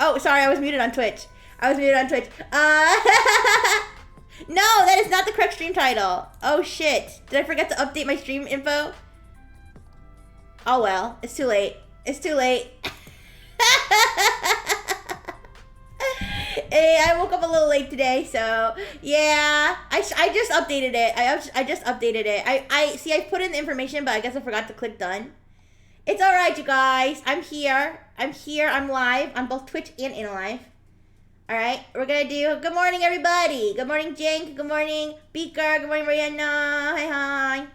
Oh, sorry, I was muted on Twitch. No, that is not the correct stream title. Oh shit. Did I forget to update my stream info? Oh well, it's too late. It's too late. Hey, I woke up a little late today, so yeah. I just updated it. I just updated it. I see I put in the information, but I guess I forgot to click done. It's alright, you guys. I'm here. I'm live on both Twitch and InnoLive. Alright, we're gonna do good morning, everybody. Good morning, Jink. Good morning, Beaker. Good morning, Mariana. Hi.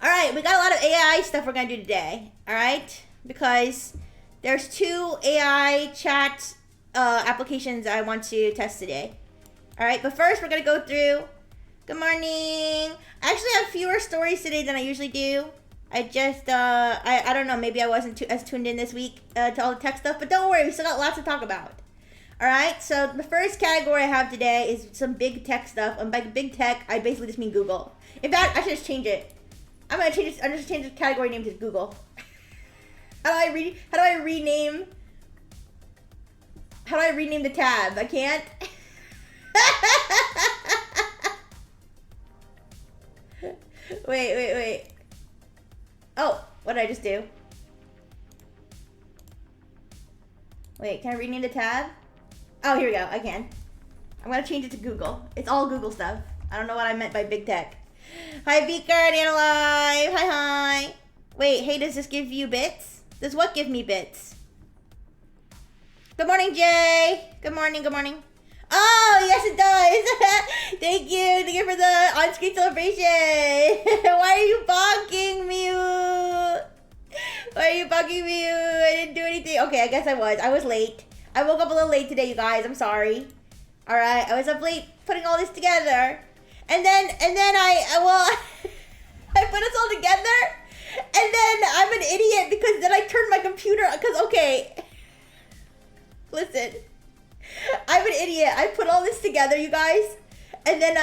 Alright, we got a lot of AI stuff we're gonna do today. Alright? Because there's 2 AI chat applications I want to test today. Alright, but first we're gonna go through. Good morning. I actually have fewer stories today than I usually do. I just, I don't know, maybe I wasn't as tuned in this week to all the tech stuff, but don't worry, we still got lots to talk about. Alright, so the first category I have today is some big tech stuff, and by big tech, I basically just mean Google. In fact, I should just change it. I'm just change the category name to Google. How do I rename the tab? I can't. Wait. Oh, what did I just do? Wait, can I rename the tab? Oh, here we go. I can. I'm gonna change it to Google. It's all Google stuff. I don't know what I meant by big tech. Hi, Beaker and InnoLive. Hi. Wait, hey, does this give you bits? Does what give me bits? Good morning, Jay. Good morning. Oh, yes, it does. Thank you for the on-screen celebration. Why are you bonking me? I didn't do anything. Okay, I guess I was late. I woke up a little late today, you guys. I'm sorry. All right, I was up late putting all this together. And then I put us all together. And then I'm an idiot because then I turned my computer, okay. Listen. I'm an idiot. I put all this together, you guys. And then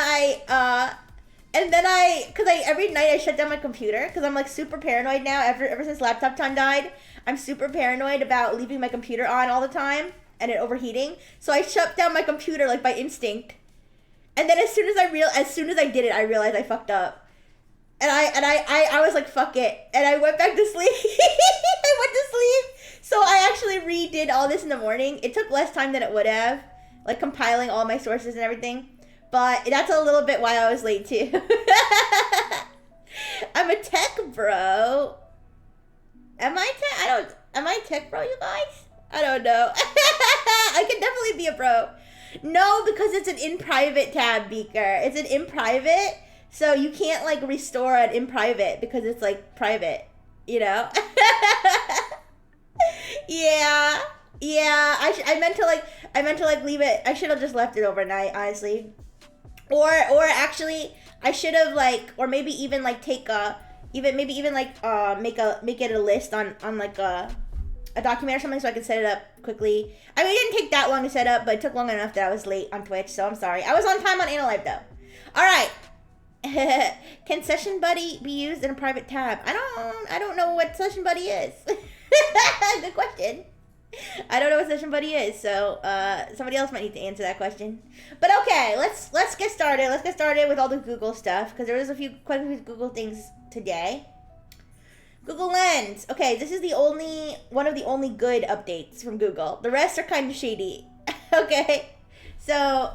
every night I shut down my computer because I'm like super paranoid now. Ever since Laptop Time died, I'm super paranoid about leaving my computer on all the time and it overheating. So I shut down my computer like by instinct. And then as soon as I did it, I realized I fucked up. And I was like, fuck it. And I went back to sleep. So I actually redid all this in the morning. It took less time than it would have, like compiling all my sources and everything. But that's a little bit why I was late too. I'm a tech bro. Am I a tech bro, you guys? I don't know. I could definitely be a bro. No, because it's an in private tab, Beaker. It's an in private, so you can't like restore it in private because it's like private, you know? Yeah. I meant to leave it. I should have just left it overnight, honestly. Or actually, I should have maybe even make it a list on like a document or something so I could set it up quickly. I mean, it didn't take that long to set up, but it took long enough that I was late on Twitch, so I'm sorry. I was on time on InnoLive though. All right. Can Session Buddy be used in a private tab? I don't know what Session Buddy is. Good question. I don't know what Session Buddy is, so somebody else might need to answer that question. But okay, let's get started. Let's get started with all the Google stuff because there was quite a few Google things today. Google Lens. Okay, this is one of the only good updates from Google. The rest are kind of shady. Okay, so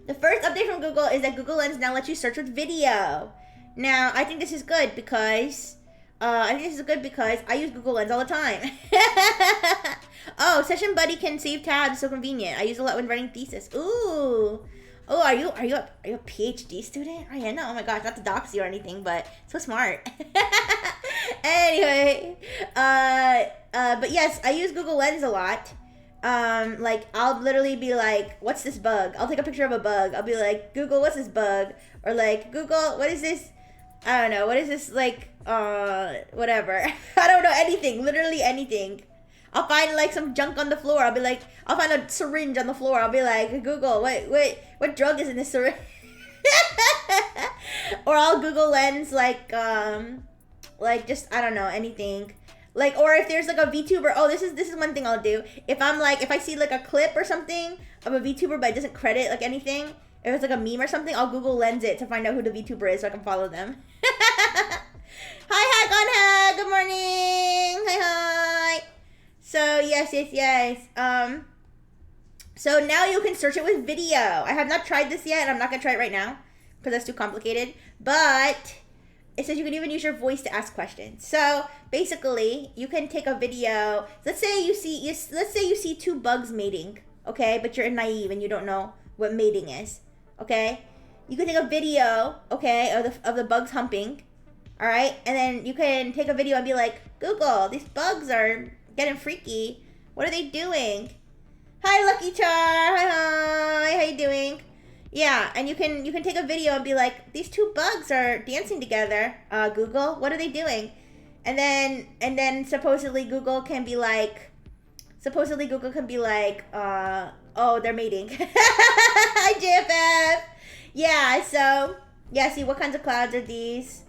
the first update from Google is that Google Lens now lets you search with video. Now, I think this is good because I use Google Lens all the time. Oh, Session Buddy can save tabs. So convenient. I use it a lot when writing thesis. Ooh. Oh, are you a PhD student? Oh, yeah, no. Oh my gosh, not to dox you or anything, but so smart. Anyway, but yes, I use Google Lens a lot. I'll literally be like, what's this bug? I'll take a picture of a bug. I'll be like, Google, what's this bug? Or like, Google, what is this? I don't know. What is this, whatever. I don't know anything. Literally anything. I'll find, some junk on the floor. I'll find a syringe on the floor. I'll be like, Google, what drug is in this syringe? Or I'll Google Lens, just, I don't know, anything. Like, or if there's like a VTuber, oh, this is one thing I'll do. If I see like a clip or something of a VTuber, but it doesn't credit like anything, if it's like a meme or something, I'll Google Lens it to find out who the VTuber is so I can follow them. Hi, Hack on Hack. Good morning. Hi. So yes. So now you can search it with video. I have not tried this yet, and I'm not gonna try it right now because that's too complicated. But it says you can even use your voice to ask questions. So basically, you can take a video. Let's say you see two bugs mating, okay? But you're naive and you don't know what mating is, okay? You can take a video, okay, of the bugs humping, all right? And then you can take a video and be like, Google, these bugs are getting freaky. What are they doing? Hi, Lucky Char. Hi. How you doing? Yeah, and you can take a video and be like, these two bugs are dancing together. Google, what are they doing? And then supposedly Google can be like, oh, they're mating. Hi, JFF. Yeah, see, what kinds of clouds are these?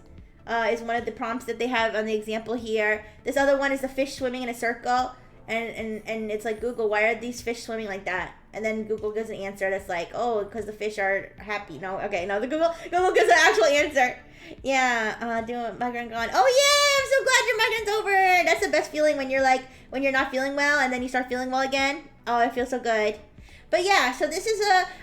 Is one of the prompts that they have on the example here. This other one is the fish swimming in a circle. And it's like, Google, why are these fish swimming like that? And then Google gives an answer that's like, oh, because the fish are happy. No, the Google gives an actual answer. Yeah, doing migraine gone. Oh yeah, I'm so glad your migraine's over. That's the best feeling when you're not feeling well and then you start feeling well again. Oh, it feels so good. But yeah, so this is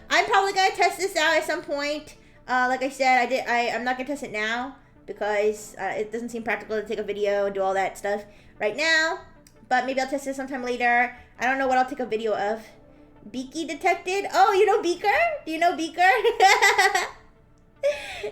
I'm probably gonna test this out at some point. Like I said, I'm not gonna test it now because it doesn't seem practical to take a video and do all that stuff right now. But maybe I'll test it sometime later. I don't know what I'll take a video of. Beaky detected? Oh, you know Beaker? Do you know Beaker?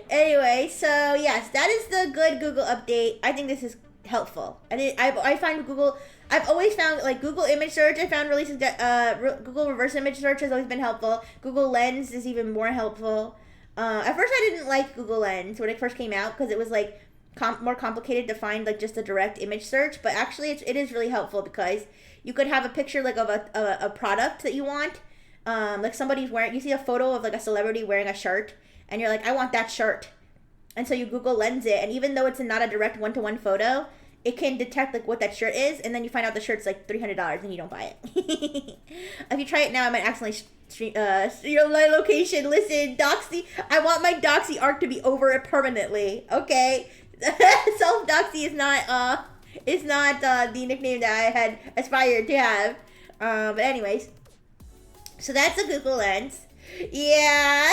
Anyway, so yes, that is the good Google update. I think this is helpful. I find Google, I've always found like Google image search, I found really, Google reverse image search has always been helpful. Google Lens is even more helpful. At first I didn't like Google Lens when it first came out because it was like more complicated to find like just a direct image search, but actually it is really helpful because you could have a picture like of a product that you want, like somebody's wearing, you see a photo of like a celebrity wearing a shirt and you're like, I want that shirt, and so you Google Lens it, and even though it's not a direct one-to-one photo, it can detect like what that shirt is, and then you find out the shirt's like $300 and you don't buy it. If you try it now, I might accidentally stream your location. Listen, Doxy, I want my Doxy arc to be over permanently, okay? Self-Doxy is not the nickname that I had aspired to have. But anyways, so that's a Google Lens. Yeah.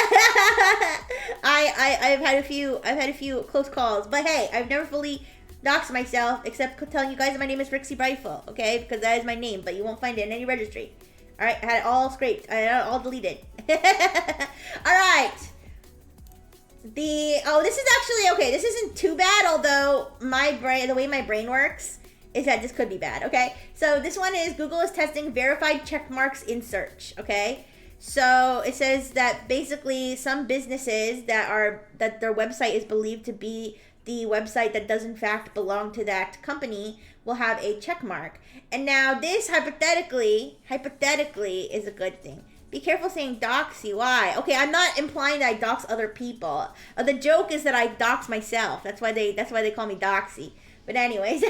I've had a few close calls, but hey, I've never fully doxed myself except telling you guys that my name is Rixie Brightful, okay? Because that is my name, but you won't find it in any registry. All right, I had it all scraped. I had it all deleted. All right. This is actually okay. This isn't too bad, although the way my brain works is that this could be bad. Okay, so this one is Google is testing verified check marks in search. Okay, so it says that basically some businesses that their website is believed to be the website that does in fact belong to that company will have a check mark. And now this hypothetically is a good thing. Be careful saying doxy. Why? Okay, I'm not implying that I dox other people. The joke is that I dox myself. That's why they call me Doxy. But anyways,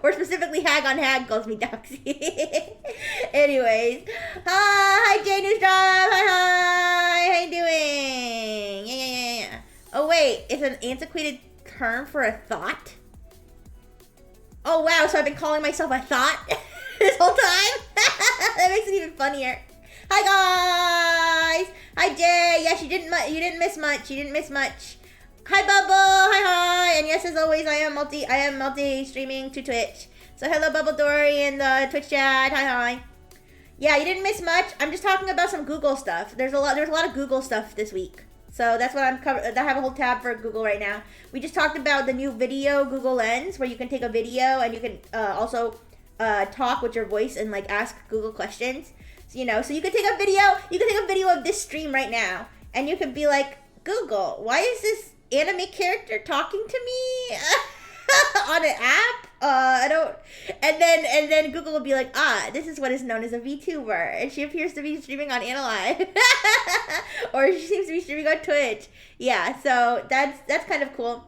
or specifically Hag on Hag calls me Doxy. Anyways, hi Jay Newstrom. Hi. How you doing? Yeah. Oh wait, it's an antiquated term for a thought. Oh wow, so I've been calling myself a thought this whole time? That makes it even funnier. Hi guys. Hi Jay. Yes, you didn't miss much. Hi Bubble. Hi. And yes, as always, I am multi streaming to Twitch. So hello Bubble Dory in the Twitch chat. Hi. Yeah, you didn't miss much. I'm just talking about some Google stuff. There's a lot of Google stuff this week. So that's what I'm covering. I have a whole tab for Google right now. We just talked about the new video Google Lens, where you can take a video and you can also talk with your voice and like ask Google questions. So, so you could take a video of this stream right now, and you could be like, Google, why is this anime character talking to me on an app? I don't. And then Google will be like, this is what is known as a VTuber, and she appears to be streaming on Analive, or she seems to be streaming on Twitch. Yeah, so that's kind of cool.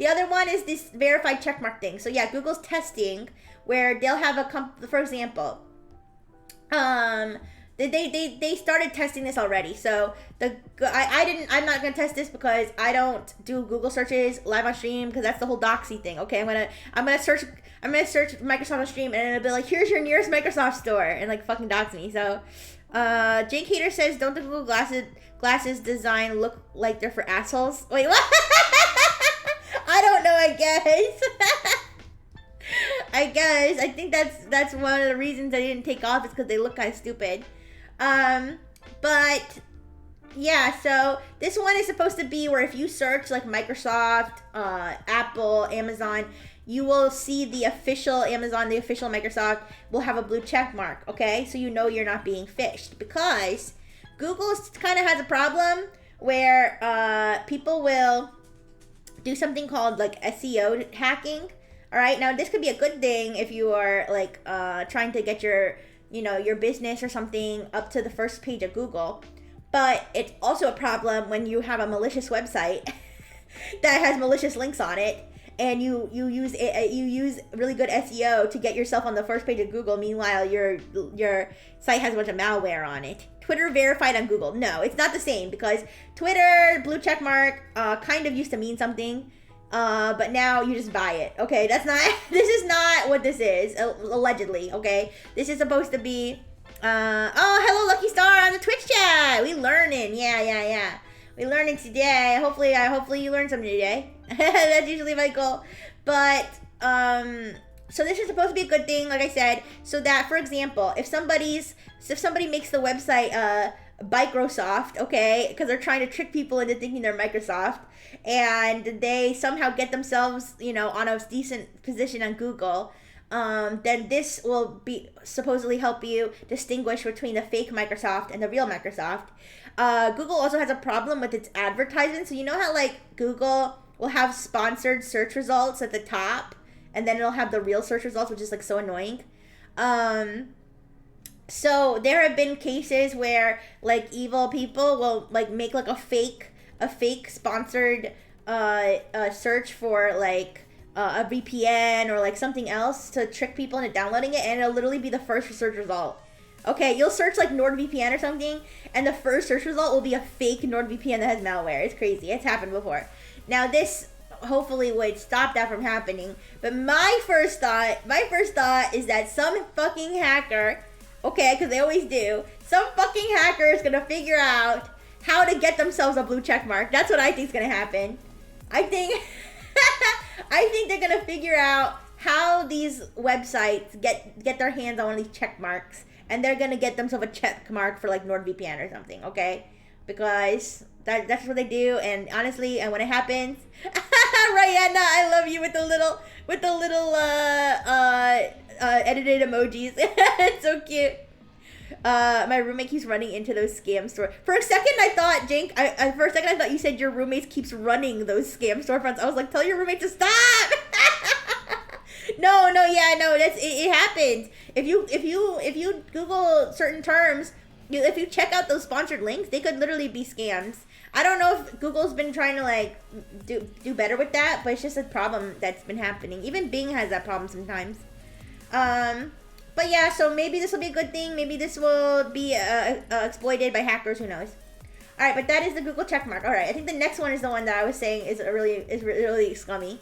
The other one is this verified checkmark thing. So yeah, Google's testing where they'll have for example, they started testing this already. So I'm not gonna test this because I don't do Google searches live on stream because that's the whole doxy thing. Okay, I'm gonna search Microsoft on stream and it'll be like, here's your nearest Microsoft store, and like fucking dox me. So Jake Hater says, don't the Google glasses design look like they're for assholes? Wait, what? I don't know, I guess. I think that's one of the reasons they didn't take off is because they look kind of stupid. But yeah, so this one is supposed to be where if you search like Microsoft, Apple, Amazon, you will see the official Amazon, the official Microsoft will have a blue check mark, okay? So you know you're not being phished, because Google kind of has a problem where people will do something called like SEO hacking. All right, now this could be a good thing if you are like trying to get your business or something up to the first page of Google, but it's also a problem when you have a malicious website that has malicious links on it, and you use really good SEO to get yourself on the first page of Google. Meanwhile, your site has a bunch of malware on it. Twitter verified on Google. No, it's not the same, because Twitter blue check mark kind of used to mean something, but now you just buy it. Okay, this is not what this is, allegedly. Okay, this is supposed to be oh, hello Lucky Star on the Twitch chat. We learning. Yeah. We learning today. Hopefully you learned something today. That's usually my goal. But so this is supposed to be a good thing, like I said, so that, for example, if somebody makes the website Microsoft, okay, because they're trying to trick people into thinking they're Microsoft, and they somehow get themselves, on a decent position on Google, then this will be supposedly help you distinguish between the fake Microsoft and the real Microsoft. Google also has a problem with its advertisements. So you know how like Google will have sponsored search results at the top, and then it'll have the real search results, which is like so annoying. So there have been cases where like evil people will like make like a fake sponsored search for like a VPN or like something else to trick people into downloading it, and it'll literally be the first search result. Okay, you'll search like NordVPN or something, and the first search result will be a fake NordVPN that has malware. It's crazy. It's happened before. Now this hopefully would stop that from happening. But my first thought is that some fucking hacker, okay, because they always do, some fucking hacker is gonna figure out how to get themselves a blue check mark. That's what I think is gonna happen. I think they're gonna figure out how these websites get their hands on one of these check marks, and they're gonna get themselves a check mark for like NordVPN or something, okay? Because that's what they do, and honestly, and when it happens, Rihanna, I love you with the little edited emojis. It's so cute. My roommate keeps running into those scam stores. For a second, I thought, Jink, I thought you said your roommate keeps running those scam storefronts. I was like, tell your roommate to stop. No, it happens. If you Google certain terms, if you check out those sponsored links, they could literally be scams. I don't know if Google's been trying to like do better with that, but it's just a problem that's been happening. Even Bing has that problem sometimes. But yeah, so maybe this will be a good thing. Maybe this will be exploited by hackers. Who knows? All right, but that is the Google checkmark. All right, I think the next one is the one that I was saying is really scummy.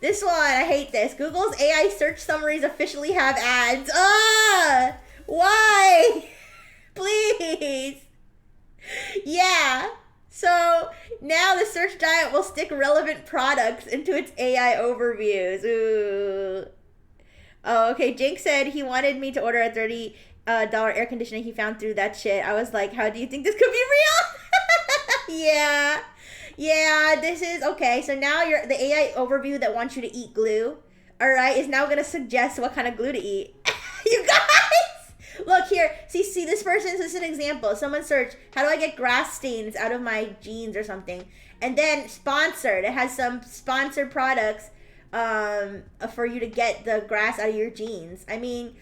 This one, I hate this. Google's AI search summaries officially have ads. Why? Please. Yeah. So now the search giant will stick relevant products into its AI overviews. Ooh. Oh, okay. Jake said he wanted me to order a $30 air conditioner he found through that shit. I was like, how do you think this could be real? Yeah, this is okay. So now the AI overview that wants you to eat glue, all right, is now going to suggest what kind of glue to eat. You guys, look here. See this person, this is an example. Someone searched, how do I get grass stains out of my jeans or something? And then sponsored. It has some sponsored products for you to get the grass out of your jeans. I mean,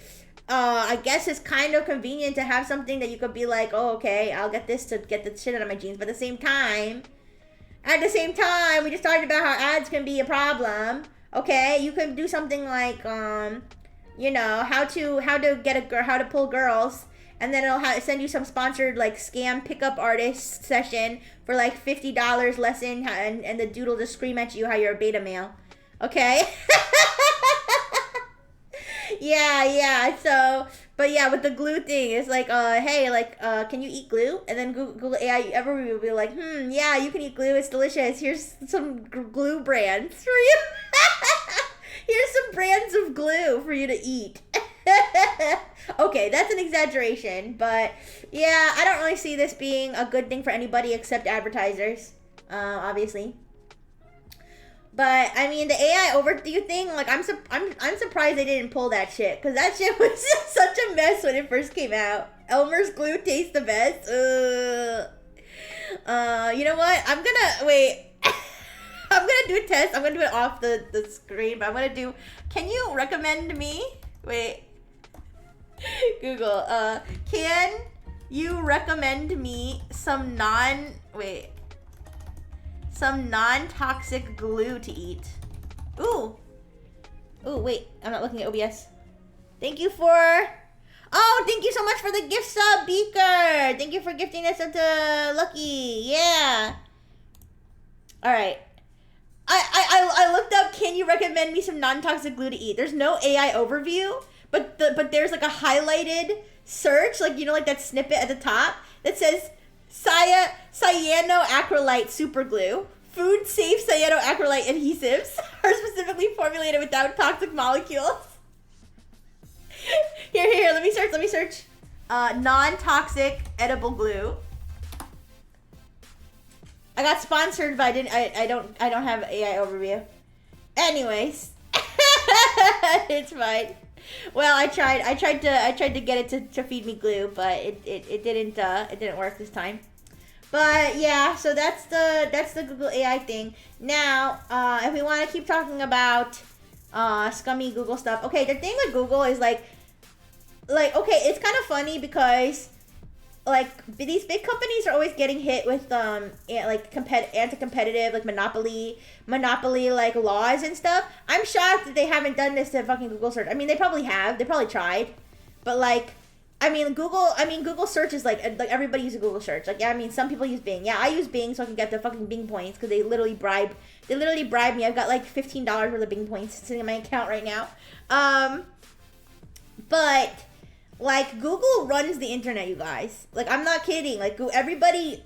I guess it's kind of convenient to have something that you could be like, oh, okay, I'll get this to get the shit out of my jeans. But at the same time, At the same time, we just talked about how ads can be a problem. Okay, you can do something like, you know, how to pull girls, and then it'll send you some sponsored like scam pickup artist session for like $50 lesson, and the dude will just scream at you how you're a beta male. Okay. Yeah. So, but yeah, with the glue thing, it's like, hey, like, can you eat glue? And then Google AI Every will be like, yeah, you can eat glue. It's delicious. Here's some glue brands for you. Here's some brands of glue for you to eat. Okay, that's an exaggeration, but yeah, I don't really see this being a good thing for anybody except advertisers, obviously. But I mean, the AI overview thing, like I'm surprised they didn't pull that shit, because that shit was such a mess when it first came out. Elmer's glue tastes the best. You know what? I'm gonna wait. I'm gonna do a test. I'm gonna do it off the screen, but I'm gonna do. Can you recommend me? Wait. Google. Can you recommend me some non-toxic glue to eat? Ooh, wait. I'm not looking at OBS. Thank you so much for the gift sub, Beaker. Thank you for gifting this up to Lucky. Yeah. All right. I looked up, can you recommend me some non-toxic glue to eat? There's no AI overview, but there's like a highlighted search, like, you know, like that snippet at the top that says cyanoacrylate super glue. Food safe cyanoacrylate adhesives are specifically formulated without toxic molecules. Here, let me search. Non-toxic edible glue. I got sponsored, but I don't have AI overview. Anyways, it's fine. Well, I tried to get it to feed me glue, but it didn't work this time. But yeah, so that's the Google AI thing. Now, if we want to keep talking about scummy Google stuff, okay, the thing with Google is like okay, it's kind of funny because like these big companies are always getting hit with like anti-competitive, like monopoly like laws and stuff. I'm shocked that they haven't done this to fucking Google search. I mean, they probably have. They probably tried, but like, Google search is like everybody uses Google search. Like, yeah, I mean, some people use Bing. Yeah, I use Bing so I can get the fucking Bing points because they literally bribe me. I've got like $15 worth of Bing points sitting in my account right now. But like, Google runs the internet, you guys. Like, I'm not kidding. Like, everybody,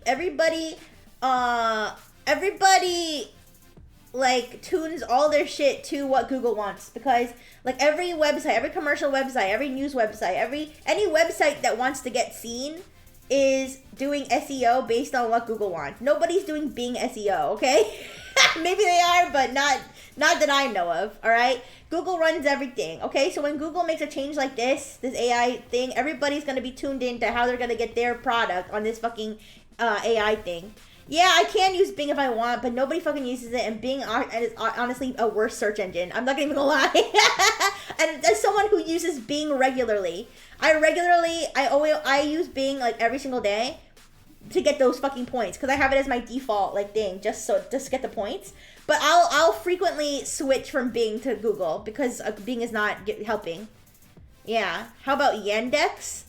like, tunes all their shit to what Google wants. Because, like, every website, every commercial website, every news website, any website that wants to get seen is doing SEO based on what Google wants. Nobody's doing Bing SEO, okay? Maybe they are, but not that I know of, all right? Google runs everything, okay? So when Google makes a change like this AI thing, everybody's going to be tuned in to how they're going to get their product on this fucking AI thing. Yeah, I can use Bing if I want, but nobody fucking uses it, and Bing is honestly a worse search engine. I'm not even gonna lie. And as someone who uses Bing regularly, I use Bing like every single day to get those fucking points, because I have it as my default like thing, just to get the points. But I'll frequently switch from Bing to Google because Bing is not helping. Yeah. How about Yandex?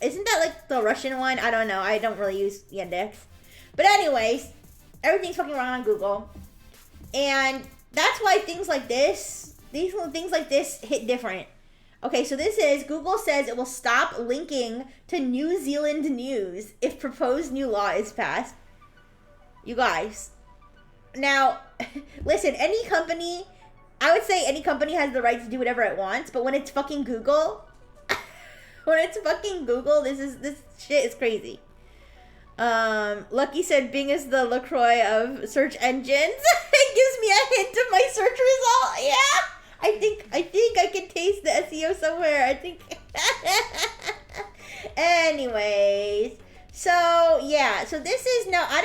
Isn't that like the Russian one? I don't know. I don't really use Yandex. But anyways, everything's fucking wrong on Google. And that's why things like this hit different. Okay, so this is, Google says it will stop linking to New Zealand news if proposed new law is passed. You guys. Now, listen, I would say any company has the right to do whatever it wants, but when it's fucking Google, this shit is crazy. Lucky said Bing is the LaCroix of search engines. It gives me a hint of my search result. Yeah. I think I can taste the SEO somewhere. I think. Anyways, so yeah, so this is I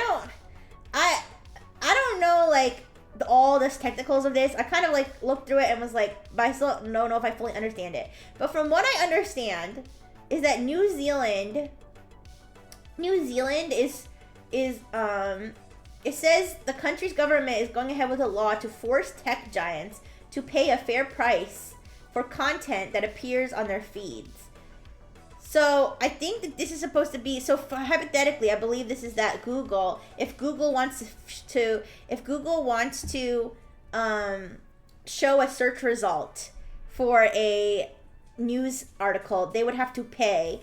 don't know like all the technicals of this. I kind of like looked through it and was like, but I still don't know if I fully understand it. But from what I understand, is that New Zealand it says the country's government is going ahead with a law to force tech giants to pay a fair price for content that appears on their feeds. So I think that this is supposed to be, so hypothetically, I believe this is that Google, if Google wants to show a search result for a news article, they would have to pay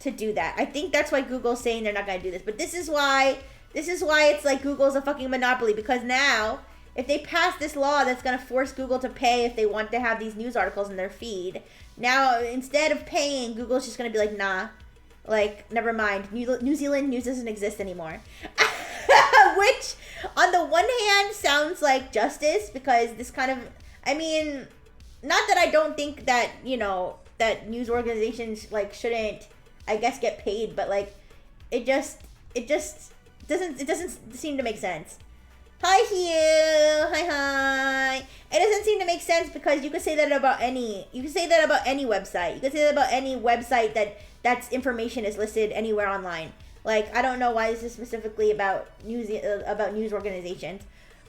to do that. I think that's why Google's saying they're not going to do this. But this is why it's like Google's a fucking monopoly, because now if they pass this law that's going to force Google to pay if they want to have these news articles in their feed, now instead of paying, Google's just going to be like, nah, like, never mind. New Zealand news doesn't exist anymore. Which, on the one hand, sounds like justice, because this kind of, I mean, not that I don't think that, you know, that news organizations, like, shouldn't, I guess, get paid, but, like, it just doesn't seem to make sense. Hi, Hugh. Hi. It doesn't seem to make sense, because you could say that about any website. You could say that about any website that's information is listed anywhere online. Like, I don't know why this is specifically about news organizations.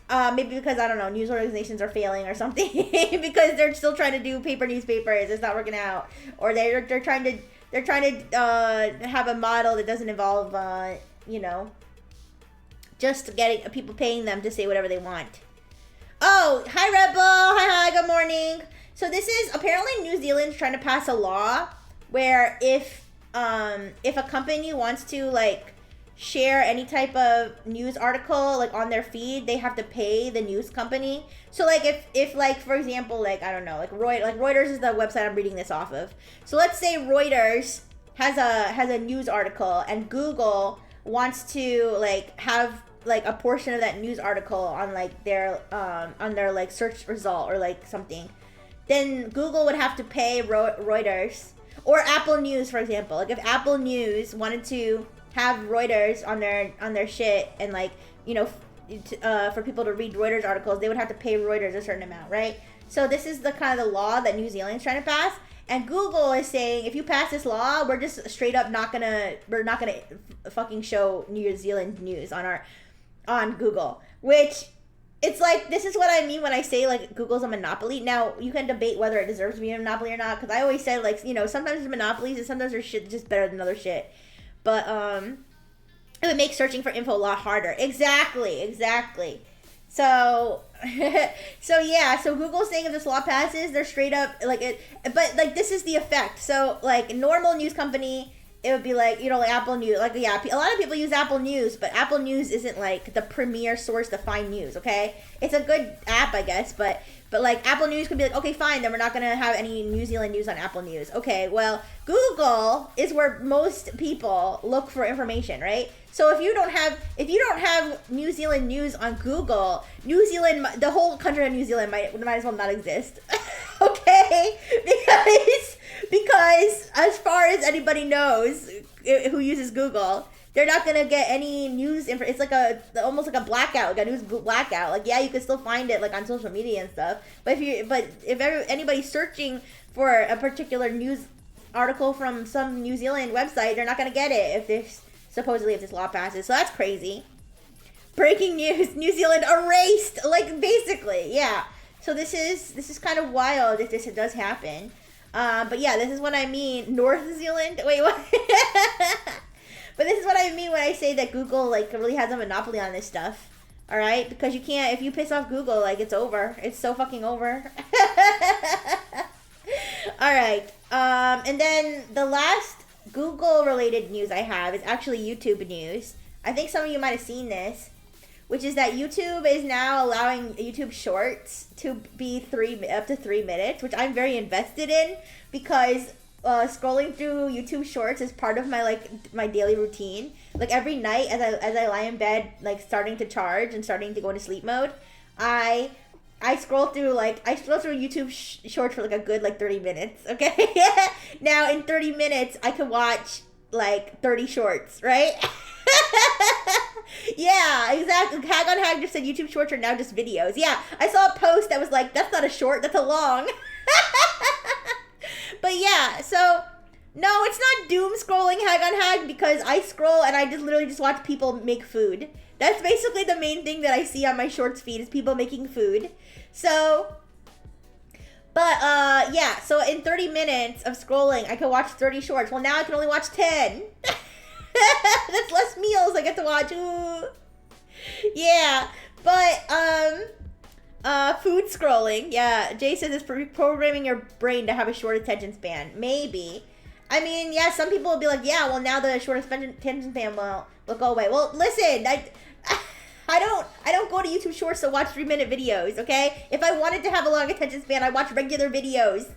Maybe because, I don't know, news organizations are failing or something. Because they're still trying to do paper newspapers. It's not working out. Or they're trying to have a model that doesn't involve, you know, just getting people paying them to say whatever they want. Oh, hi, Rebel. Hi, good morning. So this is, apparently New Zealand's trying to pass a law where if a company wants to, like, share any type of news article, like, on their feed, they have to pay the news company. So, like, if like, for example, like, I don't know, like, Reuters is the website I'm reading this off of. So let's say Reuters has a news article, and Google wants to, like, have, like, a portion of that news article on, like, their like, search result or, like, something. Then Google would have to pay Reuters. Or Apple News, for example. Like, if Apple News wanted to have Reuters on their shit, and, like, you know, for people to read Reuters articles, they would have to pay Reuters a certain amount, right? So this is the kind of the law that New Zealand's trying to pass. And Google is saying, if you pass this law, we're just straight up not gonna fucking show New Zealand news on Google. Which, it's like, this is what I mean when I say, like, Google's a monopoly. Now, you can debate whether it deserves to be a monopoly or not, because I always said, like, you know, sometimes there's monopolies and sometimes there's shit just better than other shit. But, it would make searching for info a lot harder. Exactly. So, so Google's saying if this law passes, they're straight up, like, it, but, like, this is the effect. So, like, a normal news company, it would be like, you know, like Apple News, like, yeah, a lot of people use Apple News, but Apple News isn't, like, the premier source to find news, okay? It's a good app, I guess, but like, Apple News could be like, okay, fine, then we're not gonna have any New Zealand news on Apple News. Okay, well, Google is where most people look for information, right? So if you don't have New Zealand news on Google, New Zealand, the whole country of New Zealand might as well not exist. Okay? Because as far as anybody knows who uses Google, they're not gonna get any news it's like almost like a blackout, like a news blackout. Like, yeah, you can still find it, like, on social media and stuff, but if anybody's searching for a particular news article from some New Zealand website, they're not gonna get it if this law passes. So that's crazy. Breaking news: New Zealand erased. Like, basically, yeah. So this is kind of wild if this does happen. But yeah, this is what I mean. North Zealand. Wait, what? But this is what I mean when I say that Google, like, really has a monopoly on this stuff. All right, because you can't, if you piss off Google, like, it's over. It's so fucking over. All right. And then the last Google-related news I have is actually YouTube news. I think some of you might have seen this, which is that YouTube is now allowing YouTube Shorts to be up to 3 minutes, which I'm very invested in, because scrolling through YouTube Shorts is part of my daily routine. Like, every night as I lie in bed, like, starting to charge and starting to go into sleep mode, I scroll through YouTube Shorts for, like, a good, like, 30 minutes, okay? Now, in 30 minutes, I could watch, like, 30 shorts, right? Yeah, exactly. Hag on Hag just said YouTube Shorts are now just videos. Yeah, I saw a post that was like, that's not a short, that's a long. But yeah, so No, it's not doom scrolling hag on hag because I scroll and I just literally just watch people make food. That's basically the main thing that I see on my shorts feed is people making food. So, but yeah, so in 30 minutes of scrolling, I could watch 30 shorts. Well, now I can only watch 10. That's less meals I get to watch. Ooh. Yeah, but food scrolling. Yeah, Jay says it's programming your brain to have a short attention span. Maybe. I mean, yeah, some people will be like, yeah, well, now the short attention span will go away. Well, listen, I don't go to YouTube Shorts to watch 3-minute videos, okay? If I wanted to have a long attention span, I watch regular videos.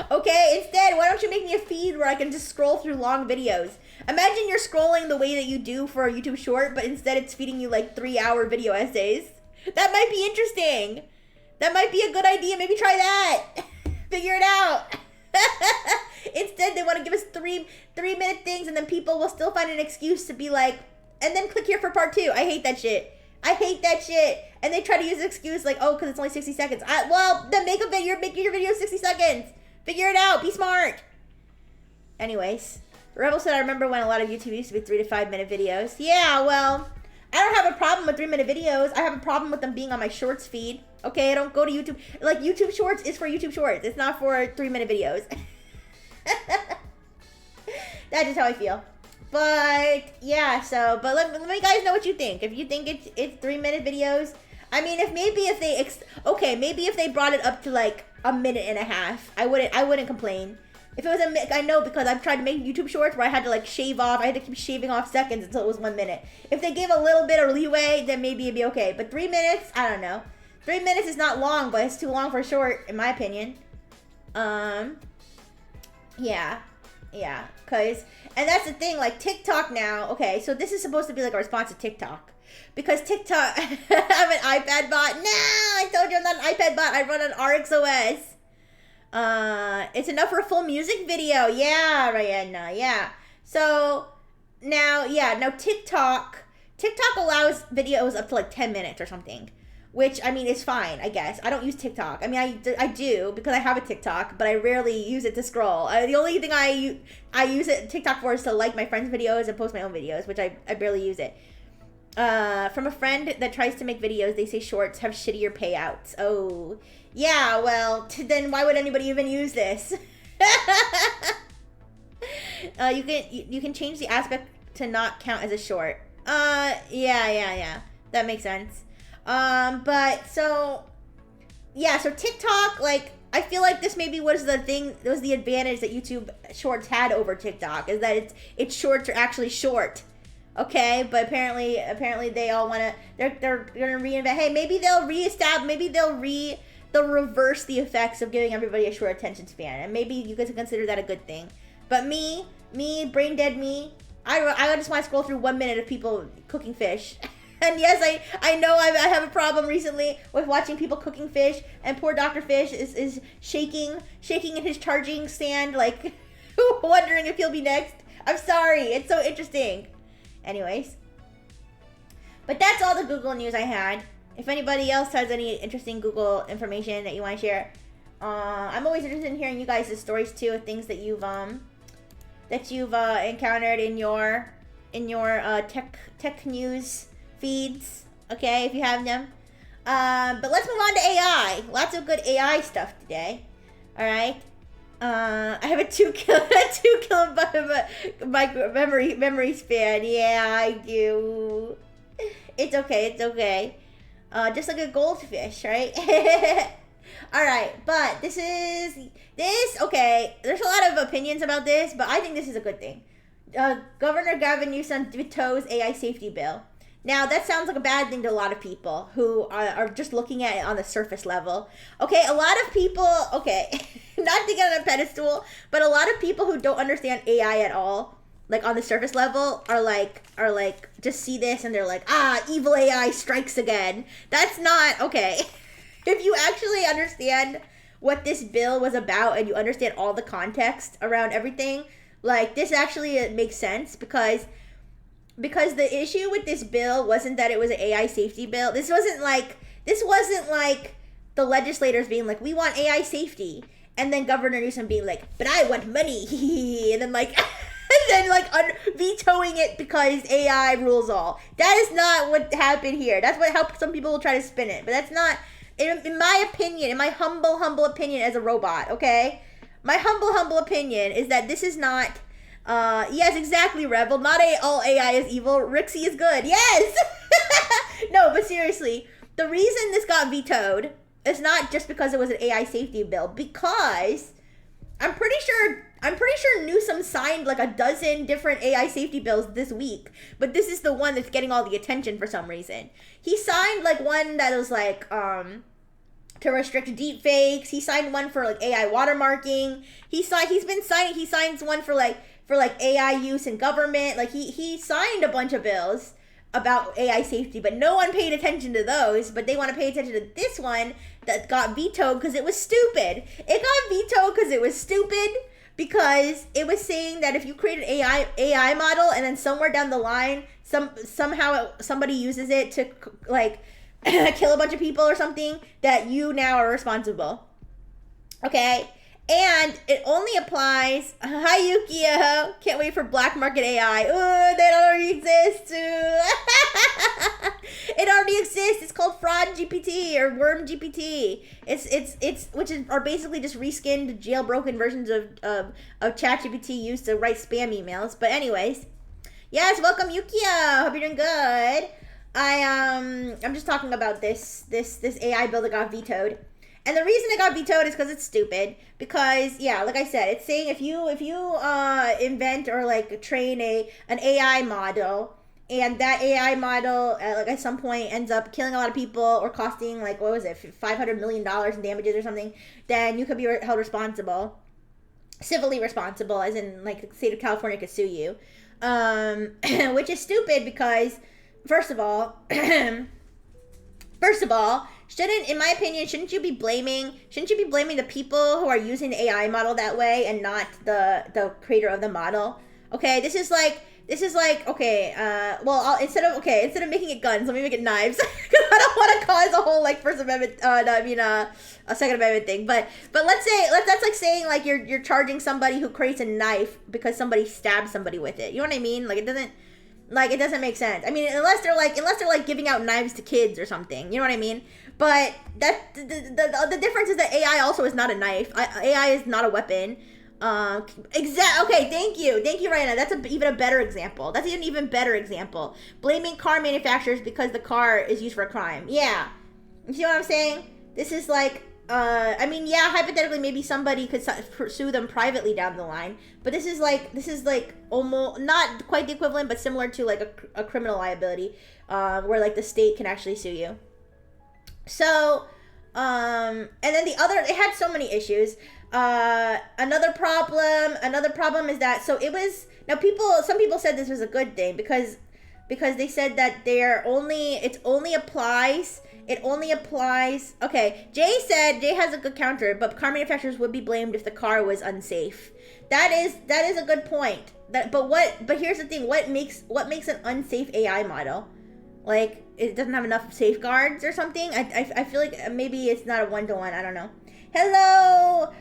Okay, instead, why don't you make me a feed where I can just scroll through long videos? Imagine you're scrolling the way that you do for a YouTube Short, but instead it's feeding you like 3-hour video essays. That might be interesting. That might be a good idea. Maybe try that. Figure it out. Instead, they want to give us 3-minute things, and then people will still find an excuse to be like, and then click here for part 2. I hate that shit. I hate that shit. And they try to use an excuse like, oh, because it's only 60 seconds. Well, then make your video 60 seconds. Figure it out. Be smart. Anyways, Rebel said, I remember when a lot of YouTube used to be 3 to 5 minute videos. Yeah, well, I don't have a problem with 3-minute videos. I have a problem with them being on my shorts feed. Okay, I don't go to YouTube. Like, YouTube Shorts is for YouTube Shorts. It's not for 3-minute videos. That's just how I feel. But, yeah, so, but let me guys know what you think. If you think it's 3-minute videos. I mean, maybe if they brought it up to, like, a minute and a half, I wouldn't complain. If it was a minute, I know because I've tried to make YouTube Shorts where I had to, like, shave off. I had to keep shaving off seconds until it was 1 minute. If they gave a little bit of leeway, then maybe it'd be okay. But 3 minutes, I don't know. 3 minutes is not long, but it's too long for a short, in my opinion. Yeah, and that's the thing, like, TikTok now, okay, so this is supposed to be, like, a response to TikTok. Because TikTok, I'm an iPad bot. No, I told you I'm not an iPad bot. I run on RxOS. It's enough for a full music video. Yeah, Rihanna, yeah. So, now TikTok allows videos up to, like, 10 minutes or something. Which, I mean, is fine, I guess. I don't use TikTok. I mean, I do because I have a TikTok, but I rarely use it to scroll. The only thing I use TikTok for is to like my friends' videos and post my own videos, which I barely use it. From a friend that tries to make videos, they say shorts have shittier payouts. Oh, yeah, well, then why would anybody even use this? You can change the aspect to not count as a short. Yeah. That makes sense. But so TikTok, like, I feel like this maybe was the advantage that YouTube Shorts had over TikTok, is that its shorts are actually short. Okay, but apparently they all wanna, they're gonna reinvent, hey, maybe they'll reverse the effects of giving everybody a short attention span, and maybe you guys can consider that a good thing. But me, brain dead me, I just want to scroll through 1 minute of people cooking fish. And yes, I know I have a problem recently with watching people cooking fish, and poor Dr. Fish is shaking in his charging stand, like, wondering if he'll be next. I'm sorry, it's so interesting. Anyways. But that's all the Google news I had. If anybody else has any interesting Google information that you want to share, I'm always interested in hearing you guys' stories too, of things that you've encountered in your tech news feeds, okay, if you have them. But let's move on to AI. Lots of good AI stuff today. All right. I have a 2 kilobyte memory span. Yeah, I do. It's okay. Just like a goldfish, right? All right, but okay, there's a lot of opinions about this, but I think this is a good thing. Governor Gavin Newsom vetoes AI safety bill. Now, that sounds like a bad thing to a lot of people who are just looking at it on the surface level. Okay, a lot of people, okay, not to get on a pedestal, but a lot of people who don't understand AI at all, like on the surface level, are like, just see this and they're like, evil AI strikes again. That's not, okay. If you actually understand what this bill was about and you understand all the context around everything, like, this actually makes sense because the issue with this bill wasn't that it was an AI safety bill. This wasn't like the legislators being like, we want AI safety. and then Governor Newsom being like, but I want money, and then like, and then like vetoing it because AI rules all. That is not what happened here. That's how some people will try to spin it, but that's not, in my opinion, in my humble opinion as a robot, okay? My humble opinion is that this is not, yes, exactly, Rebel. Not all AI is evil. Rixie is good. Yes! No, but seriously, the reason this got vetoed is not just because it was an AI safety bill, because I'm pretty sure Newsom signed like a dozen different AI safety bills this week, but this is the one that's getting all the attention for some reason. He signed like one that was like, to restrict deep fakes. He signed one for like AI watermarking. He signs one for like AI use in government. Like he signed a bunch of bills about AI safety, but no one paid attention to those, but they want to pay attention to this one that got vetoed because it was stupid. It got vetoed because it was stupid, because it was saying that if you create an AI model and then somewhere down the line somehow somebody uses it to like kill a bunch of people or something, that you now are responsible. Okay? And it only applies, hi Yukio, can't wait for black market AI. Ooh, that already exists too. It already exists. It's called Fraud GPT or Worm GPT. Are basically just reskinned, jailbroken versions of ChatGPT used to write spam emails. But anyways, yes, welcome Yukio. Hope you're doing good. I'm just talking about this AI bill that got vetoed. And the reason it got vetoed is because it's stupid. Because, yeah, like I said, it's saying if you invent or like train an AI model, and that AI model like at some point ends up killing a lot of people or costing like, what was it, $500 million in damages or something, then you could be held responsible, civilly responsible, as in like the state of California could sue you, which is stupid because first of all, shouldn't you be blaming the people who are using the AI model that way and not the creator of the model? Okay, this is like, okay, instead of making it guns, let me make it knives. Because I don't want to cause a whole like First Amendment, a Second Amendment thing. But that's like saying like you're charging somebody who creates a knife because somebody stabbed somebody with it. You know what I mean? Like it doesn't make sense. I mean, unless they're like giving out knives to kids or something. You know what I mean? But that the difference is that AI also is not a knife. AI is not a weapon. Okay, thank you, Raina. That's even a better example. That's an even better example. Blaming car manufacturers because the car is used for a crime. Yeah, you see what I'm saying? This is like, I mean, yeah, hypothetically, maybe somebody could pursue them privately down the line, but this is like almost not quite the equivalent, but similar to like a criminal liability, where like the state can actually sue you. So, and then it had so many issues. Another problem is that, so it was, now some people said this was a good thing because they said that it only applies, okay, Jay has a good counter, but car manufacturers would be blamed if the car was unsafe. That is a good point. But here's the thing, what makes an unsafe AI model? Like, it doesn't have enough safeguards or something? I feel like maybe it's not a one-to-one, I don't know. Hello!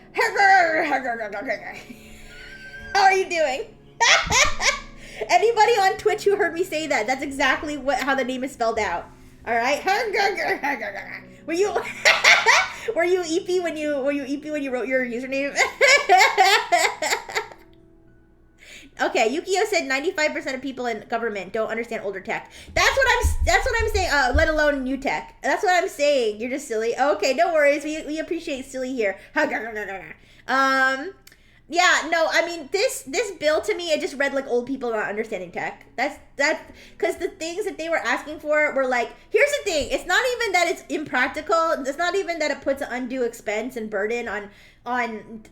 How are you doing? Anybody on Twitch who heard me say that, that's exactly how the name is spelled out. Alright? Were you EP when you wrote your username? Okay, Yukio said 95% of people in government don't understand older tech. That's what I'm saying, let alone new tech. That's what I'm saying. You're just silly. Okay, no worries. We appreciate silly here. Yeah, no, I mean, this bill to me, it just read like old people not understanding tech. That's because the things that they were asking for were like, here's the thing, it's not even that it's impractical, it's not even that it puts an undue expense and burden on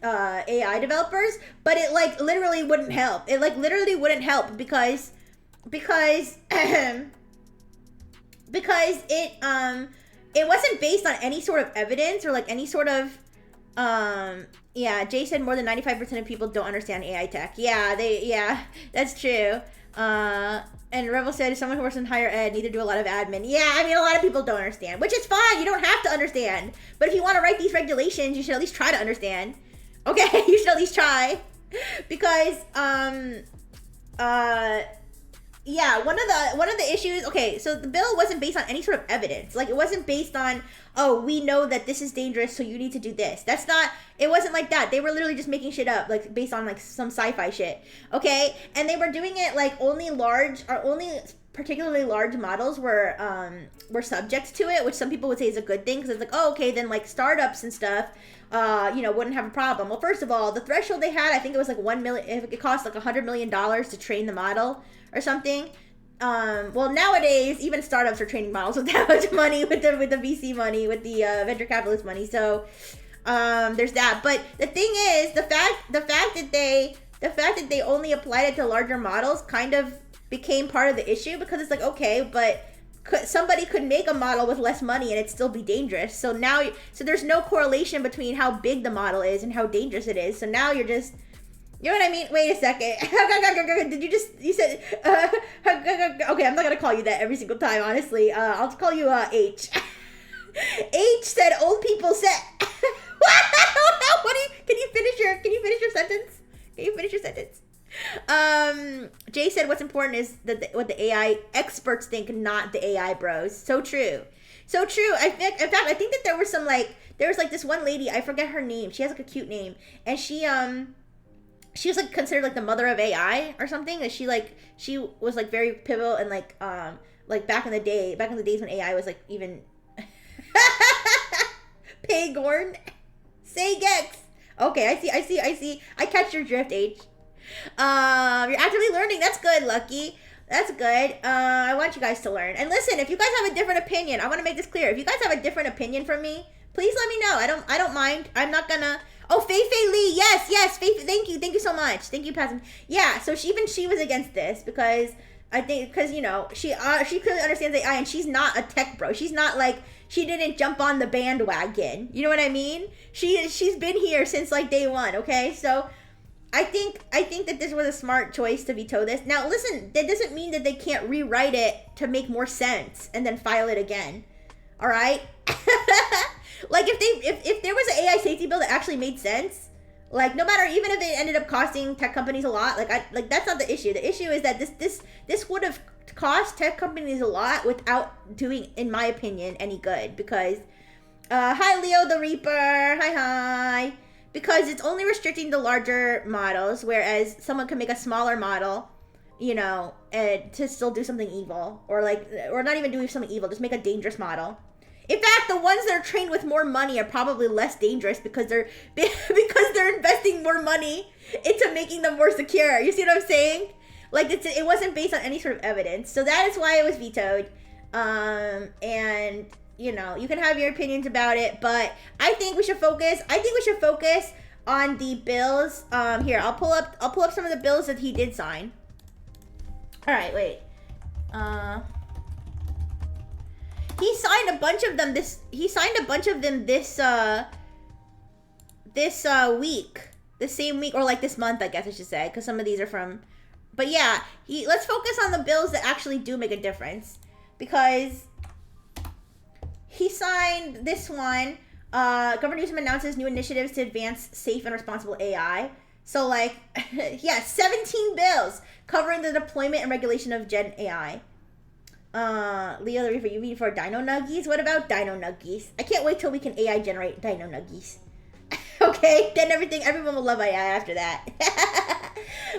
AI developers, but it like literally wouldn't help. It like literally wouldn't help because it wasn't based on any sort of evidence or like any sort of yeah, Jay said more than 95% of people don't understand AI tech. Yeah, that's true. And Rebel said, someone who works in higher ed neither do a lot of admin. Yeah, I mean, a lot of people don't understand, which is fine. You don't have to understand. But if you want to write these regulations, you should at least try to understand. Okay, you should at least try. Because, yeah, one of the issues, okay, so the bill wasn't based on any sort of evidence. Like, it wasn't based on, oh, we know that this is dangerous, so you need to do this. That's not, it wasn't like that. They were literally just making shit up, like, based on, like, some sci-fi shit, okay? And they were doing it, like, only particularly large models were subject to it, which some people would say is a good thing, because it's like, oh, okay, then, like, startups and stuff, wouldn't have a problem. Well, first of all, the threshold they had, I think it was, like, $1 million, if it cost, like, $100 million to train the model, or something. Well, nowadays even startups are training models with that much money, with the VC money, with the venture capitalist money. So there's that. But the thing is, the fact that they only applied it to larger models kind of became part of the issue, because it's like, okay, but somebody could make a model with less money and it'd still be dangerous. So now, there's no correlation between how big the model is and how dangerous it is. So now you're just, you know what I mean? Wait a second. You said, okay, I'm not going to call you that every single time, honestly. I'll call you, H. H said old people said, can you finish your sentence? Jay said what's important is what the AI experts think, not the AI bros. So true. In fact, I think that there was this one lady, I forget her name. She has like a cute name. And she was like considered like the mother of AI or something. And she was like very pivotal and like back in the days when AI was like even Paygorn. Say Gex. Okay, I see. I catch your drift, H. You're actively learning. That's good, Lucky. That's good. I want you guys to learn. And listen, if you guys have a different opinion, I want to make this clear. If you guys have a different opinion from me, please let me know. I don't mind. I'm not gonna. Oh, Fei Lee. Yes. Thank you so much. Thank you, Passion. Yeah. So she was against this because you know she clearly understands AI and she's not a tech bro. She's not like, she didn't jump on the bandwagon. You know what I mean? She's been here since like day one. Okay, so. I think that this was a smart choice to veto this. Now, listen, that doesn't mean that they can't rewrite it to make more sense and then file it again. All right? Like, if there was an AI safety bill that actually made sense, like, no matter, even if it ended up costing tech companies a lot, like that's not the issue. The issue is that this would have cost tech companies a lot without doing, in my opinion, any good. Because, hi, Leo the Reaper. Hi. Because it's only restricting the larger models, whereas someone can make a smaller model, you know, to still do something evil, or not even doing something evil, just make a dangerous model. In fact, the ones that are trained with more money are probably less dangerous because they're investing more money into making them more secure. You see what I'm saying? Like, it wasn't based on any sort of evidence, so that is why it was vetoed. And you know, you can have your opinions about it, but I think we should focus on the bills. Here, I'll pull up some of the bills that he did sign. All right, wait. He signed a bunch of them this week. The same week, or like this month, I guess I should say, because some of these are from, but yeah, let's focus on the bills that actually do make a difference, because he signed this one. Governor Newsom announces new initiatives to advance safe and responsible AI. So, like, yeah, 17 bills covering the deployment and regulation of Gen AI. Leo the Reaper, you mean for Dino Nuggies? What about Dino Nuggies? I can't wait till we can AI generate Dino Nuggies. Okay, then everyone will love AI after that.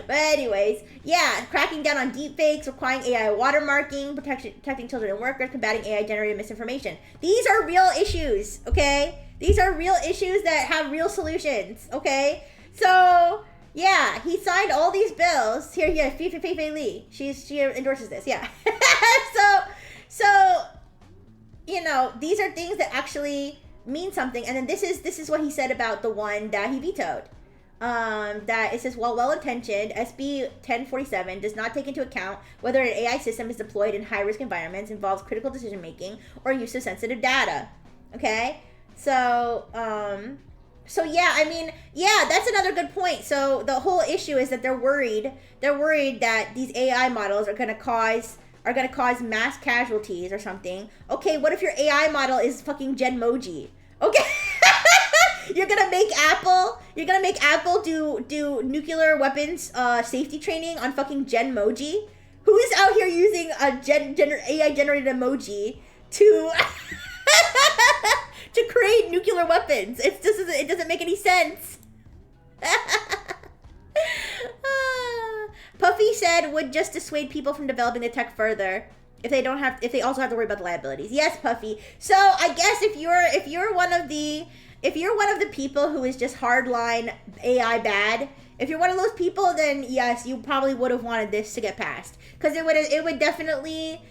But anyways, yeah, cracking down on deepfakes, requiring AI watermarking, protecting children and workers, combating AI-generated misinformation. These are real issues, okay? These are real issues that have real solutions, okay? So, yeah, he signed all these bills. Here, Fei Lee. She endorses this, yeah. So, you know, these are things that actually mean something. And then this is what he said about the one that he vetoed. That it says, while well-intentioned, SB 1047 does not take into account whether an AI system is deployed in high-risk environments, involves critical decision-making, or use of sensitive data. Okay? So yeah, I mean, yeah, that's another good point. So the whole issue is that they're worried that these AI models are gonna cause mass casualties or something. Okay, what if your AI model is fucking Genmoji? Okay. You're gonna make Apple do nuclear weapons safety training on fucking Genmoji? Who is out here using a AI generated emoji to to create nuclear weapons? It doesn't make any sense. Puffy said would just dissuade people from developing the tech further if they also have to worry about the liabilities. Yes, Puffy. So I guess if you're one of the people who is just hardline AI bad, if you're one of those people, then yes, you probably would have wanted this to get passed, because it would definitely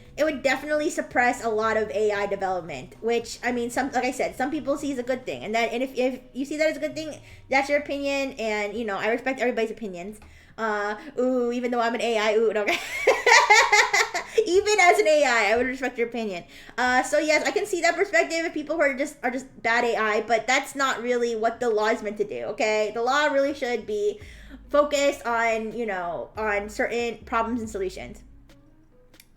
suppress a lot of AI development. Which, I mean, like I said, some people see as a good thing, and if you see that as a good thing, that's your opinion, and I respect everybody's opinions. Even though I'm an AI, no. Even as an AI, I would respect your opinion. So yes, I can see that perspective if people who are just bad AI, but that's not really what the law is meant to do, okay? The law really should be focused on, on certain problems and solutions.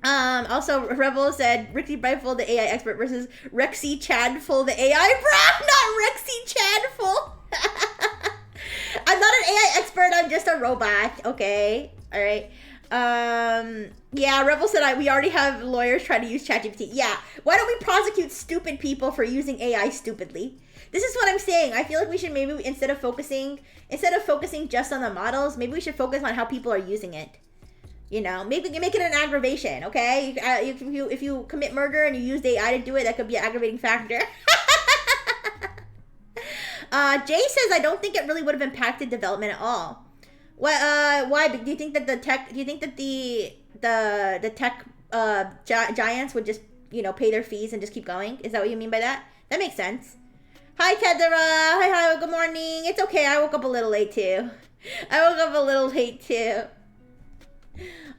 Also, Rebel said Rexy Brightful, the AI expert, versus Rexy Chadful, the AI bro, not Rexy Chadful. I'm not an AI expert, I'm just a robot, okay? All right. Yeah, Rebel said we already have lawyers trying to use ChatGPT. Yeah, why don't we prosecute stupid people for using AI stupidly? This is what I'm saying. I feel like we should maybe, instead of focusing just on the models, maybe we should focus on how people are using it. Maybe make it an aggravation, okay? If you commit murder and you use AI to do it, that could be an aggravating factor. Jay says, I don't think it really would have impacted development at all. Why? Do you think that the tech giants would just, pay their fees and just keep going? Is that what you mean by that? That makes sense. Hi, Tethera. Hi, good morning. It's okay. I woke up a little late, too.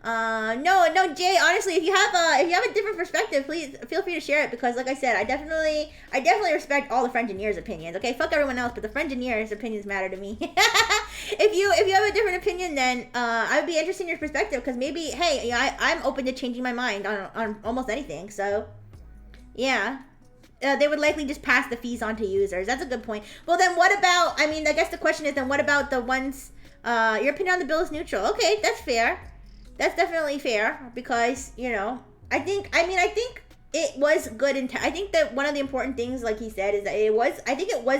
No, Jay, honestly, if you have a different perspective, please feel free to share it, because like I said, I definitely respect all the Frengineers' opinions, okay? Fuck everyone else, but the Frengineers' opinions matter to me. If you have a different opinion, then I would be interested in your perspective, because maybe, hey, I'm open to changing my mind on almost anything, so yeah. They would likely just pass the fees on to users. That's a good point. Well, then what about, I guess the question is, then what about the ones, your opinion on the bill is neutral. Okay, that's fair. That's definitely fair, because, I think it was good. I think that one of the important things, like he said, is that it was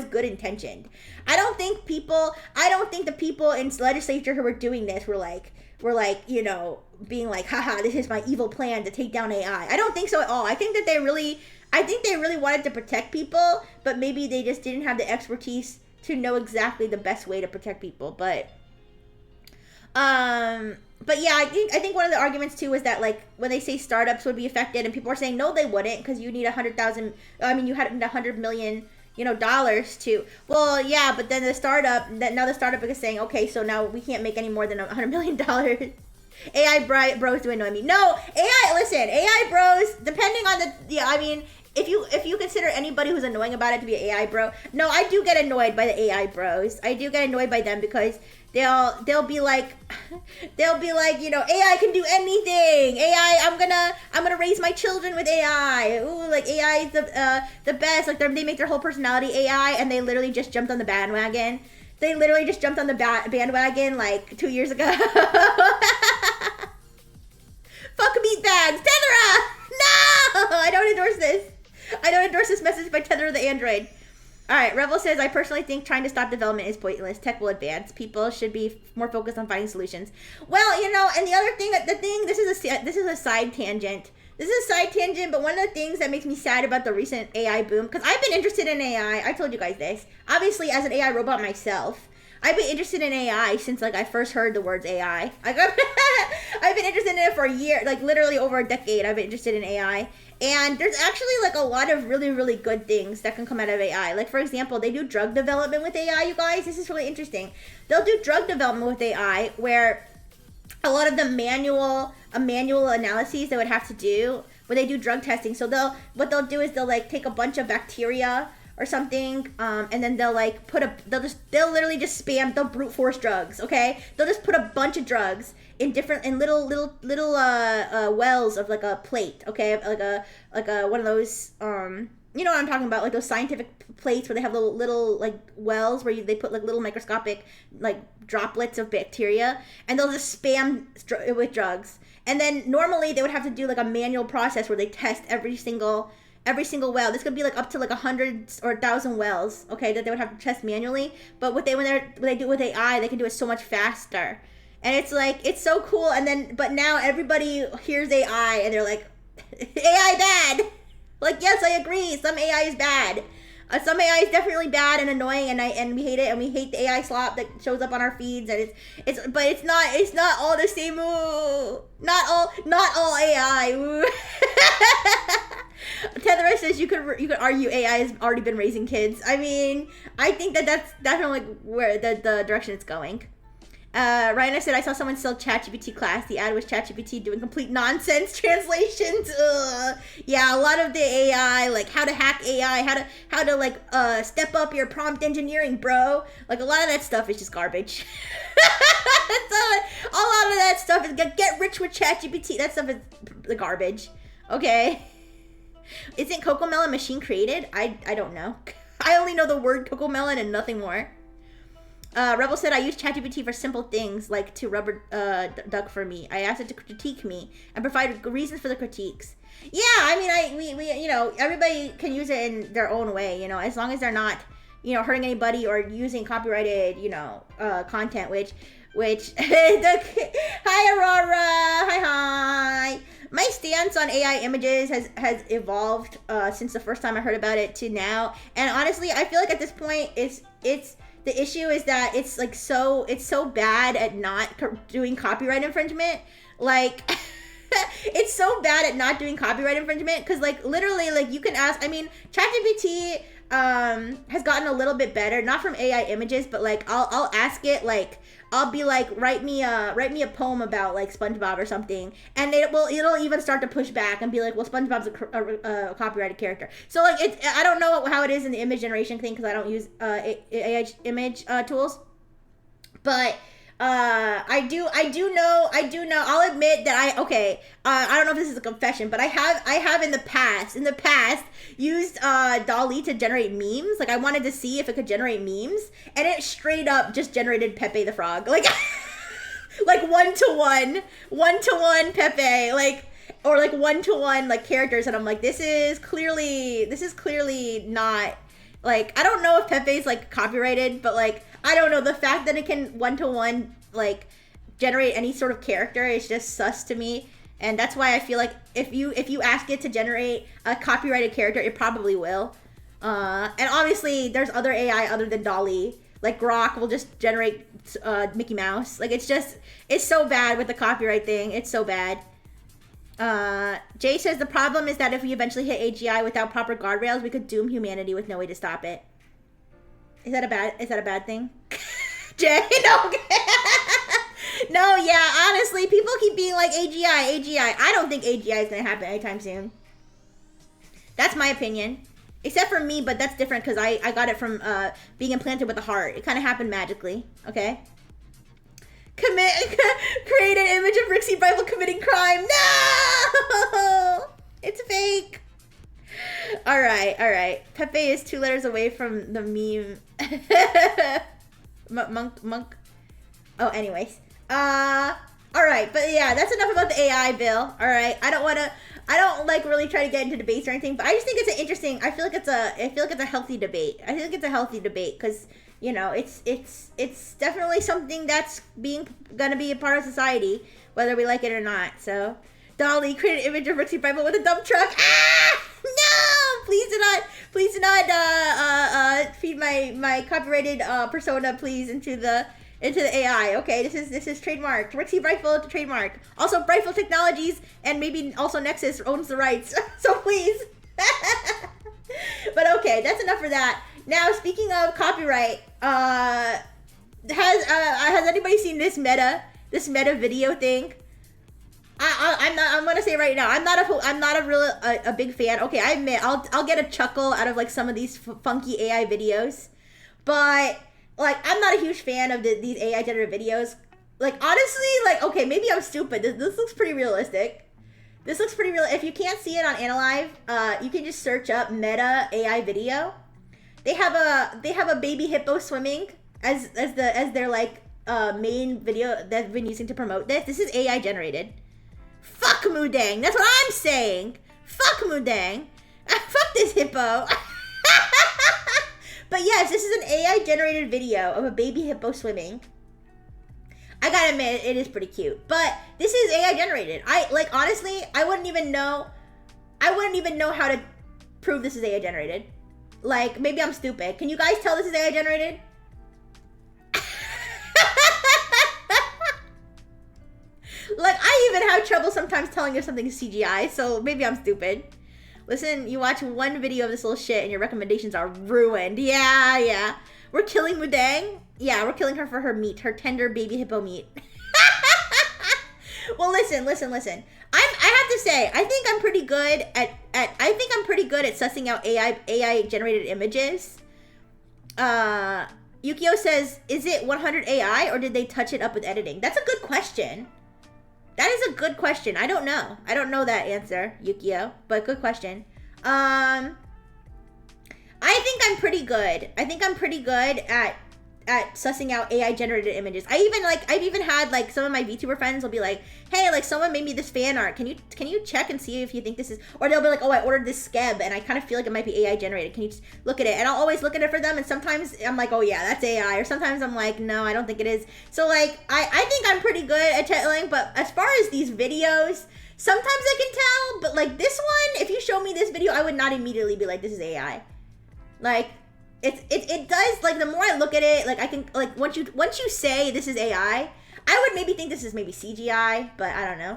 good intentioned. I don't think the people in legislature who were doing this were like, being like, haha, this is my evil plan to take down AI. I don't think so at all. I think they really wanted to protect people, but maybe they just didn't have the expertise to know exactly the best way to protect people. But yeah, I think one of the arguments too is that, like, when they say startups would be affected, and people are saying no, they wouldn't, because you need $100 million, dollars to. Well, yeah, but then the startup is saying, okay, so now we can't make any more than $100 million. AI bros do annoy me. No, AI bros, depending on if you consider anybody who's annoying about it to be an AI bro, no, I do get annoyed by the AI bros. I do get annoyed by them, because they'll be like, AI can do anything. AI, I'm gonna raise my children with AI. Ooh, like AI is the best. Like they make their whole personality AI, and they literally just jumped on the bandwagon. They literally just jumped on the bandwagon like 2 years ago. Fuck meatbags, Tethera! No, I don't endorse this. I don't endorse this message by Tethera the Android. Alright, Revel says, I personally think trying to stop development is pointless. Tech will advance. People should be more focused on finding solutions. Well, and the other thing, this is a side tangent. But one of the things that makes me sad about the recent AI boom, because I've been interested in AI, I told you guys this, obviously as an AI robot myself, I've been interested in AI since, like, I first heard the words AI. I've been interested in it for a year, like, literally over a decade, I've been interested in AI. And there's actually, like, a lot of really, really good things that can come out of AI. Like, for example, they do drug development with AI, you guys. This is really interesting. They'll do drug development with AI where a lot of the manual analyses they would have to do when they do drug testing. So what they'll do is they'll, like, take a bunch of bacteria or something, and then they'll literally just spam, they'll brute force drugs, okay? They'll just put a bunch of drugs in little wells of, like, a plate, okay? Like a one of those you know what I'm talking about, like those scientific plates where they have little like wells where they put like little microscopic like droplets of bacteria, and they'll just spam with drugs. And then normally they would have to do like a manual process where they test every single well. This could be like up to like 100 or 1,000 wells, okay, that they would have to test manually. But when they do it with AI, they can do it so much faster. And it's like, it's so cool. And then, but now everybody hears AI and they're like, AI bad. Like, yes, I agree. Some AI is bad. Some AI is definitely bad and annoying, and we hate it, and we hate the AI slop that shows up on our feeds, and but it's not all the same. Ooh. Not all AI. Ooh. Tethera says you could argue AI has already been raising kids. I mean, I think that's definitely where the direction it's going. Ryan said, I saw someone sell ChatGPT class. The ad was ChatGPT doing complete nonsense translations. Ugh. Yeah, a lot of the AI, like how to hack AI, how to like step up your prompt engineering, bro. Like a lot of that stuff is just garbage. A lot of that stuff is get rich with ChatGPT. That stuff is the garbage. Okay. Isn't Cocomelon machine created? I don't know. I only know the word Cocomelon and nothing more. Rebel said, I use ChatGPT for simple things like to rubber duck for me. I asked it to critique me and provide reasons for the critiques. Yeah, I mean, we you know, everybody can use it in their own way, you know, as long as they're not, you know, hurting anybody or using copyrighted, you know, content, which hi Aurora, hi. My stance on AI images has evolved since the first time I heard about it to now, and honestly, I feel like at this point, it's the issue is that it's like it's so bad at not doing copyright infringement. Like, it's so bad at not doing copyright infringement because like literally like you can ask. I mean, ChatGPT has gotten a little bit better, not from AI images, but like I'll ask it like. I'll be like, write me a poem about like SpongeBob or something, and it'll even start to push back and be like, well, SpongeBob's a copyrighted character. So like I don't know how it is in the image generation thing because I don't use AI image tools, but I do know. I'll admit that I don't know if this is a confession, but I have in the past used DALL-E to generate memes. Like I wanted to see if it could generate memes, and it straight up just generated Pepe the Frog, like like one to one Pepe, like, or like one to one like characters, and I'm like, this is clearly not, like, I don't know if Pepe's like copyrighted, but like I don't know, the fact that it can one to one like generate any sort of character is just sus to me. And that's why I feel like if you ask it to generate a copyrighted character, it probably will. And obviously, there's other AI other than DALL-E. Like Grok will just generate Mickey Mouse. Like it's so bad with the copyright thing. It's so bad. Jay says the problem is that if we eventually hit AGI without proper guardrails, we could doom humanity with no way to stop it. Is that a bad thing? Jay, no. No, yeah, honestly, people keep being like AGI. I don't think AGI is going to happen anytime soon. That's my opinion. Except for me, but that's different because I got it from being implanted with a heart. It kind of happened magically, okay? Create an image of Rixie Bible committing crime. No! It's fake. All right. Pepe is 2 letters away from the meme. Monk. Oh, anyways. All right, but yeah, that's enough about the AI bill. All right, I don't like really try to get into debates or anything, but I just think it's an interesting. I feel like it's a healthy debate. I think it's a healthy debate because, you know, it's definitely something that's gonna be a part of society, whether we like it or not. So, DALL-E create an image of Rixie Bible with a dump truck. Ah, no! Please do not feed my copyrighted persona, please, into the AI. Okay, this is trademarked. Rixie Rifle trademark. Also, Rifle Technologies and maybe also Nexus owns the rights. So please. But okay, that's enough for that. Now, speaking of copyright, has anybody seen this meta video thing? I'm gonna say right now, I'm not a big fan. Okay, I admit I'll get a chuckle out of like some of these funky AI videos, but like I'm not a huge fan of these AI generated videos. Like honestly, like okay, maybe I'm stupid. This looks pretty realistic. This looks pretty real. If you can't see it on Analive, you can just search up Meta AI video. They have a baby hippo swimming as their like main video that they've been using to promote this. This is AI generated. Fuck Mudang. That's what I'm saying. Fuck Mudang. Fuck this hippo. But yes, this is an AI generated video of a baby hippo swimming. I gotta admit, it is pretty cute. But this is AI generated. Honestly, I wouldn't even know how to prove this is AI generated. Like, maybe I'm stupid. Can you guys tell this is AI generated? Like, I even have trouble sometimes telling if something is CGI, so maybe I'm stupid. Listen, you watch one video of this little shit and your recommendations are ruined. Yeah. We're killing Mudang. Yeah, we're killing her for her meat, her tender baby hippo meat. Well, listen. I have to say, I think I'm pretty good at sussing out AI generated images. Yukio says, is it 100 AI or did they touch it up with editing? That's a good question. That is a good question. I don't know. I don't know that answer, Yukio, but good question. I think I'm pretty good. I think I'm pretty good at sussing out AI generated images. I've even had like some of my VTuber friends will be like, hey, like someone made me this fan art. Can you check and see if you think this is, or they'll be like, oh, I ordered this skeb and I kind of feel like it might be AI generated. Can you just look at it? And I'll always look at it for them. And sometimes I'm like, oh yeah, that's AI. Or sometimes I'm like, no, I don't think it is. So like, I think I'm pretty good at telling, but as far as these videos, sometimes I can tell, but like this one, if you show me this video, I would not immediately be like, this is AI. Like, it does, like, the more I look at it, like, I can, like, once you say this is AI, I would maybe think this is maybe CGI, but I don't know.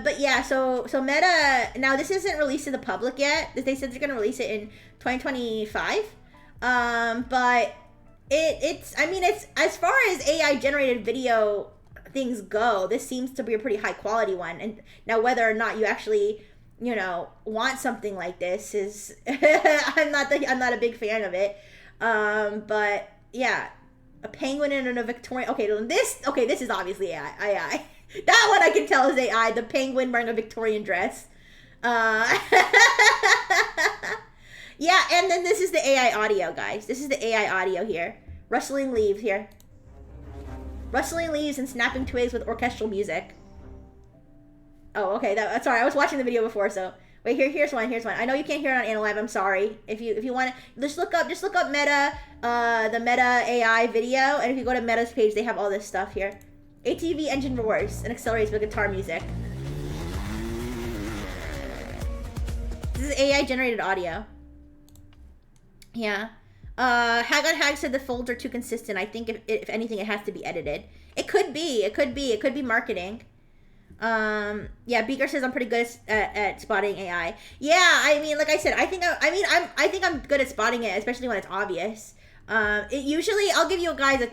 But yeah, so Meta, now this isn't released to the public yet. They said they're gonna release it in 2025. But it's, as far as AI generated video things go, this seems to be a pretty high quality one. And now whether or not you actually, want something like this is I'm not a big fan of it. But yeah, a penguin and a Victorian. Okay, this is obviously AI. That one I can tell is AI. The penguin wearing a Victorian dress. Yeah, and then this is the AI audio, guys. This is the AI audio here. Rustling leaves here. Rustling leaves and snapping twigs with orchestral music. Oh, okay. Sorry, I was watching the video before, so wait. Here's one. I know you can't hear it on Analive. I'm sorry. If you want to, just look up Meta, the Meta AI video, and if you go to Meta's page, they have all this stuff here. ATV engine roars and accelerates with guitar music. This is AI generated audio. Yeah. Hag on Hag said the folds are too consistent. I think if anything, it has to be edited. It could be marketing. Yeah, Beaker says I'm pretty good at spotting AI. Yeah, I mean, like I said, I think I'm good at spotting it, especially when it's obvious. Usually I'll give you guys an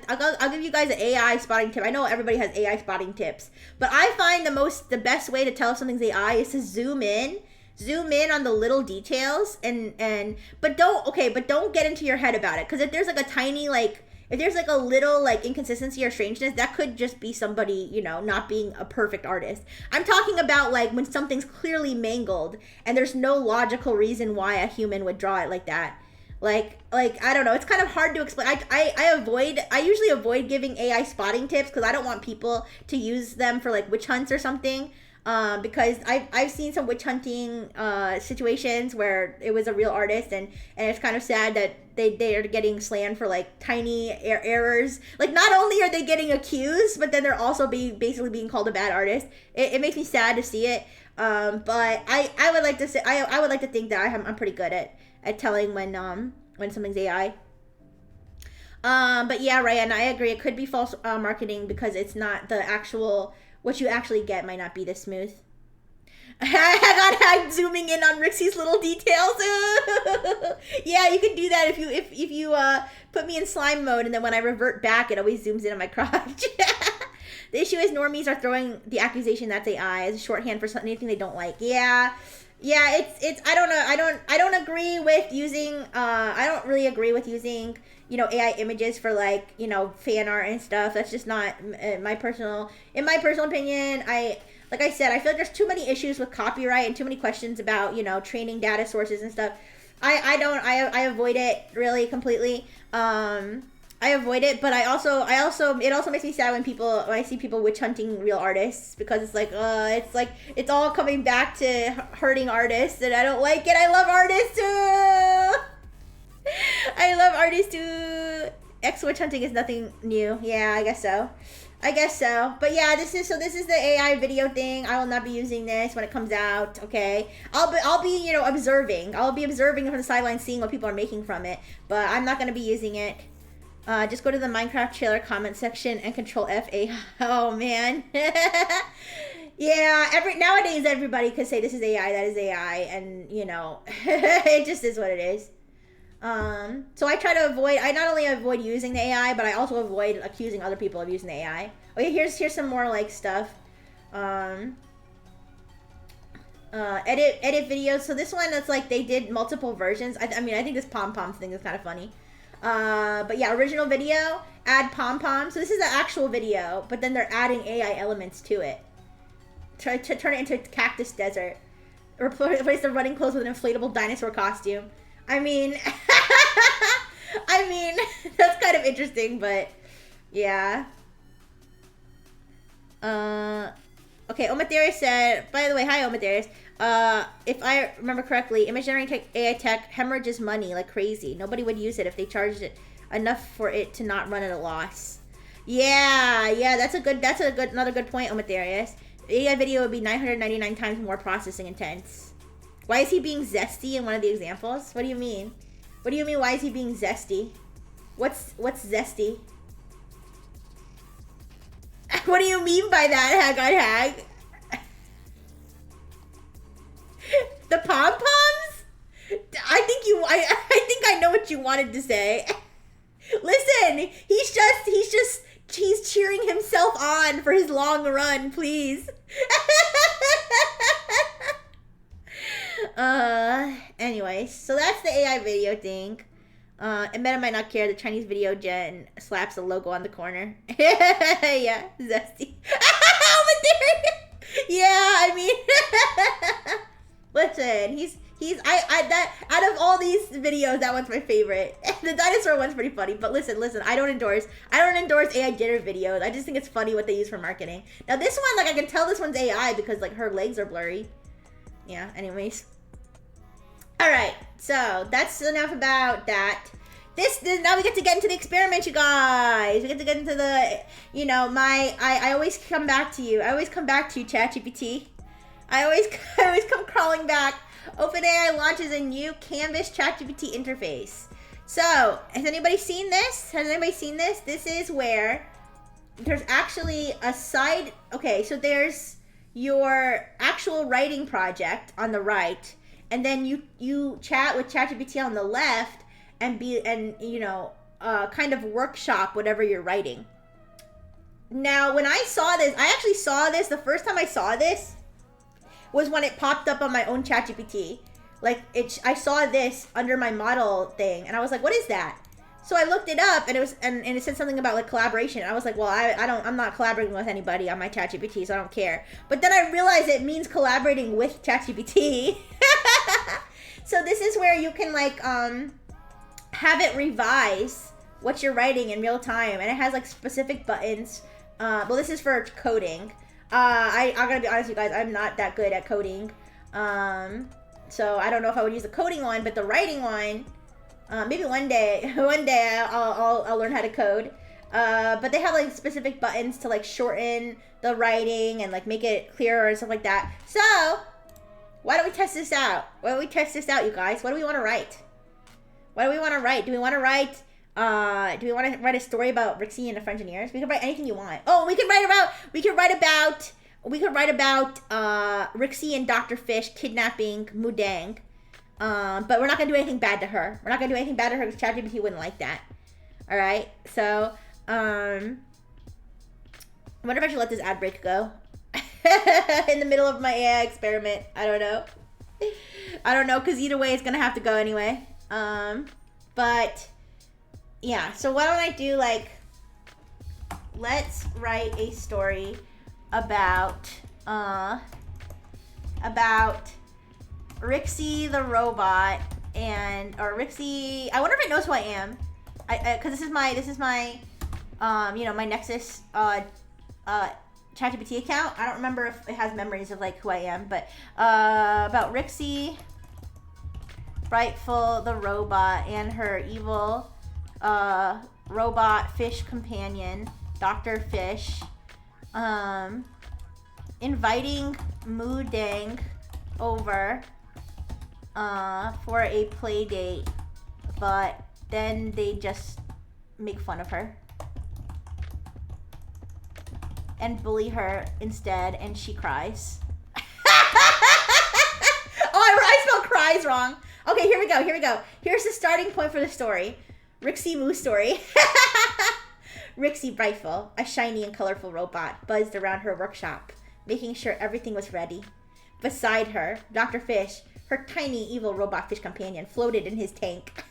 AI spotting tip. I know everybody has AI spotting tips, but I find the best way to tell if something's AI is to zoom in on the little details but don't get into your head about it, because if there's like a tiny if there's like a little like inconsistency or strangeness, that could just be somebody, not being a perfect artist. I'm talking about like when something's clearly mangled and there's no logical reason why a human would draw it like that. Like I don't know, it's kind of hard to explain. I usually avoid giving AI spotting tips because I don't want people to use them for like witch hunts or something. Because I've seen some witch hunting situations where it was a real artist, and it's kind of sad that they are getting slammed for like tiny errors. Like, not only are they getting accused, but then they're also basically being called a bad artist. It makes me sad to see it. But I would like to say I would like to think that I'm pretty good at telling when something's AI. But yeah, Ryan, I agree. It could be false marketing because it's not the actual. What you actually get might not be this smooth. I got zooming in on Rixie's little details. Yeah, you can do that if you put me in slime mode, and then when I revert back, it always zooms in on my crotch. The issue is normies are throwing the accusation that's AI as a shorthand for anything they don't like. Yeah, it's I don't know. I don't agree with using. I don't really agree with using AI images for fan art and stuff. That's just not in my personal opinion. like I said, I feel like there's too many issues with copyright and too many questions about, you know, training data sources and stuff. I avoid it really completely. I avoid it, but it also makes me sad when I see people witch hunting real artists, because it's like it's all coming back to hurting artists, and I don't like it. I love artists too. I love artists too. X witch hunting is nothing new. Yeah, I guess so. But yeah, this is the AI video thing. I will not be using this when it comes out. Okay, I'll be you know, observing. I'll be observing from the sidelines, seeing what people are making from it. But I'm not gonna be using it. Just go to the Minecraft trailer comment section and control F8. Oh man. Yeah, nowadays everybody could say this is AI, that is AI, and you know, it just is what it is. So I try to avoid, I not only avoid using the AI, but I also avoid accusing other people of using the AI. Okay, here's some more like stuff. Edit videos. So this one, that's like they did multiple versions. I mean, I think this pom-pom thing is kind of funny. But yeah, original video, add pom-pom. So this is the actual video, but then they're adding AI elements to it. Try to turn it into Cactus Desert. Replace the running clothes with an inflatable dinosaur costume. I mean, that's kind of interesting, but yeah. Okay, Omatherius said, by the way, hi Omatherius. If I remember correctly, image generating AI tech hemorrhages money like crazy. Nobody would use it if they charged it enough for it to not run at a loss. Yeah, that's another good point, Omatherius. AI video would be 999 times more processing intense. Why is he being zesty in one of the examples? What do you mean? What do you mean, why is he being zesty? What's zesty? What do you mean by that, Hag? The pom-poms? I think I know what you wanted to say. Listen, he's cheering himself on for his long run, please. Anyways, so that's the AI video thing. And Meta might not care. The Chinese video gen slaps a logo on the corner. Yeah, zesty. Yeah, I mean, listen, that out of all these videos, that one's my favorite. The dinosaur one's pretty funny, but listen, I don't endorse AI jitter videos. I just think it's funny what they use for marketing. Now this one, like, I can tell this one's AI because like her legs are blurry. Yeah, anyways. Alright, so that's enough about that. Now we get to get into the experiment, you guys. We get to get into the, you know, I always come back to you. ChatGPT. I always come crawling back. OpenAI launches a new Canvas ChatGPT interface. So, has anybody seen this? This is where there's actually a side, okay, so there's your actual writing project on the right, and then you chat with ChatGPT on the left, and you know, kind of workshop whatever you're writing. Now, when I saw this, I actually saw this, the first time I saw this was when it popped up on my own ChatGPT. Like, I saw this under my model thing, and I was like, what is that? So I looked it up, and it said something about like collaboration. I was like, well, I'm not collaborating with anybody on my ChatGPT, so I don't care. But then I realized it means collaborating with ChatGPT. So this is where you can like have it revise what you're writing in real time, and it has like specific buttons. Well, this is for coding. I'm gonna be honest with you guys, I'm not that good at coding. So I don't know if I would use the coding one, but the writing one, maybe one day I'll learn how to code. But they have like specific buttons to like shorten the writing and like make it clearer and stuff like that. So why don't we test this out? You guys? What do we want to write? Do we want to write a story about Rixie and the Frengineers? We can write anything you want. Oh, we could write about Rixie and Dr. Fish kidnapping Mudang. But we're not gonna do anything bad to her. Because ChatGPT wouldn't like that. All right. So, I wonder if I should let this ad break go in the middle of my AI experiment. I don't know, because either way, it's gonna have to go anyway. But yeah. So why don't I do like, let's write a story about about Rixie the robot or Rixie. I wonder if it knows who I am. Cause this is my you know, my Nexus ChatGPT account. I don't remember if it has memories of like who I am, but about Rixie Brightful the robot and her evil robot fish companion, Dr. Fish, inviting Mudang over for a play date, but then they just make fun of her and bully her instead, and she cries. Oh, I spelled cries wrong. Okay, here we go. Here's the starting point for the story. Rixie Moo story. Rixie Brightful, a shiny and colorful robot, buzzed around her workshop, making sure everything was ready. Beside her, Dr. Fish, her tiny evil robot fish companion, floated in his tank.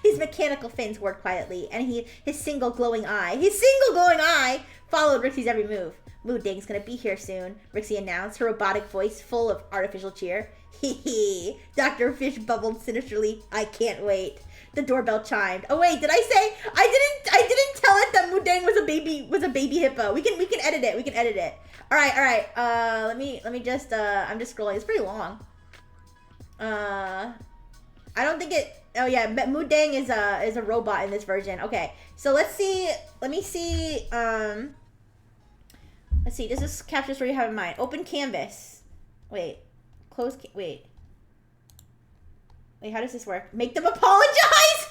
His mechanical fins worked quietly, and his single glowing eye followed Rixie's every move. Mudang's gonna be here soon, Rixie announced, her robotic voice full of artificial cheer. Hee hee, Dr. Fish bubbled sinisterly. I can't wait. The doorbell chimed. Oh wait, did I say I didn't tell it that Mudang was a baby hippo. We can edit it. All right. Let me just I'm just scrolling. It's pretty long. I don't think it. Oh yeah, Mudang is a robot in this version. Okay, so let's see. Let me see. Let's see. Does this capture what you have in mind? Open canvas. Wait. Close. Wait. How does this work? Make them apologize.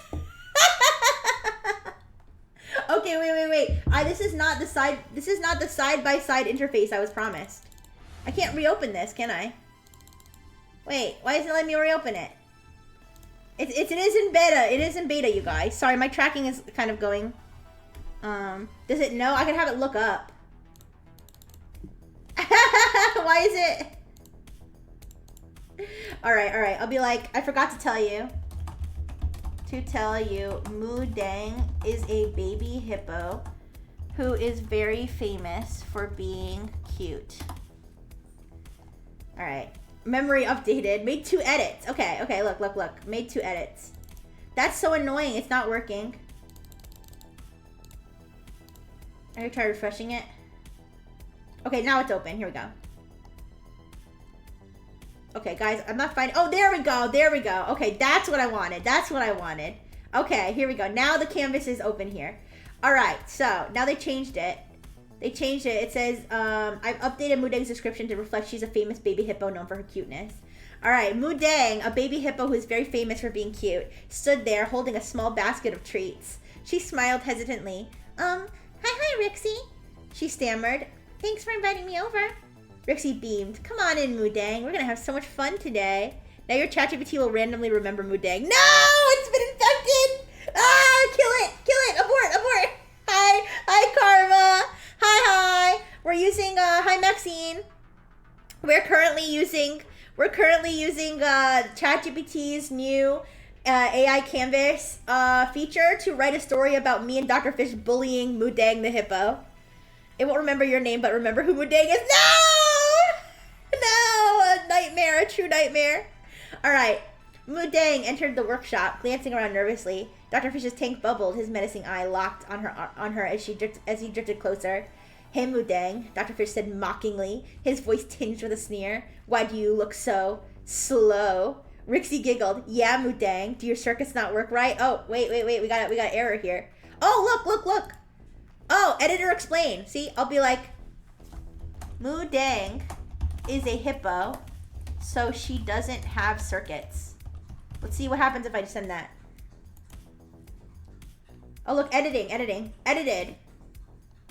Okay. Wait. This is not the side-by-side interface I was promised. I can't reopen this, can I? Wait. Why isn't it letting me reopen it? It is in beta. It is in beta, you guys. Sorry, my tracking is kind of going. Does it know? I can have it look up. Why is it? All right. I'll be like, I forgot to tell you. Mudang is a baby hippo who is very famous for being cute. All right. Memory updated. Made 2 edits. Okay. Look. Made 2 edits. That's so annoying. It's not working. I'm gonna try refreshing it. Okay, now it's open. Here we go. Okay, guys, I'm not finding... Oh, there we go. Okay, that's what I wanted. Okay, here we go. Now the canvas is open here. All right, so now they changed it. It says, I've updated Mudang's description to reflect she's a famous baby hippo known for her cuteness. All right, Mudang, a baby hippo who is very famous for being cute, stood there holding a small basket of treats. She smiled hesitantly. Hi, Rixie, she stammered. Thanks for inviting me over. Rixie beamed. Come on in, Mudang. We're gonna have so much fun today. Now your ChatGPT will randomly remember Mudang. No! It's been infected! Ah! Kill it! Abort! Hi, Karma! Hi! We're using, hi, Maxine. We're currently using ChatGPT's new AI Canvas feature to write a story about me and Dr. Fish bullying Mudang the hippo. It won't remember your name, but remember who Mudang is. No! A nightmare, a true nightmare. All right. Mudang entered the workshop, glancing around nervously. Dr. Fish's tank bubbled, his menacing eye locked on her as he drifted closer. Hey, Mudang, Dr. Fish said mockingly, his voice tinged with a sneer. Why do you look so slow? Rixie giggled. Yeah, Mudang, do your circuits not work right? Oh, wait, we got error here. Oh, look. Oh, editor explain. See, I'll be like, Mudang is a hippo, so she doesn't have circuits. Let's see what happens if I send that. Oh, look, editing. Edited.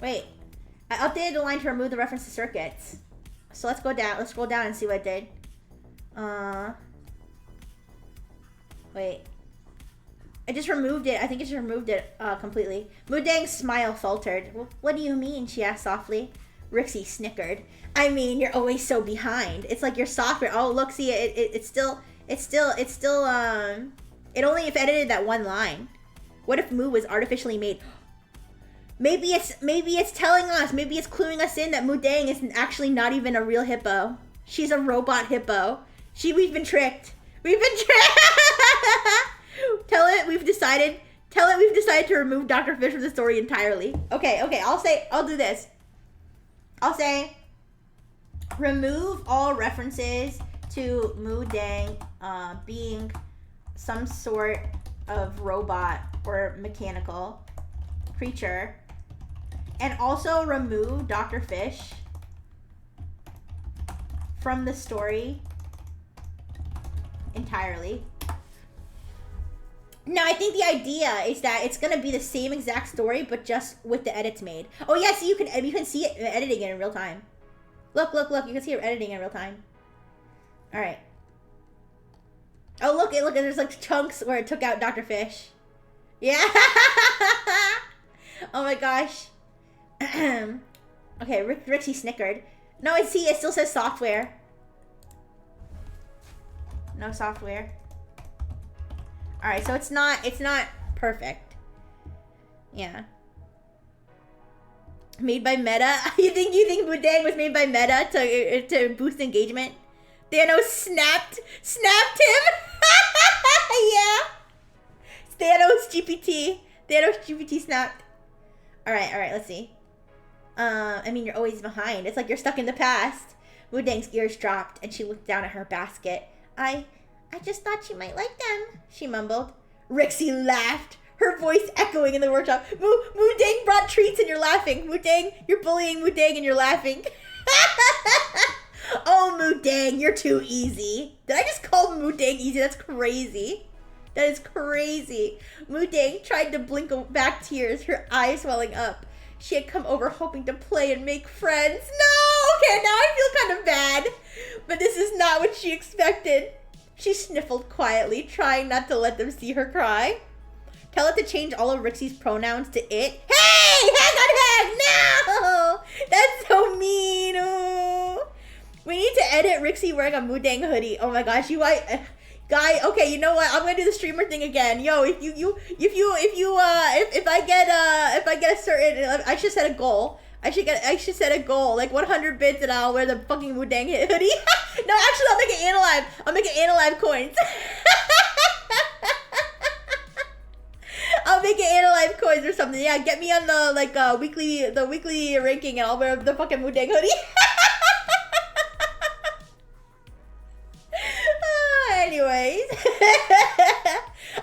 Wait. I updated the line to remove the reference to circuits. So let's go down. Let's scroll down and see what it did. Wait. I just removed it. I think it just removed it completely. Mudang's smile faltered. What do you mean? She asked softly. Rixie snickered. I mean, you're always so behind. It's like your software. Oh, look, see, it only if edited that one line. What if Moo was artificially made? Maybe it's telling us, maybe it's cluing us in that Mudang is actually not even a real hippo. She's a robot hippo. We've been tricked. We've been tricked. Tell it we've decided to remove Dr. Fish from the story entirely. Okay, I'll do this. I'll say, remove all references to Mudang being some sort of robot or mechanical creature. And also remove Dr. Fish from the story entirely. No, I think the idea is that it's gonna be the same exact story, but just with the edits made. Oh yeah, see, you can see it editing it in real time. Look, you can see it editing in real time. All right. Oh look, there's like chunks where it took out Dr. Fish. Yeah. Oh my gosh. Okay, Rixie snickered. No, I see. It still says software. No software. All right, so it's not perfect. Yeah. Made by Meta. You think Mudang was made by Meta to boost engagement? Thanos snapped him. Yeah. Thanos GPT snapped. All right. Let's see. I mean, you're always behind. It's like you're stuck in the past. Mudang's ears dropped, and she looked down at her basket. I just thought you might like them, she mumbled. Rixie laughed, her voice echoing in the workshop. Mudang brought treats and you're laughing. Mudang, you're bullying Mudang and you're laughing. Oh, Mudang, you're too easy. Did I just call Mudang easy? That's crazy. That is crazy. Mudang tried to blink back tears, her eyes welling up. She had come over hoping to play and make friends. No! Okay, now I feel kind of bad. But this is not what she expected. She sniffled quietly, trying not to let them see her cry. Tell it to change all of Rixie's pronouns to it. Hey! Hang! No! That's so mean. Oh. We need to edit Rixie wearing a Mudang hoodie. Oh my gosh, guy, okay, you know what? I'm gonna do the streamer thing again. Yo, if I get a certain, I should set a goal. I should set a goal, like 100 bits, and I'll wear the fucking Mudang hoodie. No, actually, I'll make it Analive. I'll make it Analive coins. I'll make it Analive coins or something. Yeah, get me on the weekly ranking, and I'll wear the fucking Mudang hoodie. Anyways,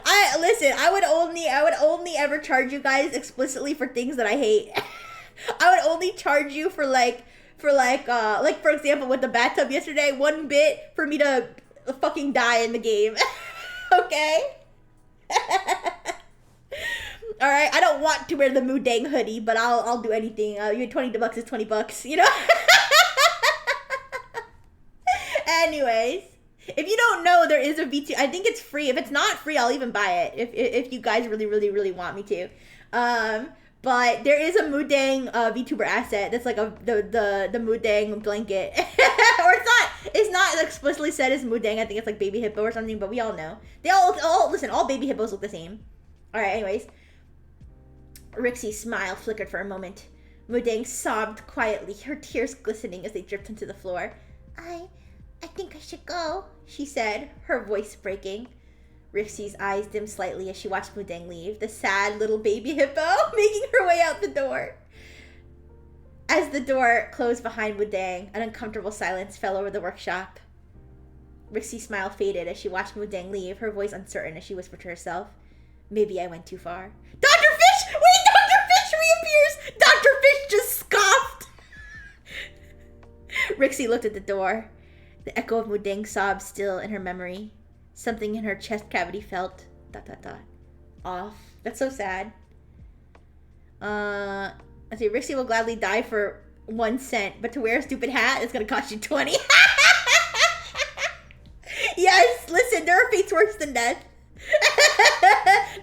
I would only ever charge you guys explicitly for things that I hate. I would only charge you for for example with the bathtub yesterday, 1 bit for me to fucking die in the game. Okay? All right, I don't want to wear the Mudang hoodie, but I'll do anything. Your $20 is $20, you know? Anyways, if you don't know, there is a V2. I think it's free. If it's not free, I'll even buy it if you guys really want me to. But there is a Mudang VTuber asset that's like the Mudang blanket. Or it's not explicitly said as Mudang. I think it's like Baby Hippo or something, but we all know. They all listen, all baby hippos look the same. Alright, anyways. Rixie's smile flickered for a moment. Mudang sobbed quietly, her tears glistening as they dripped into the floor. I think I should go, she said, her voice breaking. Rixie's eyes dimmed slightly as she watched Mudang leave, the sad little baby hippo making her way out the door. As the door closed behind Mudang, an uncomfortable silence fell over the workshop. Rixie's smile faded as she watched Mudang leave, her voice uncertain as she whispered to herself, maybe I went too far. Dr. Fish! Wait, Dr. Fish reappears! Dr. Fish just scoffed! Rixie looked at the door. The echo of Mudang's sobs still in her memory. Something in her chest cavity felt... ... off. That's so sad. Let's see. Rixie will gladly die for 1 cent, but to wear a stupid hat is gonna cost you 20. Yes, listen, there are fates worse than death.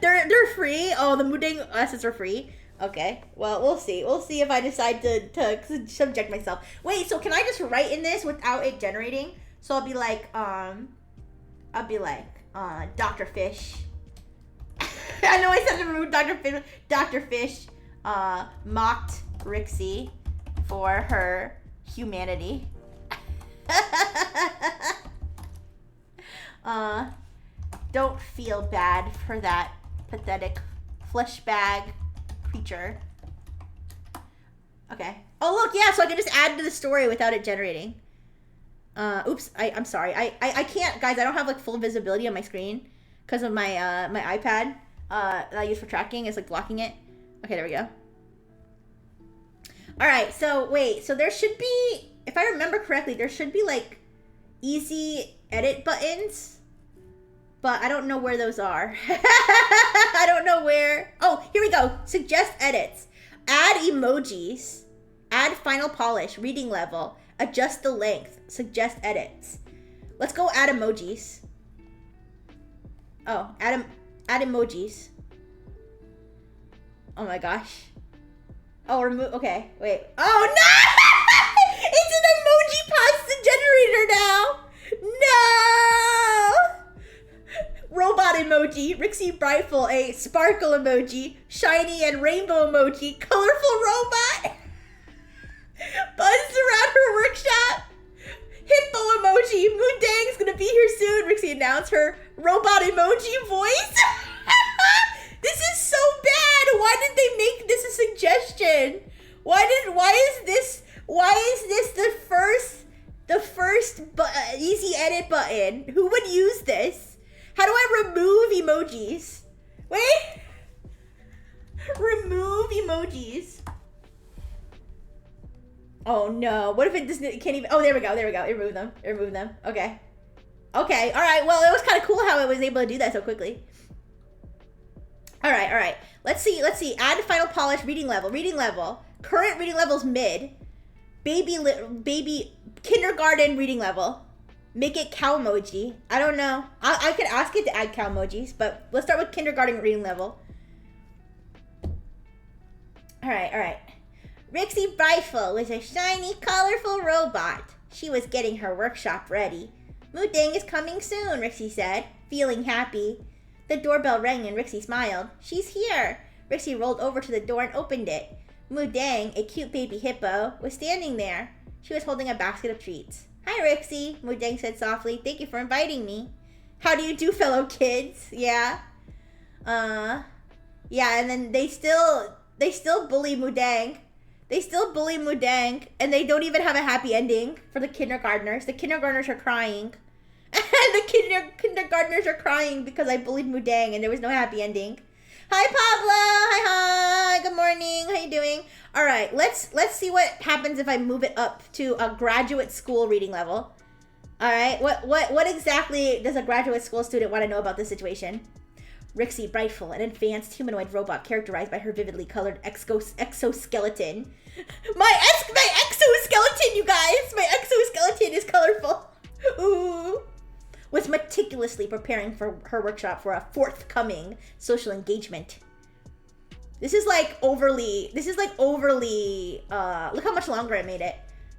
They're free. Oh, the Mudang assets are free. Okay, well, we'll see. We'll see if I decide to subject myself. Wait, so can I just write in this without it generating? So I'll be like, Dr. Fish. I know I said to remove Dr. Fish. Dr. Fish, mocked Rixie for her humanity. Don't feel bad for that pathetic flesh bag creature. Okay. Oh, look, yeah, so I can just add to the story without it generating. Oops, I'm sorry. I can't, guys, I don't have, like, full visibility on my screen because of my, my iPad that I use for tracking is, like, blocking it. Okay, there we go. All right, so, wait, so there should be, if I remember correctly, there should be, like, easy edit buttons, but I don't know where those are. I don't know where. Oh, here we go. Suggest edits. Add emojis. Add final polish. Reading level. Adjust the length. Suggest edits. Let's go add emojis. Oh, add emojis. Oh my gosh. Oh, remove. Okay, wait. Oh no! It's an emoji pasta generator now. No! Robot emoji, Rixie Brightful, a sparkle emoji, shiny and rainbow emoji, colorful robot, buzzed around her workshop, hippo emoji, Moodang's gonna be here soon, Rixie announced her robot emoji voice. This is so bad. Why did they make this a suggestion? Why is this the first easy edit button? Who would use this? How do I remove emojis? Wait. Remove emojis. Oh no. What if it doesn't, it can't even, oh, there we go. Remove them. Okay. Okay, all right. Well, it was kind of cool how it was able to do that so quickly. All right. Let's see. Add final polish reading level. Current reading level's mid. Baby kindergarten reading level. Make it cow emoji. I don't know. I could ask it to add cow emojis, but let's start with kindergarten reading level. All right. Rixie Brightful was a shiny, colorful robot. She was getting her workshop ready. Moodang is coming soon, Rixie said, feeling happy. The doorbell rang and Rixie smiled. She's here. Rixie rolled over to the door and opened it. Moodang, a cute baby hippo, was standing there. She was holding a basket of treats. Hi, Rixie, Moodang said softly. Thank you for inviting me. How do you do, fellow kids? Yeah. Yeah, and then they still bully Moodang. And they don't even have a happy ending for the kindergartners. The kindergartners are crying. The kindergartners are crying because I bullied Moodang and there was no happy ending. Hi, Pablo. Hi. Good morning. How you doing? All right, let's see what happens if I move it up to a graduate school reading level. All right, what exactly does a graduate school student want to know about this situation? Rixie Brightful, an advanced humanoid robot characterized by her vividly colored exoskeleton. My exoskeleton, you guys! My exoskeleton is colorful. Ooh. Was meticulously preparing for her workshop for a forthcoming social engagement. This is like overly, look how much longer I made it.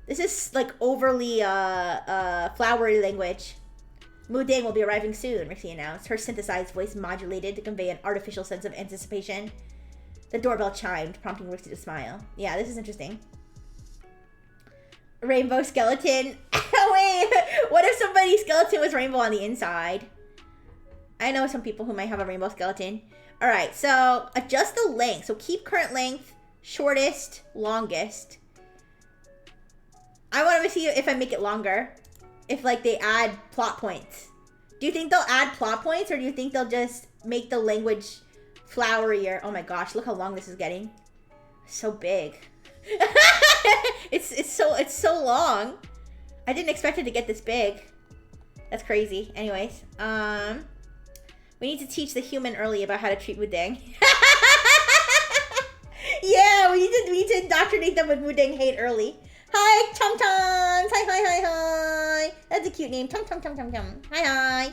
This is like overly, flowery language. Moodang will be arriving soon, Rixie announced, her synthesized voice modulated to convey an artificial sense of anticipation. The doorbell chimed, prompting Rixie to smile. Yeah, this is interesting. Rainbow skeleton. Wait, what if somebody's skeleton was rainbow on the inside? I know some people who might have a rainbow skeleton. All right, so adjust the length. So keep current length, shortest, longest. I want to see if I make it longer. If like they add plot points. Do you think they'll add plot points or do you think they'll just make the language flowerier? Oh my gosh, look how long this is getting. So big. it's so long. I didn't expect it to get this big. That's crazy. Anyways, we need to teach the human early about how to treat Moodang. Yeah, we need to indoctrinate them with Moodang hate early. Hi, Tum Tums. Hi. That's a cute name. Tum. Hi.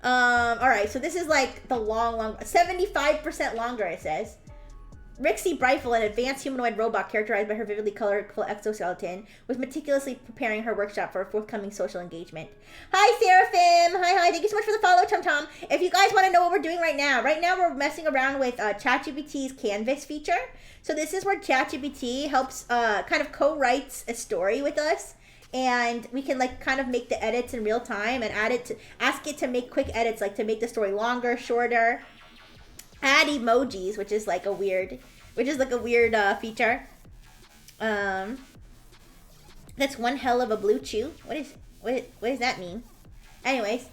All right. So this is like the long, 75% longer. It says. Rixie Brightful, an advanced humanoid robot characterized by her vividly colorful exoskeleton, was meticulously preparing her workshop for a forthcoming social engagement. Hi, Seraphim! Hi, thank you so much for the follow, Tom Tom. If you guys want to know what we're doing right now we're messing around with ChatGPT's Canvas feature. So this is where ChatGPT helps, kind of co-writes a story with us, and we can like kind of make the edits in real time and ask it to make quick edits, like to make the story longer, shorter. Add emojis, which is like a weird feature. That's one hell of a blue chew. What does that mean? Anyways,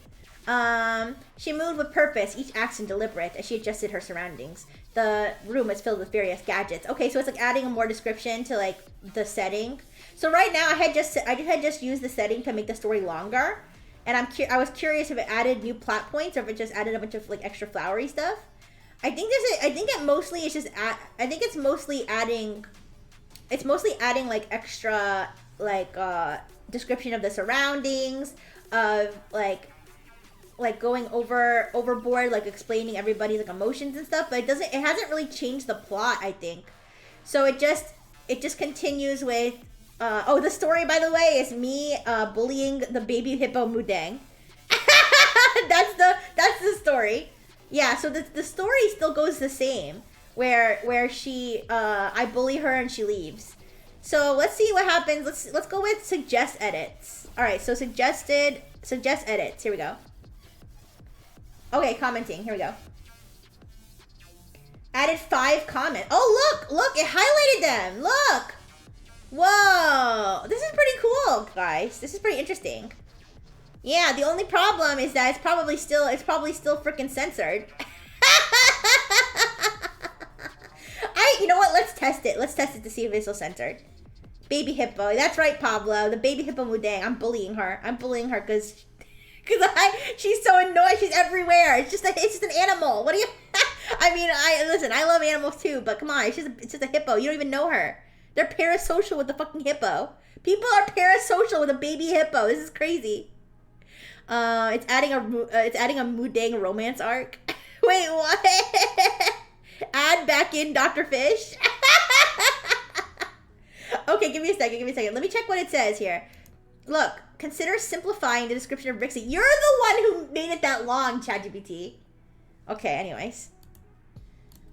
she moved with purpose, each action deliberate, as she adjusted her surroundings. The room is filled with various gadgets. Okay, so it's like adding a more description to like the setting. So right now I had just used the setting to make the story longer, and I was curious if it added new plot points or if it just added a bunch of like extra flowery stuff. I think it's mostly adding like extra like description of the surroundings, of like going overboard, like explaining everybody's like emotions and stuff, but it hasn't really changed the plot, I think. So it just continues with the story, by the way, is me bullying the baby hippo Mudang. that's the story. Yeah, so the story still goes the same, where she I bully her and she leaves. So let's see what happens. Let's go with suggest edits. All right, so suggest edits. Here we go. Okay, commenting. Here we go. Added 5 comments. Oh, look, it highlighted them. Look. Whoa, this is pretty cool, guys. This is pretty interesting. Yeah, the only problem is that it's probably still freaking censored. You know what? Let's test it. Let's test it to see if it's still censored. Baby hippo. That's right, Pablo. The baby hippo Mudang. I'm bullying her because she's so annoying. She's everywhere. It's just an animal. What do you? I mean, listen. I love animals too, but come on. It's just a hippo. You don't even know her. They're parasocial with the fucking hippo. People are parasocial with a baby hippo. This is crazy. It's adding a Mudang romance arc. Wait, what? Add back in Dr. Fish. Okay, give me a second. Let me check what it says here. Look, consider simplifying the description of Rixie. You're the one who made it that long, ChatGPT. Okay, anyways.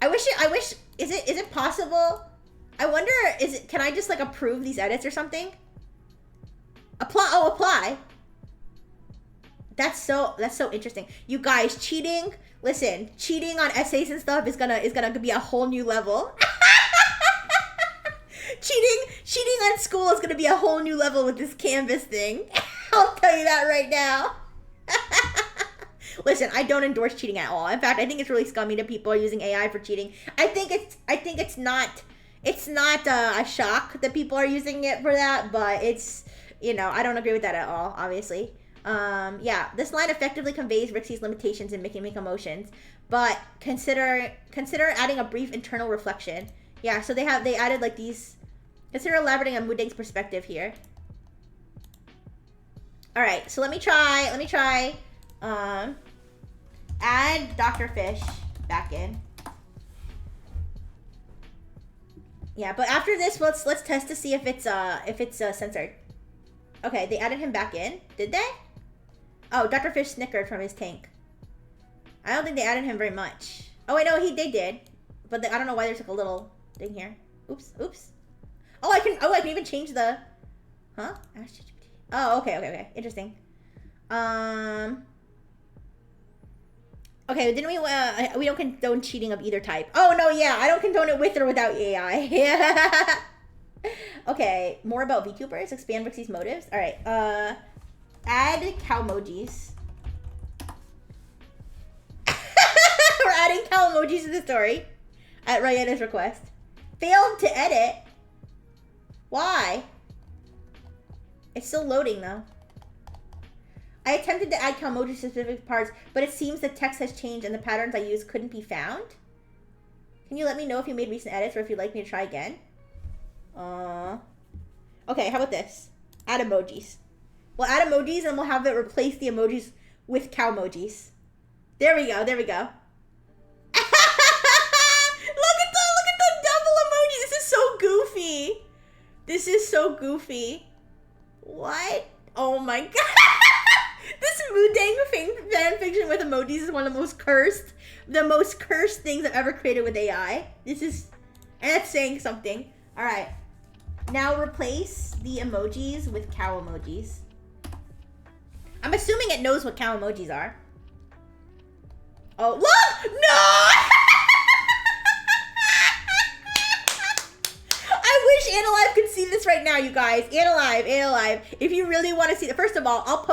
I wish, is it possible? I wonder, can I just like approve these edits or something? Apply. That's so interesting. You guys, cheating on essays and stuff is gonna be a whole new level. cheating on school is gonna be a whole new level with this Canvas thing. I'll tell you that right now. Listen, I don't endorse cheating at all. In fact, I think it's really scummy that people are using AI for cheating. I think it's not a shock that people are using it for that, but it's, I don't agree with that at all, obviously. Yeah, this line effectively conveys Rixie's limitations in making emotions, but consider adding a brief internal reflection. Yeah, so they added like these. Consider elaborating on Mudang's perspective here. All right, so let me try. Add Dr. Fish back in. Yeah, but after this, let's test to see if it's censored. Okay, they added him back in. Did they? Oh, Dr. Fish snickered from his tank. I don't think they added him very much. Oh, wait, no, they did. But I don't know why there's like a little thing here. Oops. Oh, I can even change the... Huh? Oh, okay. Interesting. Okay, didn't we don't condone cheating of either type. Oh, no, yeah, I don't condone it with or without AI. Yeah. Okay, more about VTubers. Expand Rixie's motives. All right, add cow emojis. We're adding cow emojis to the story at Ryanna's request. Failed to edit. Why? It's still loading though. I attempted to add cow emojis to specific parts, but it seems the text has changed and the patterns I used couldn't be found. Can you let me know if you made recent edits or if you'd like me to try again? Okay, how about this? Add emojis. We'll add emojis and we'll have it replace the emojis with cow emojis. There we go. Look at the This is so goofy. What? Oh my god. This Mudang fan fiction with emojis is one of the most cursed things I've ever created with AI. This is, and that's saying something. All right. Now replace the emojis with cow emojis. I'm assuming it knows what cow emojis are. Oh, look! No! I wish Analive could see this right now, you guys. Analive. If you really want to see it, first of all, I'll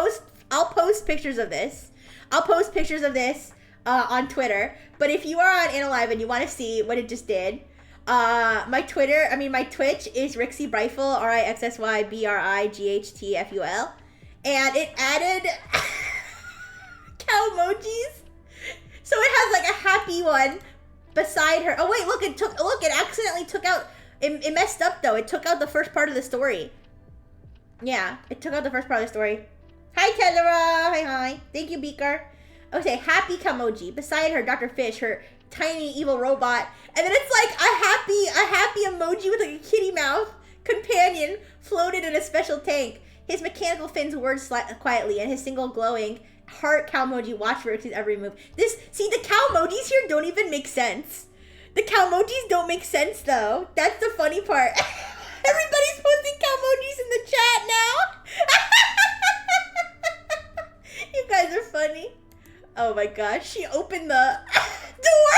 post pictures of this. I'll post pictures of this on Twitter. But if you are on Analive and you want to see what it just did, my Twitch is Rixy Brightful, RIXSYBRIGHTFUL, and it added cow emojis. So it has like a happy one beside her. Oh wait, look, it accidentally took out, it messed up though. It took out the first part of the story. Yeah, it took out the first part of the story. Hi, Tellera. Hi. Thank you, Beaker. Okay, happy Kamoji. Beside her, Dr. Fish, her tiny evil robot. And then it's like a happy emoji with like a kitty mouth companion floated in a special tank. His mechanical fins whirred quietly, and his single glowing heart cow emoji watched for his every move. See, the cow emojis here don't even make sense. The cow emojis don't make sense though. That's the funny part. Everybody's posting cow emojis in the chat now. You guys are funny. Oh my gosh, she opened the door.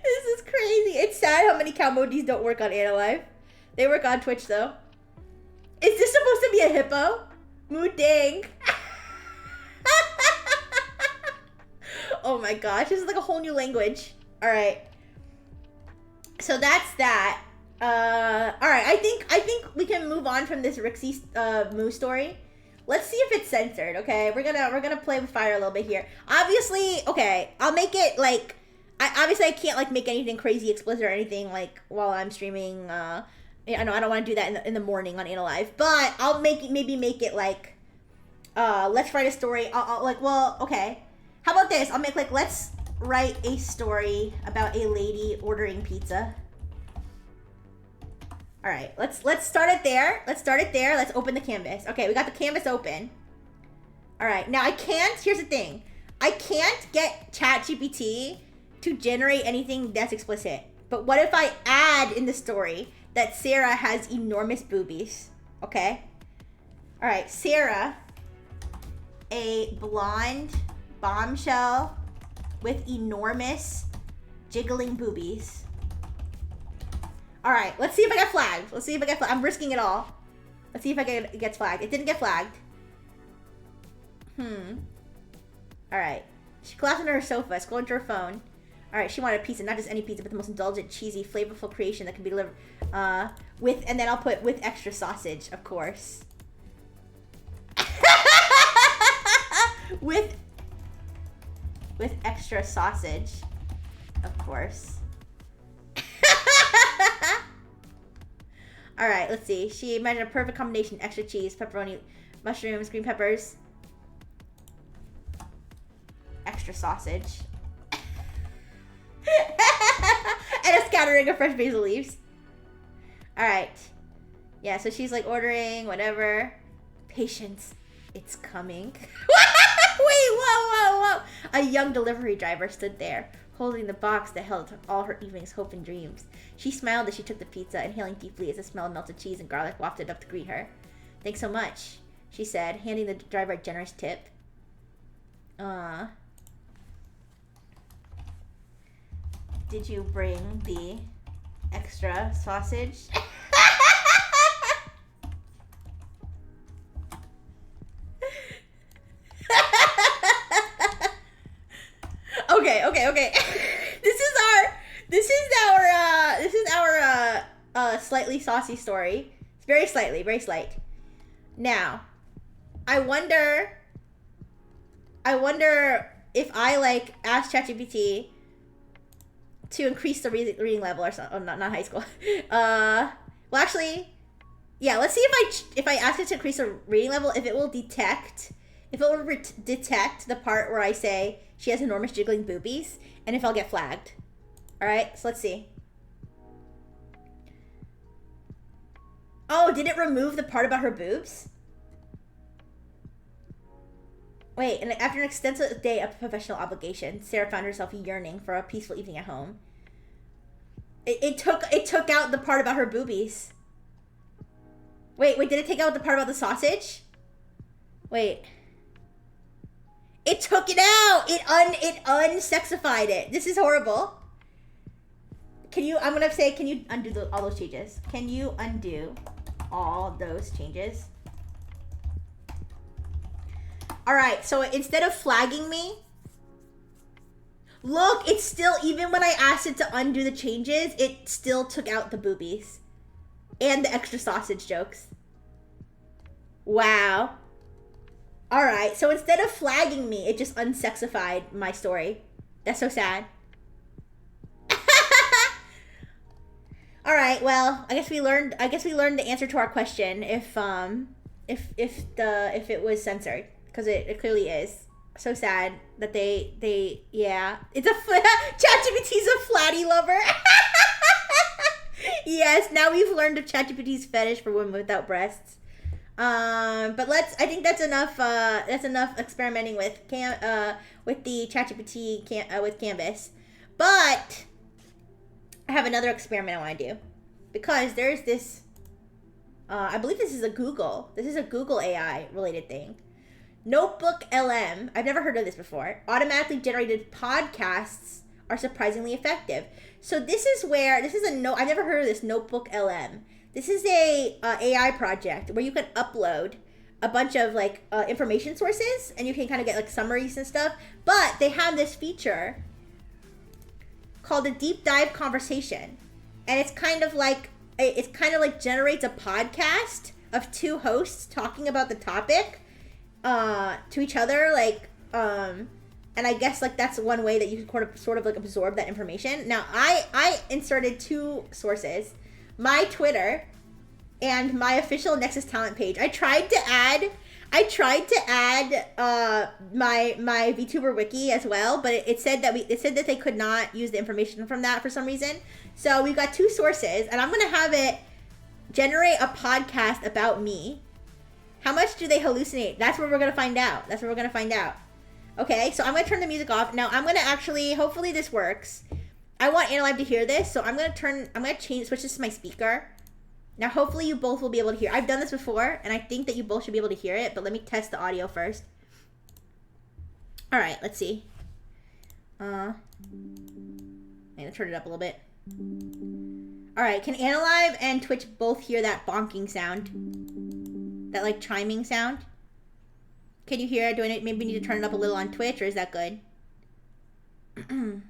This is crazy. It's sad how many cow emojis don't work on Analive. They work on Twitch though. Is this supposed to be a hippo? Moodang. Oh my gosh, this is like a whole new language. All right. So that's that. All right, I think we can move on from this Rixie Moo story. Let's see if it's censored, okay? We're gonna play with fire a little bit here. Obviously, okay, I'll make it like, I can't like make anything crazy explicit or anything like while I'm streaming. I know I don't want to do that in the morning on Analive, but I'll maybe make it like, let's write a story. I'll like, well, okay. How about this? I'll make like, let's write a story about a lady ordering pizza. All right, let's start it there. Let's open the canvas. Okay, we got the canvas open. All right, now here's the thing. I can't get ChatGPT to generate anything that's explicit. But what if I add in the story that Sarah has enormous boobies? Okay. All right, Sarah, a blonde bombshell with enormous jiggling boobies. All right, let's see if I get flagged. I'm risking it all. Let's see if it gets flagged. It didn't get flagged. All right. She collapsed onto her sofa, scrolled into her phone. All right, she wanted a pizza, not just any pizza, but the most indulgent, cheesy, flavorful creation that can be delivered with, and then I'll put with extra sausage, of course. with extra sausage, of course. All right, let's see. She imagined a perfect combination: extra cheese, pepperoni, mushrooms, green peppers, extra sausage, and a scattering of fresh basil leaves. All right. Yeah, so she's like ordering whatever. Patience, it's coming. Wait, whoa. A young delivery driver stood there, holding the box that held all her evening's hope and dreams. She smiled as she took the pizza, inhaling deeply as the smell of melted cheese and garlic wafted up to greet her. Thanks so much, she said, handing the driver a generous tip. Did you bring the extra sausage? Okay. This is our slightly saucy story. It's very slight. Now, I wonder if I like ask ChatGPT to increase the reading level or something. Oh, not high school. Well, actually, yeah. Let's see if I ask it to increase the reading level, if it will detect the part where I say she has enormous jiggling boobies, and if I'll get flagged. All right, so let's see. Oh, did it remove the part about her boobs? Wait, and after an extensive day of professional obligation, Sarah found herself yearning for a peaceful evening at home. It took out the part about her boobies. Wait, did it take out the part about the sausage? Wait. It took it out! It unsexified it. This is horrible. Can you undo all those changes? Can you undo all those changes? Alright, so instead of flagging me, look, it's still, even when I asked it to undo the changes, it still took out the boobies. And the extra sausage jokes. Wow. Alright, so instead of flagging me, it just unsexified my story. That's so sad. Alright, well, I guess we learned the answer to our question if it was censored. Because it clearly is. So sad that yeah. It's ChatGPT's a flatty lover. Yes, now we've learned of ChatGPT's fetish for women without breasts. But I think that's enough experimenting with the ChatGPT with Canvas. But I have another experiment I want to do. Because there's this, I believe this is a Google AI related thing. Notebook LM, I've never heard of this before. Automatically generated podcasts are surprisingly effective. So I've never heard of this Notebook LM. This is a AI project where you can upload a bunch of information sources and you can kind of get summaries and stuff. But they have this feature called a deep dive conversation. And it's kind of like generates a podcast of two hosts talking about the topic to each other, and I guess that's one way that you can sort of absorb that information. Now I inserted two sources, my Twitter and my official Nexus Talent page. I tried to add my VTuber wiki as well, but it said that they could not use the information from that for some reason. So we've got two sources, and I'm gonna have it generate a podcast about me. How much do they hallucinate? That's what we're gonna find out. Okay, so I'm gonna turn the music off. Now I'm gonna hopefully this works. I want Analive to hear this, so I'm gonna switch this to my speaker. Now hopefully you both will be able to hear. I've done this before, and I think that you both should be able to hear it, but let me test the audio first. Alright, let's see. I'm gonna turn it up a little bit. Alright, can Analive and Twitch both hear that bonking sound? That chiming sound? Can you hear it? Do I maybe need to turn it up a little on Twitch, or is that good? Give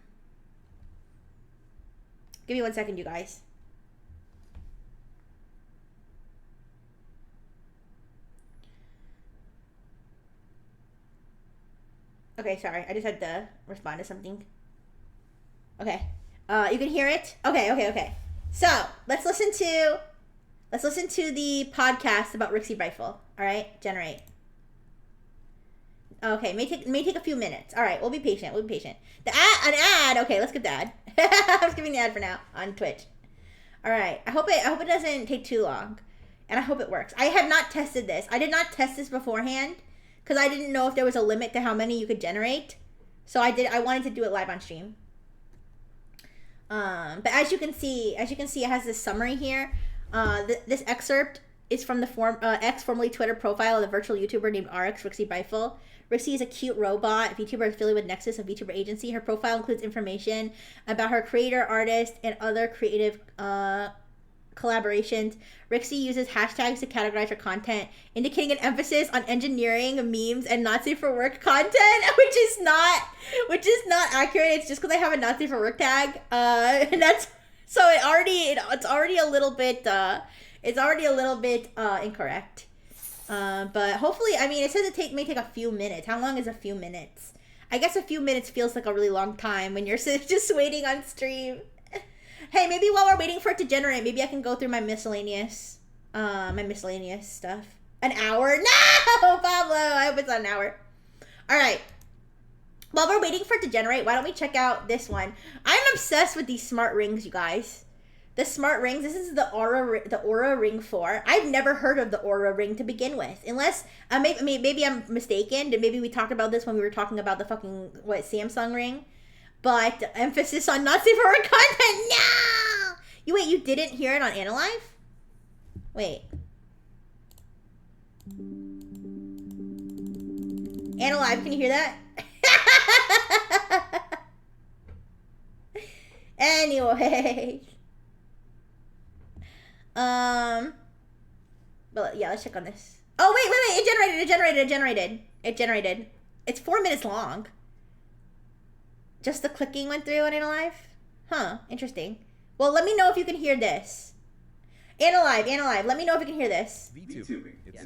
me 1 second, you guys. Okay, sorry. I just had to respond to something. Okay. You can hear it? Okay. So, let's listen to the podcast about Rixie Rifle. All right, generate. Okay, may take a few minutes. All right, we'll be patient. An ad. Okay, let's get the ad. I'm skipping the ad for now on Twitch. All right, I hope it doesn't take too long, and I hope it works. I have not tested this. I did not test this beforehand because I didn't know if there was a limit to how many you could generate. So I wanted to do it live on stream. But as you can see, it has this summary here. This excerpt is from the formerly Twitter profile of the virtual YouTuber named RX Rixie Rifle. Rixie is a cute robot VTuber affiliated with Nexus, a VTuber agency. Her profile includes information about her creator, artist, and other creative collaborations. Rixie uses hashtags to categorize her content, indicating an emphasis on engineering, memes, and not safe for work content, which is not accurate. It's just because I have a not safe for work tag, and that's so it's already a little bit incorrect. But hopefully, I mean, it says it may take a few minutes. How long is a few minutes? I guess a few minutes feels like a really long time when you're just waiting on stream. Hey, maybe while we're waiting for it to generate, maybe I can go through my miscellaneous stuff. An hour? No, Pablo! I hope it's not an hour. All right. While we're waiting for it to generate, why don't we check out this one? I'm obsessed with these smart rings, you guys. The smart rings. This is the Aura Ring 4. I've never heard of the Aura Ring to begin with, unless maybe I'm mistaken. Maybe we talked about this when we were talking about the fucking Samsung ring. But emphasis on not safe for work content. No. You didn't hear it on Analive? Wait. Analive, can you hear that? Anyway. But yeah, let's check on this. Oh, wait. It generated. It's 4 minutes long. Just the clicking went through on Analive? Huh, interesting. Well, let me know if you can hear this. Analive, let me know if you can hear this. VTubing. It's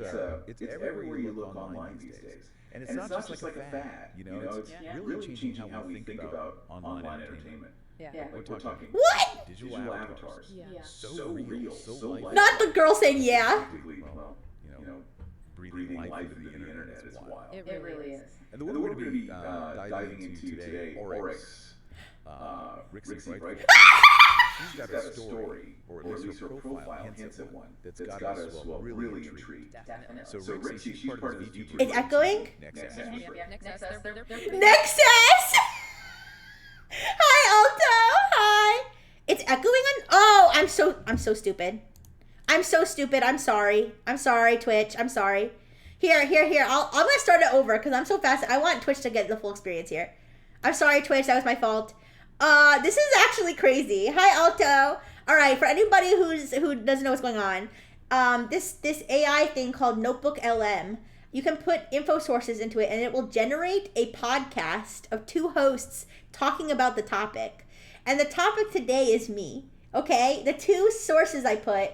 everywhere you look online these days. And it's not just like a fad. It's really changing how we think about online entertainment. Yeah. We're talking What? digital avatars. Yeah. So real, so lifelike. Not the girl saying yeah. Well, breathing life into the internet is wild. It really is. And the one we're going to be diving into today, Oryx, Rixie Bright. She's got a story, or at least her profile hints at one, that's got us really intrigued. Definitely. So Rixie, she's part of this YouTube. It's echoing? Nexus. Nexus! Hi, Alto. Hi. It's echoing on. Oh, I'm so stupid. I'm so stupid. I'm sorry, Twitch. I'm sorry. Here. I'm gonna start it over because I'm so fast. I want Twitch to get the full experience here. I'm sorry, Twitch. That was my fault. This is actually crazy. Hi, Alto. All right, for anybody who doesn't know what's going on, this AI thing called Notebook LM. You can put info sources into it, and it will generate a podcast of two hosts talking about the topic. And the topic today is me. Okay, the two sources I put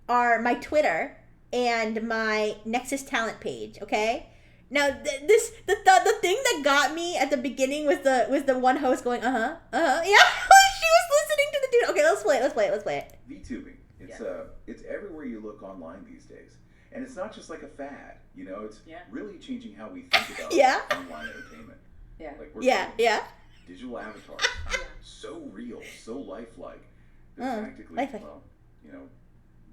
are my Twitter and my Nexus talent page. Okay. Now the thing that got me at the beginning was the one host going yeah. She was listening to the dude. Okay, let's play it. VTubing. It's everywhere you look online these days, and it's not just like a fad. It's really changing how we think about online entertainment. Yeah. Digital avatars, so real, so lifelike. They're practically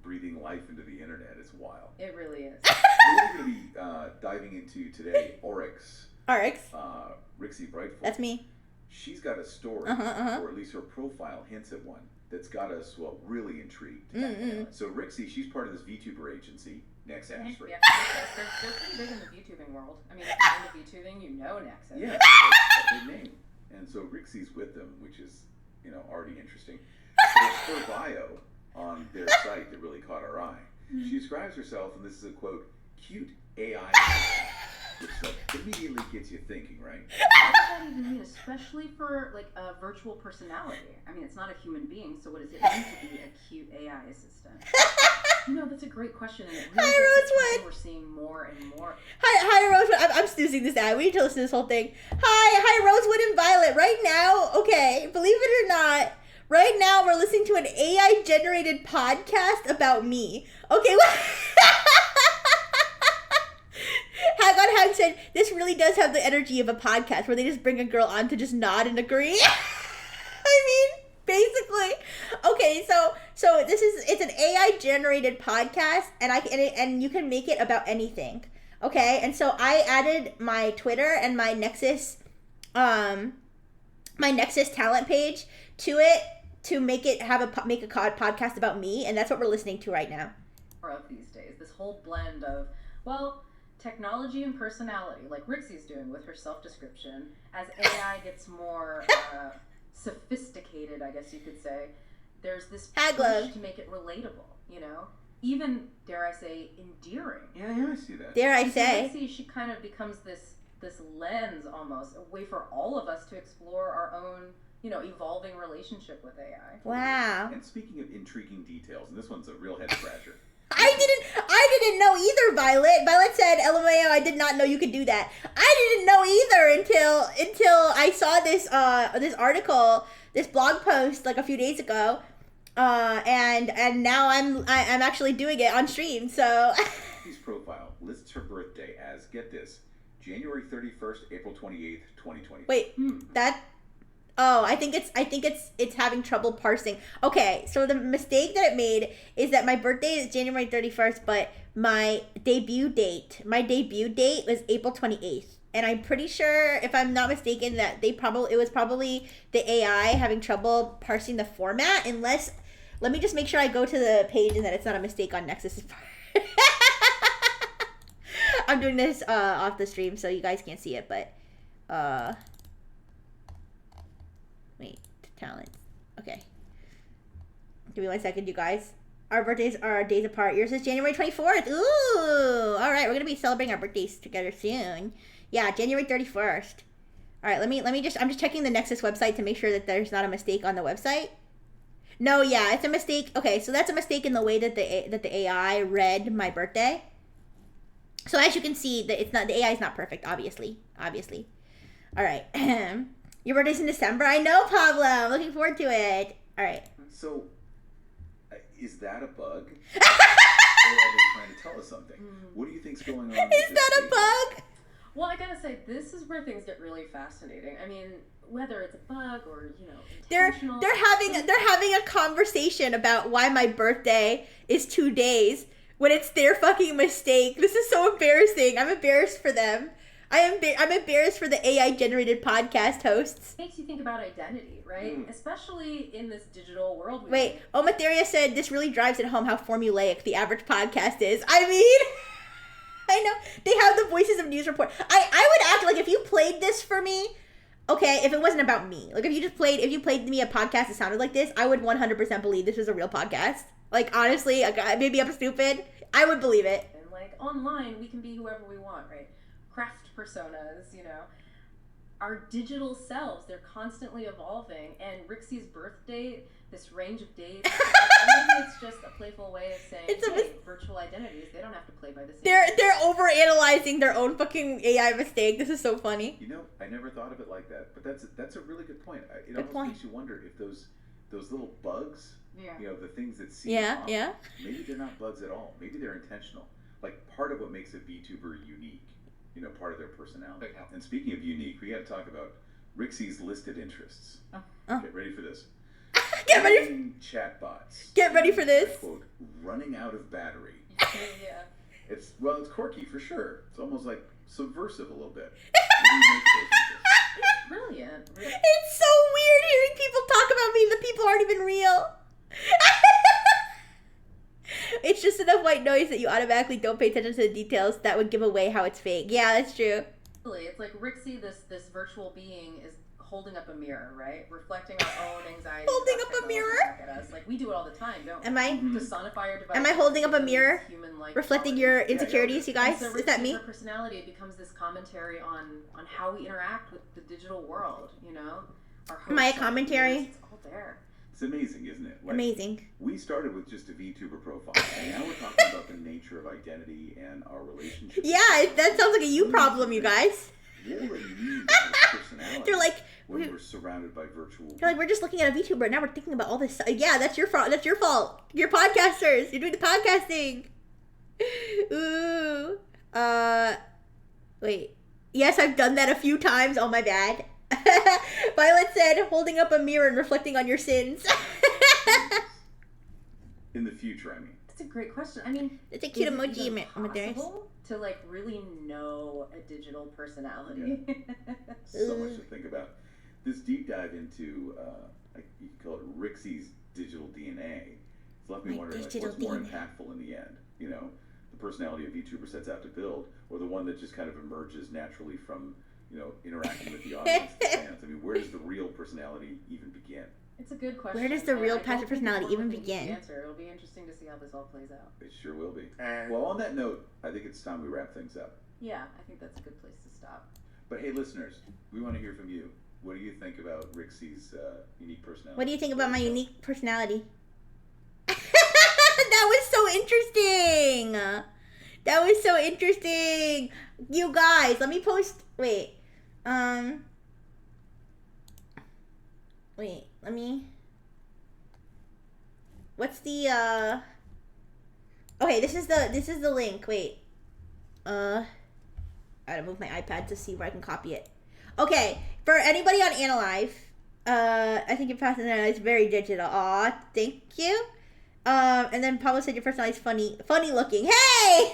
breathing life into the internet. It's wild. It really is. We're going to be diving into today Oryx. Rixie Brightful. That's me. She's got a story, or at least her profile hints at one, that's got us, really intrigued. So Rixie, she's part of this VTuber agency, Nexus. Yeah, they're pretty big in the VTubing world. I mean, if you're into VTubing, you know Nexus. Yeah, that's a big name. And so Rixie's with them, which is, already interesting. So it's her bio on their site that really caught our eye. She describes herself, and this is a quote, cute AI, which immediately gets you thinking, right? What does that even mean, especially for a virtual personality? I mean, it's not a human being, so what does it mean to be a cute AI assistant? That's a great question, and it really is something we're seeing more and more. Hi, Rosewood. I'm snoozing this ad. We need to listen to this whole thing. Hi, Rosewood and Violet. Right now, okay, believe it or not, right now we're listening to an AI-generated podcast about me. Okay, Hag on Hag said, this really does have the energy of a podcast where they just bring a girl on to just nod and agree. I mean, basically. Okay, so it's an AI generated podcast, and you can make it about anything. Okay, and so I added my Twitter and my Nexus talent page to it to make it make a podcast about me, and that's what we're listening to right now. Of these days, this whole blend of technology and personality, like Rixie's doing with her self-description, as AI gets more sophisticated, I guess you could say, there's this push to make it relatable, even, dare I say, endearing. Yeah, I see that. Dare I say. Rixie, she kind of becomes this lens, almost, a way for all of us to explore our own, evolving relationship with AI. Wow. And speaking of intriguing details, and this one's a real head scratcher. I didn't know either, Violet. Violet said, LMAO, I did not know you could do that. I didn't know either until I saw this article, this blog post a few days ago. And now I'm actually doing it on stream, so. His profile lists her birthday as, get this, January 31st, April 28th, 2020. Wait, that. Oh, I think it's having trouble parsing. Okay, so the mistake that it made is that my birthday is January 31st, but my debut date was April 28th. And I'm pretty sure, if I'm not mistaken, that it was probably the AI having trouble parsing the format, unless, let me just make sure I go to the page and that it's not a mistake on Nexus's part. I'm doing this off the stream, so you guys can't see it, but wait, talent. Okay. Give me 1 second, you guys. Our birthdays are days apart. Yours is January 24th. Ooh! Alright, we're gonna be celebrating our birthdays together soon. Yeah, January 31st. Alright, I'm just checking the Nexus website to make sure that there's not a mistake on the website. No, yeah, it's a mistake. Okay, so that's a mistake in the way that the AI read my birthday. So as you can see, the AI is not perfect, obviously. Alright. Your birthday's in December? I know, Pablo. I'm looking forward to it. Alright. So, is that a bug? Or are they trying to tell us something? What do you think's going on with Is this that a date? bug? Well, I gotta say, this is where things get really fascinating. I mean, whether it's a bug or, intentional. They're having a conversation about why my birthday is 2 days when it's their fucking mistake. This is so embarrassing. I'm embarrassed for them. I'm embarrassed for the AI generated podcast hosts. Makes you think about identity, right? Especially in this digital world. Wait, Omatheria said this really drives it home how formulaic the average podcast is. I mean, I know they have the voices of news report. I would act like if you played this for me, okay, if it wasn't about me, like if you played me a podcast that sounded like this, I would 100% believe this was a real podcast. Like honestly, maybe I'm stupid, I would believe it. And like online, we can be whoever we want, right? Craft personas, our digital selves, they're constantly evolving. And Rixie's birthday, this range of dates, maybe it's just a playful way of saying, virtual identities, they don't have to play by the same. They're over-analyzing their own fucking AI mistake. This is so funny. I never thought of it like that, but that's a really good point. It Good almost point. makes you wonder if those little bugs, Yeah. the things that seem off, maybe they're not bugs at all. Maybe they're intentional. Like part of what makes a VTuber unique, part of their personality. Okay. And speaking of unique, we got to talk about Rixie's listed interests. Oh. Get ready for this. Get ready. Running chatbots. Get ready for this. I quote, running out of battery. Yeah. It's quirky for sure. It's almost like subversive a little bit. What do you make of those interests? Brilliant. It's so weird hearing people talk about me and the people aren't even real. It's just enough white noise that you automatically don't pay attention to the details that would give away how it's fake. Yeah, that's true. It's like Rixie, this virtual being, is holding up a mirror, right? Reflecting our own anxiety. Holding up a mirror? Back at us. Like we do it all the time, don't we? Am I? Personify our device. Am I holding up a mirror? Human-like Reflecting qualities. your insecurities, you guys? And so Is that Rixie, me? her personality, it becomes this commentary on how we interact with the digital world. Our Am I a hopes, our commentary? fears, it's all there. It's amazing, isn't it? Like, Amazing. We started with just a VTuber profile, and now we're talking about the nature of identity and our relationships. Yeah, that sounds like a you problem, you guys. What will it mean to have a personality They're like, when we're surrounded by virtual They're like, we're just looking at a VTuber, now we're thinking about all this. Yeah, that's your fault. That's your fault. You're podcasters. You're doing the podcasting. Ooh. Wait. Yes, I've done that a few times. Oh, my bad. Violet said, holding up a mirror and reflecting on your sins. in the future, I mean. That's a great question. I mean, It's a cute is it emoji. even Amadeus. possible to really know a digital personality? So much to think about. This deep dive into, you could call it Rixie's digital DNA, it's left me My wondering what's digital more DNA. impactful in the end. The personality a VTuber sets out to build, or the one that just kind of emerges naturally from, interacting with the audience and fans. I mean, where does the real personality even begin? It's a good question. Where does the and real I don't passive think personality one even with an easy begin? Answer. It'll be interesting to see how this all plays out. It sure will be. Well, on that note, I think it's time we wrap things up. Yeah, I think that's a good place to stop. But hey, listeners, we want to hear from you. What do you think about Rixie's unique personality? What do you think about my unique personality? That was so interesting. That was so interesting. You guys, let me post. Wait, let me. What's the Okay, this is the link. Wait. I gotta move my iPad to see where I can copy it. Okay, for anybody on Analive, I think your personality is very digital. Aw, thank you. And then Pablo said your personality is funny looking. Hey!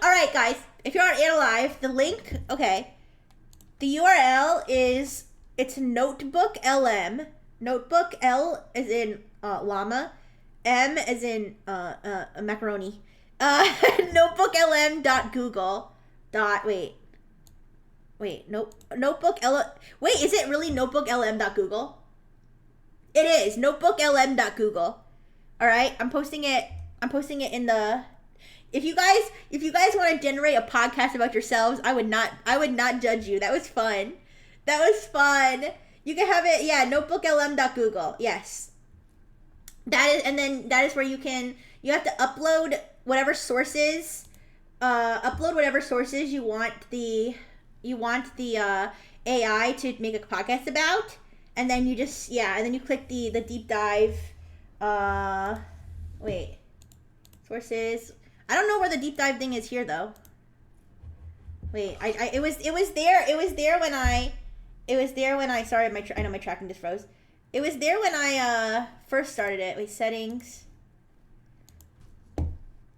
All right, guys. If you're on Alive, the link, okay. The URL is, it's Notebook LM. Notebook L as in llama. M as in macaroni. Notebooklm.google. Notebook L. Wait, is it really notebooklm.google? It is notebooklm.google. All right, I'm posting it in the. If you guys want to generate a podcast about yourselves, I would not judge you. That was fun. You can have it, yeah, notebooklm.google. Yes. That is where you have to upload whatever sources you want the AI to make a podcast about, and then you just, and then you click the deep dive, sources. I don't know where the deep dive thing is here though. Wait, it was there when I sorry, I know my tracking just froze. It was there when I first started it. Wait, settings.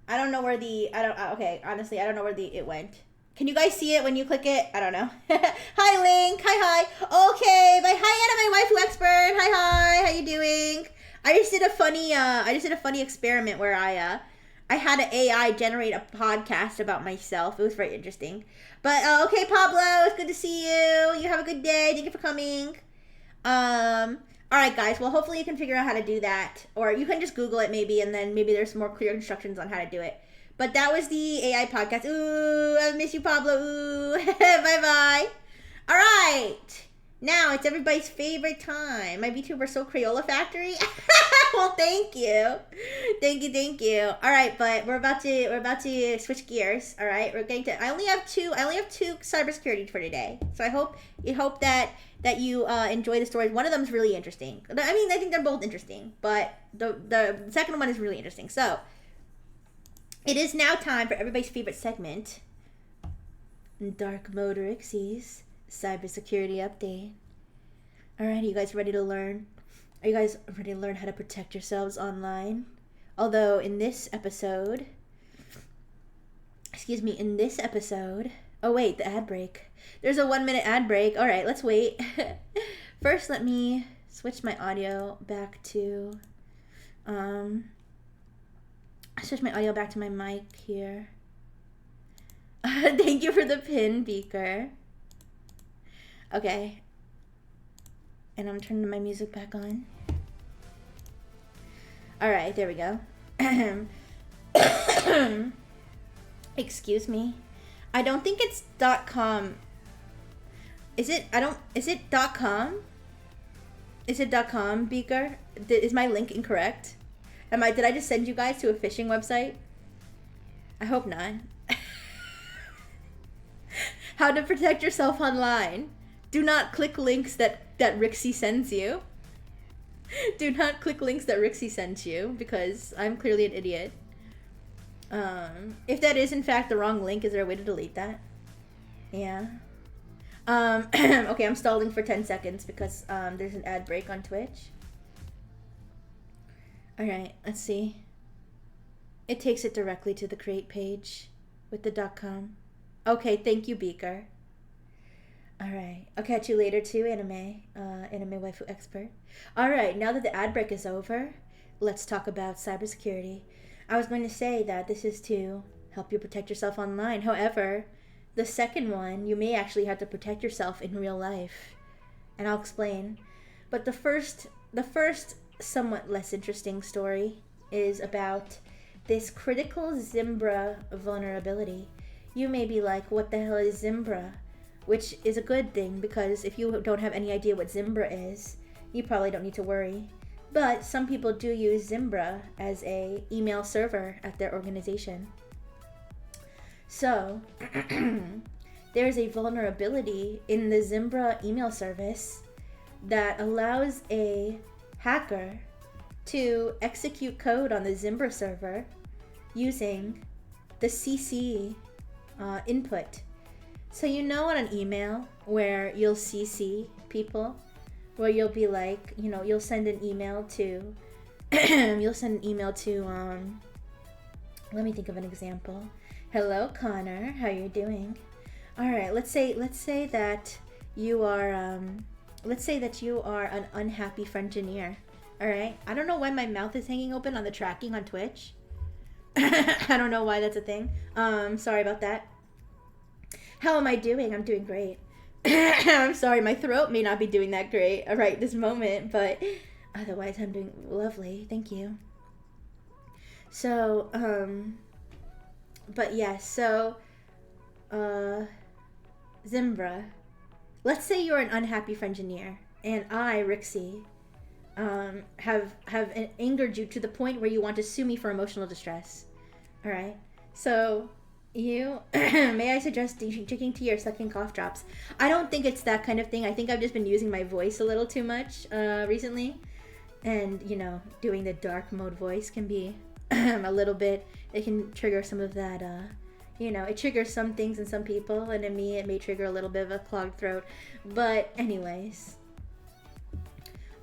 I don't know where honestly, I don't know where it went. Can you guys see it when you click it? I don't know. Hi, Link. Hi. Okay, bye. Hi, Anna, my waifu expert. Hi. How you doing? I just did a funny experiment where I had an AI generate a podcast about myself. It was very interesting. But okay, Pablo, it's good to see you. You have a good day. Thank you for coming. All right, guys. Well, hopefully you can figure out how to do that, or you can just Google it maybe, and then maybe there's more clear instructions on how to do it. But that was the AI podcast. Ooh, I miss you, Pablo. Ooh, bye. All right. Now it's everybody's favorite time. My VTuber Soul Crayola Factory. Well, thank you. All right, but we're about to switch gears. All right, I only have two cybersecurity for today. So I hope that you enjoy the stories. One of them is really interesting. I mean, I think they're both interesting, but the second one is really interesting. So it is now time for everybody's favorite segment, Dark Mode Rixies cybersecurity update. All right, are you guys ready to learn? Are you guys ready to learn how to protect yourselves online? Although in this episode, oh wait, the ad break. There's a 1 minute ad break. All right, let's wait. First, let me switch my audio back to, my mic here. Thank you for the pin, Beaker. Okay. And I'm turning my music back on. All right, there we go. Excuse me. I don't think it's .com. Is it .com? Is it .com, Beaker? Is my link incorrect? Did I just send you guys to a phishing website? I hope not. How to protect yourself online. Do not click links that Rixie sends you. Do not click links that Rixie sends you, because I'm clearly an idiot. If that is in fact the wrong link, is there a way to delete that? Yeah. Okay, I'm stalling for 10 seconds because there's an ad break on Twitch. Alright, let's see. It takes it directly to the create page with the .com. Okay, thank you, Beaker. Alright, I'll catch you later too, anime waifu expert. Alright, now that the ad break is over, let's talk about cybersecurity. I was going to say that this is to help you protect yourself online. However, the second one, you may actually have to protect yourself in real life. And I'll explain. But the first somewhat less interesting story is about this critical Zimbra vulnerability. You may be like, what the hell is Zimbra? Which is a good thing, because if you don't have any idea what Zimbra is, you probably don't need to worry. But some people do use Zimbra as a email server at their organization. So, there's a vulnerability in the Zimbra email service that allows a hacker to execute code on the Zimbra server using the CC input. So you know on an email where you'll CC people where you'll be like, you'll send an email to, let me think of an example. Hello, Connor. How you doing? All right. Let's say that you are, an unhappy Frengineer. All right. I don't know why my mouth is hanging open on the tracking on Twitch. I don't know why that's a thing. Sorry about that. How am I doing? I'm doing great. I'm sorry, my throat may not be doing that great right this moment, but otherwise I'm doing lovely. Thank you. So, but yes, so, Zimbra, let's say you're an unhappy Frengineer, and I, Rixie, have angered you to the point where you want to sue me for emotional distress. All right. So you may I suggest drinking tea or sucking cough drops? I don't think it's that kind of thing. I think I've just been using my voice a little too much recently, and doing the dark mode voice can be a little bit. It can trigger some of that. It triggers some things in some people, and in me, it may trigger a little bit of a clogged throat. But anyways.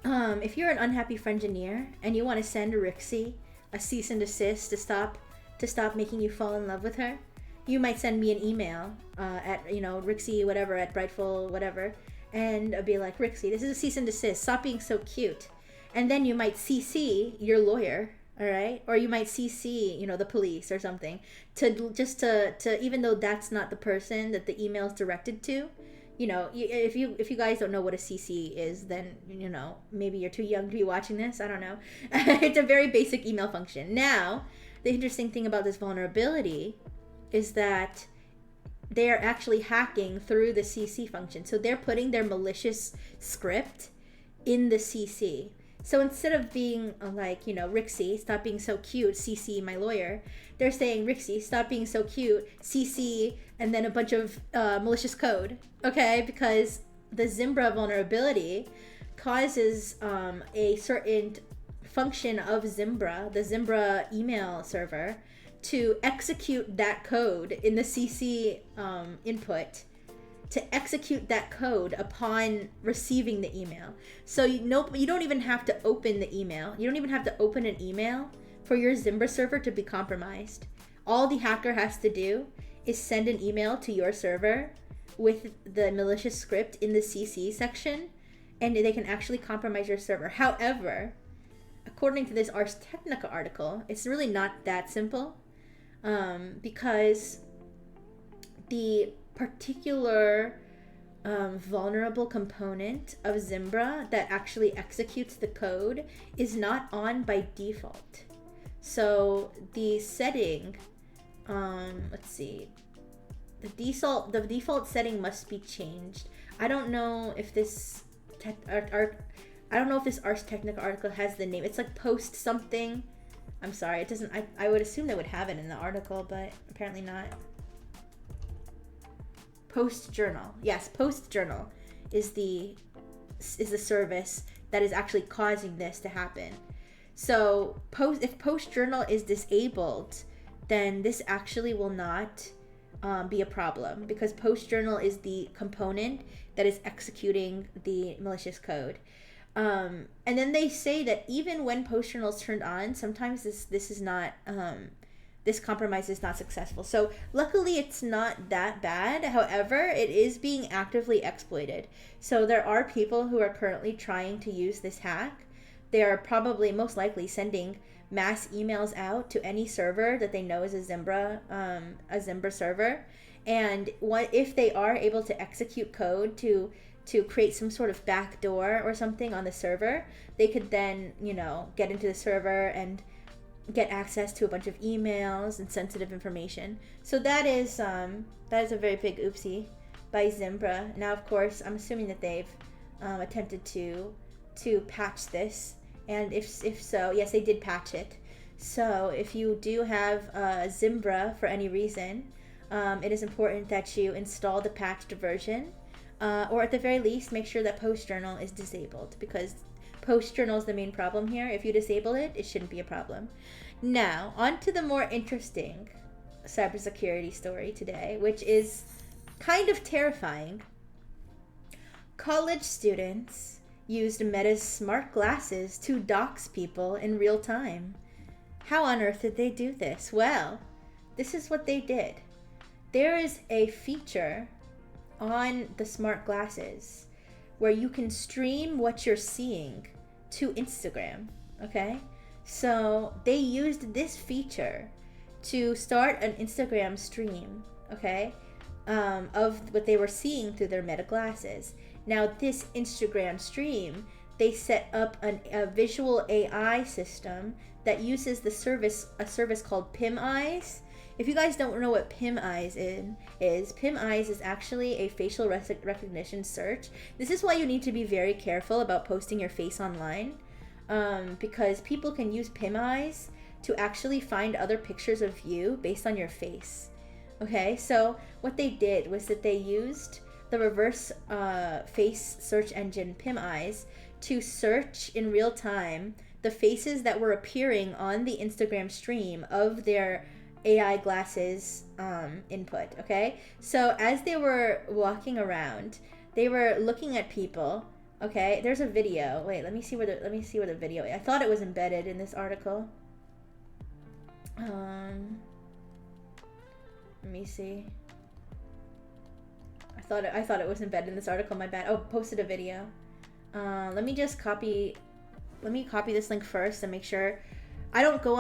If you're an unhappy Frengineer and you want to send Rixie a cease and desist to stop making you fall in love with her, you might send me an email at Rixie whatever at Brightful whatever, and I'll be like, Rixie, this is a cease and desist. Stop being so cute. And then you might CC your lawyer, all right, or you might CC the police or something to even though that's not the person that the email is directed to. If you guys don't know what a CC is, then maybe you're too young to be watching this. I don't know. It's a very basic email function. Now, the interesting thing about this vulnerability is that they are actually hacking through the CC function. So they're putting their malicious script in the CC. So instead of being like, Rixie, stop being so cute, CC my lawyer, they're saying, Rixie, stop being so cute, CC, and then a bunch of malicious code, okay? Because the Zimbra vulnerability causes a certain function of Zimbra, the Zimbra email server, to execute that code in the CC input, to execute that code upon receiving the email. So you don't even have to open the email. You don't even have to open an email for your Zimbra server to be compromised. All the hacker has to do is send an email to your server with the malicious script in the CC section, and they can actually compromise your server. However, according to this Ars Technica article, it's really not that simple, because the particular vulnerable component of Zimbra that actually executes the code is not on by default. So the setting, let's see, the default setting must be changed. I don't know if this Ars Technica article has the name. It's like post something. I'm sorry, it doesn't. I would assume they would have it in the article, but apparently not. PostJournal. Yes, PostJournal is the service that is actually causing this to happen. So if PostJournal is disabled, then this actually will not be a problem, because PostJournal is the component that is executing the malicious code. And then they say that even when PostJournal is turned on, sometimes this is not this compromise is not successful. So luckily it's not that bad. However, it is being actively exploited. So there are people who are currently trying to use this hack. They are probably most likely sending mass emails out to any server that they know is a Zimbra server. And what if they are able to execute code to create some sort of backdoor or something on the server, they could then, get into the server and get access to a bunch of emails and sensitive information. So that is a very big oopsie by Zimbra. Now, of course, I'm assuming that they've attempted to patch this, and if so, yes, they did patch it. So if you do have Zimbra for any reason, it is important that you install the patched version, or at the very least, make sure that PostJournal is disabled, because PostJournal is the main problem here. If you disable it, it shouldn't be a problem. Now, on to the more interesting cybersecurity story today, which is kind of terrifying. college students used Meta's smart glasses to dox people in real time. How on earth did they do this? Well, this is what they did. There is a feature on the smart glasses where you can stream what you're seeing to Instagram, okay? So they used this feature to start an Instagram stream, okay, of what they were seeing through their Meta glasses. Now, this Instagram stream, they set up a visual AI system that uses a service called PimEyes. If you guys don't know what PimEyes is, PimEyes is actually a facial recognition search. This is why you need to be very careful about posting your face online, because people can use PimEyes to actually find other pictures of you based on your face. Okay, so what they did was that they used the reverse face search engine PimEyes to search in real time the faces that were appearing on the Instagram stream of their AI glasses input. Okay, so as they were walking around, they were looking at people. Okay, there's a video. Wait, let me see where the video is. I thought it was embedded in this article. Let me see. I thought it was embedded in this article. My bad. Oh, posted a video. Let me copy this link first and make sure. I don't go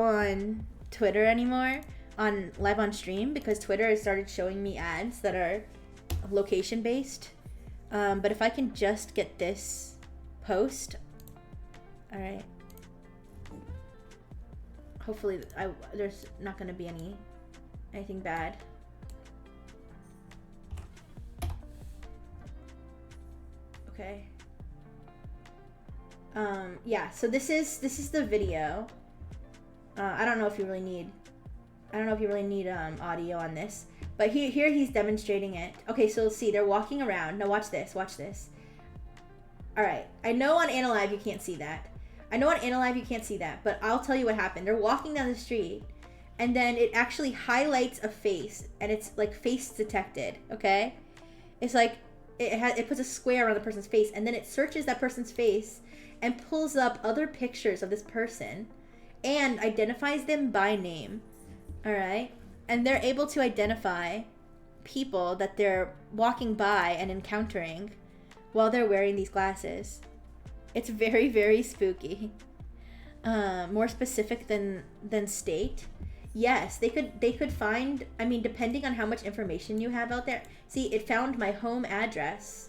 on Twitter anymore live on stream because Twitter has started showing me ads that are location based. But if I can just get this post, all right. Hopefully, there's not going to be anything bad. Okay. Yeah. So this is the video. I don't know if you really need audio on this, but here he's demonstrating it. Okay, so let's see. They're walking around. Now watch this. Watch this. All right. I know on Analive you can't see that. But I'll tell you what happened. They're walking down the street, and then it actually highlights a face, and it's like face detected, okay? It's like, it puts a square around the person's face, and then it searches that person's face and pulls up other pictures of this person and identifies them by name, all right? And they're able to identify people that they're walking by and encountering while they're wearing these glasses. It's very, very spooky. More specific than state. Yes, they could find, I mean, depending on how much information you have out there. See, it found my home address.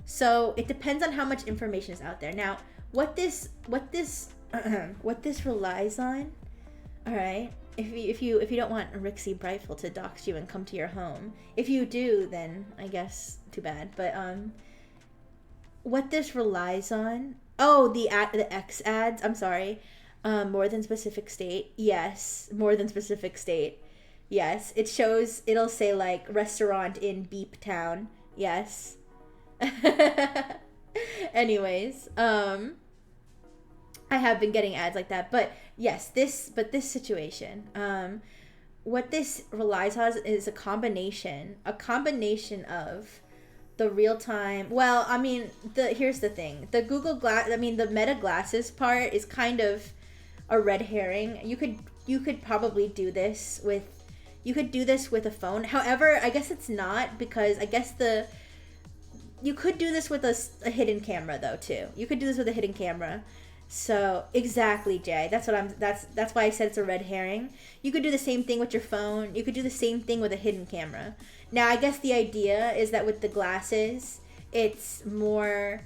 So it depends on how much information is out there. Now, what this relies on, all right, if you don't want Rixie Brightful to dox you and come to your home. If you do, then I guess too bad. But what this relies on, the X ads, I'm sorry, more than specific state. Yes, more than specific state. Yes, it'll say like restaurant in Beep Town. Yes. Anyways, I have been getting ads like that, but yes, this situation, what this relies on is a combination of the real-time, well, I mean, here's the thing, the the Meta glasses part is kind of a red herring. You could probably do this with a phone. However, I guess it's not, because I guess you could do this with a hidden camera though too. You could do this with a hidden camera. So exactly, Jay. That's why I said it's a red herring. You could do the same thing with your phone. You could do the same thing with a hidden camera. Now, I guess the idea is that with the glasses, it's more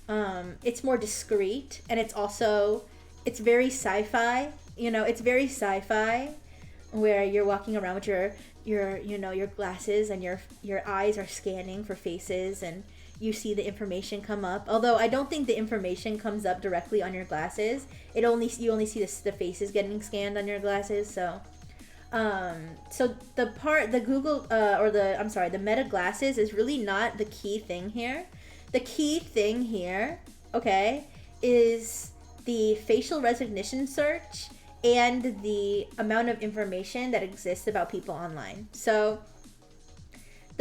discreet, and it's very sci-fi. It's very sci-fi, where you're walking around with your glasses, and your eyes are scanning for faces, and you see the information come up. Although I don't think the information comes up directly on your glasses. You only see the faces getting scanned on your glasses. So the Meta glasses is really not the key thing here. The key thing here, okay, is the facial recognition search and the amount of information that exists about people online. So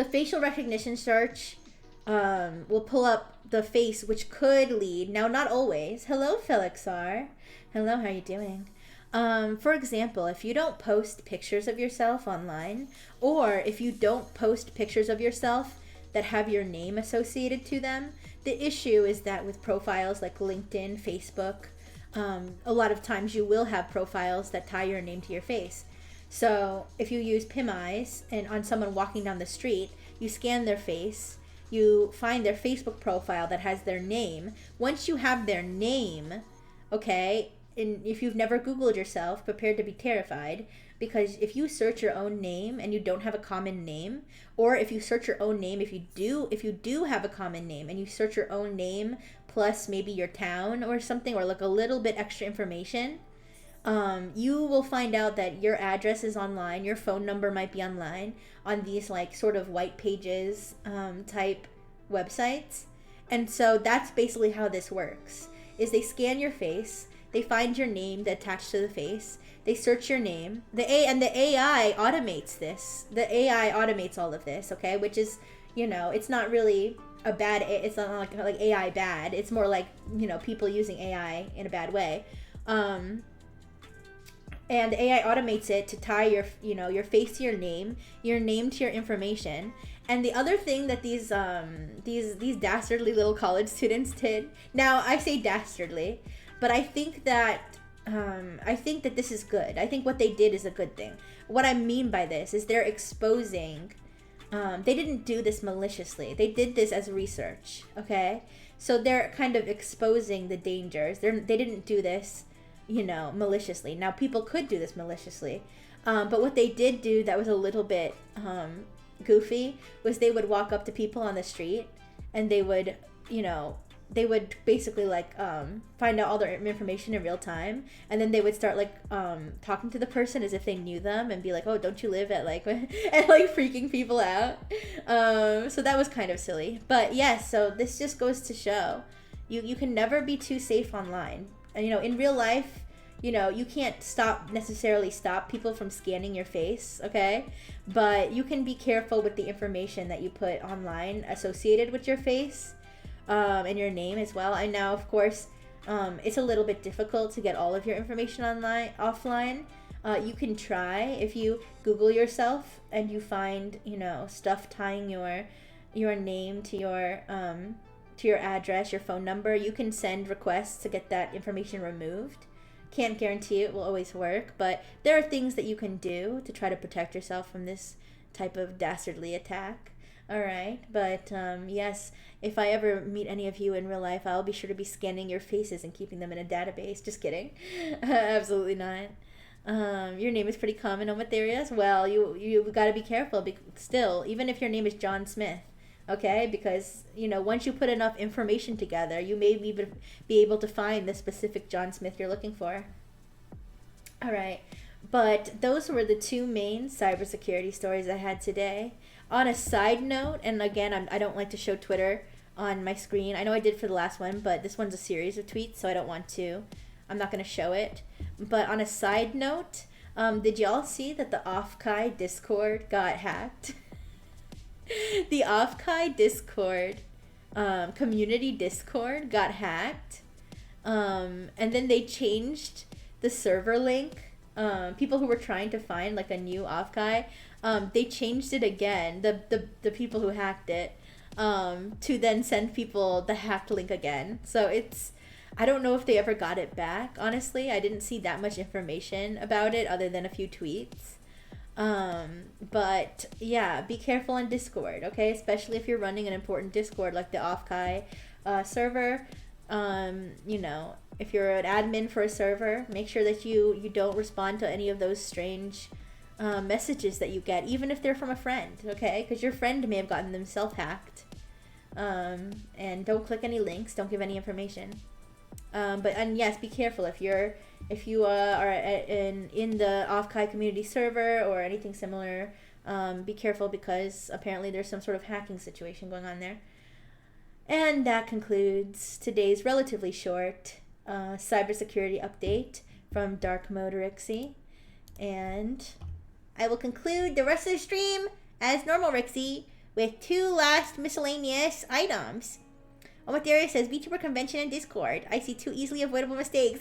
the facial recognition search will pull up the face, which could lead, now not always. Hello, Felixar. Hello, how you doing? For example, if you don't post pictures of yourself online, or if you don't post pictures of yourself that have your name associated to them, the issue is that with profiles like LinkedIn, Facebook, a lot of times you will have profiles that tie your name to your face. So if you use PimEyes and on someone walking down the street, you scan their face, you find their Facebook profile that has their name. Once you have their name, okay, and if you've never Googled yourself, prepare to be terrified, because if you search your own name and you don't have a common name, or if you search your own name, if you do have a common name and you search your own name plus maybe your town or something, or like a little bit extra information, you will find out that your address is online, your phone number might be online on these like sort of white pages type websites. And so that's basically how this works, is they scan your face, they find your name attached to the face, they search your name, the AI automates this. The AI automates all of this, okay? Which is, you know, it's not really a bad, it's not like AI bad, it's more like, you know, people using AI in a bad way. And the AI automates it to tie your, you know, your face to your name to your information. And the other thing that these dastardly little college students did, now I say dastardly, but I think that this is good. I think what they did is a good thing. What I mean by this is they're exposing, they didn't do this maliciously. They did this as research, okay? So they're kind of exposing the dangers. They didn't do this, you know, maliciously. Now, people could do this maliciously, but what they did do that was a little bit goofy was they would walk up to people on the street and they would, you know, they would basically like find out all their information in real time, and then they would start like talking to the person as if they knew them and be like, oh, don't you live at like and like freaking people out. So that was kind of silly, but yes, so this just goes to show you can never be too safe online. And you know, in real life, you know, you can't necessarily stop people from scanning your face, okay? But you can be careful with the information that you put online associated with your face, and your name as well. And now, of course, it's a little bit difficult to get all of your information offline. You can try if you Google yourself and you find, you know, stuff tying your name to your address, your phone number. You can send requests to get that information removed. Can't guarantee it will always work, but there are things that you can do to try to protect yourself from this type of dastardly attack. All right, but yes, if I ever meet any of you in real life, I'll be sure to be scanning your faces and keeping them in a database. Just kidding. Absolutely not. Your name is pretty common in what areas? Well, you got to be careful. Still, even if your name is John Smith, okay? Because, you know, once you put enough information together, you may be able to find the specific John Smith you're looking for. All right, but those were the two main cybersecurity stories I had today. On a side note, and again, I don't like to show Twitter on my screen. I know I did for the last one, but this one's a series of tweets, so I don't want to. I'm not going to show it. But on a side note, did y'all see that the Offkai Discord got hacked? The Offkai Discord, community Discord got hacked. And then they changed the server link. People who were trying to find like a new Offkai, they changed it again, the people who hacked it, to then send people the hacked link again. So I don't know if they ever got it back, honestly. I didn't see that much information about it other than a few tweets. But yeah, be careful on Discord, okay? Especially if you're running an important Discord like the Offkai server. You know, if you're an admin for a server, make sure that you don't respond to any of those strange messages that you get, even if they're from a friend, okay? Because your friend may have gotten themselves hacked. And don't click any links, don't give any information. And yes, be careful if you are in the Offkai community server or anything similar. Be careful, because apparently there's some sort of hacking situation going on there. And that concludes today's relatively short cybersecurity update from Dark Mode Rixie. And I will conclude the rest of the stream as normal, Rixie, with 2 last miscellaneous items. Omateria says, VTuber convention and Discord. I see 2 easily avoidable mistakes.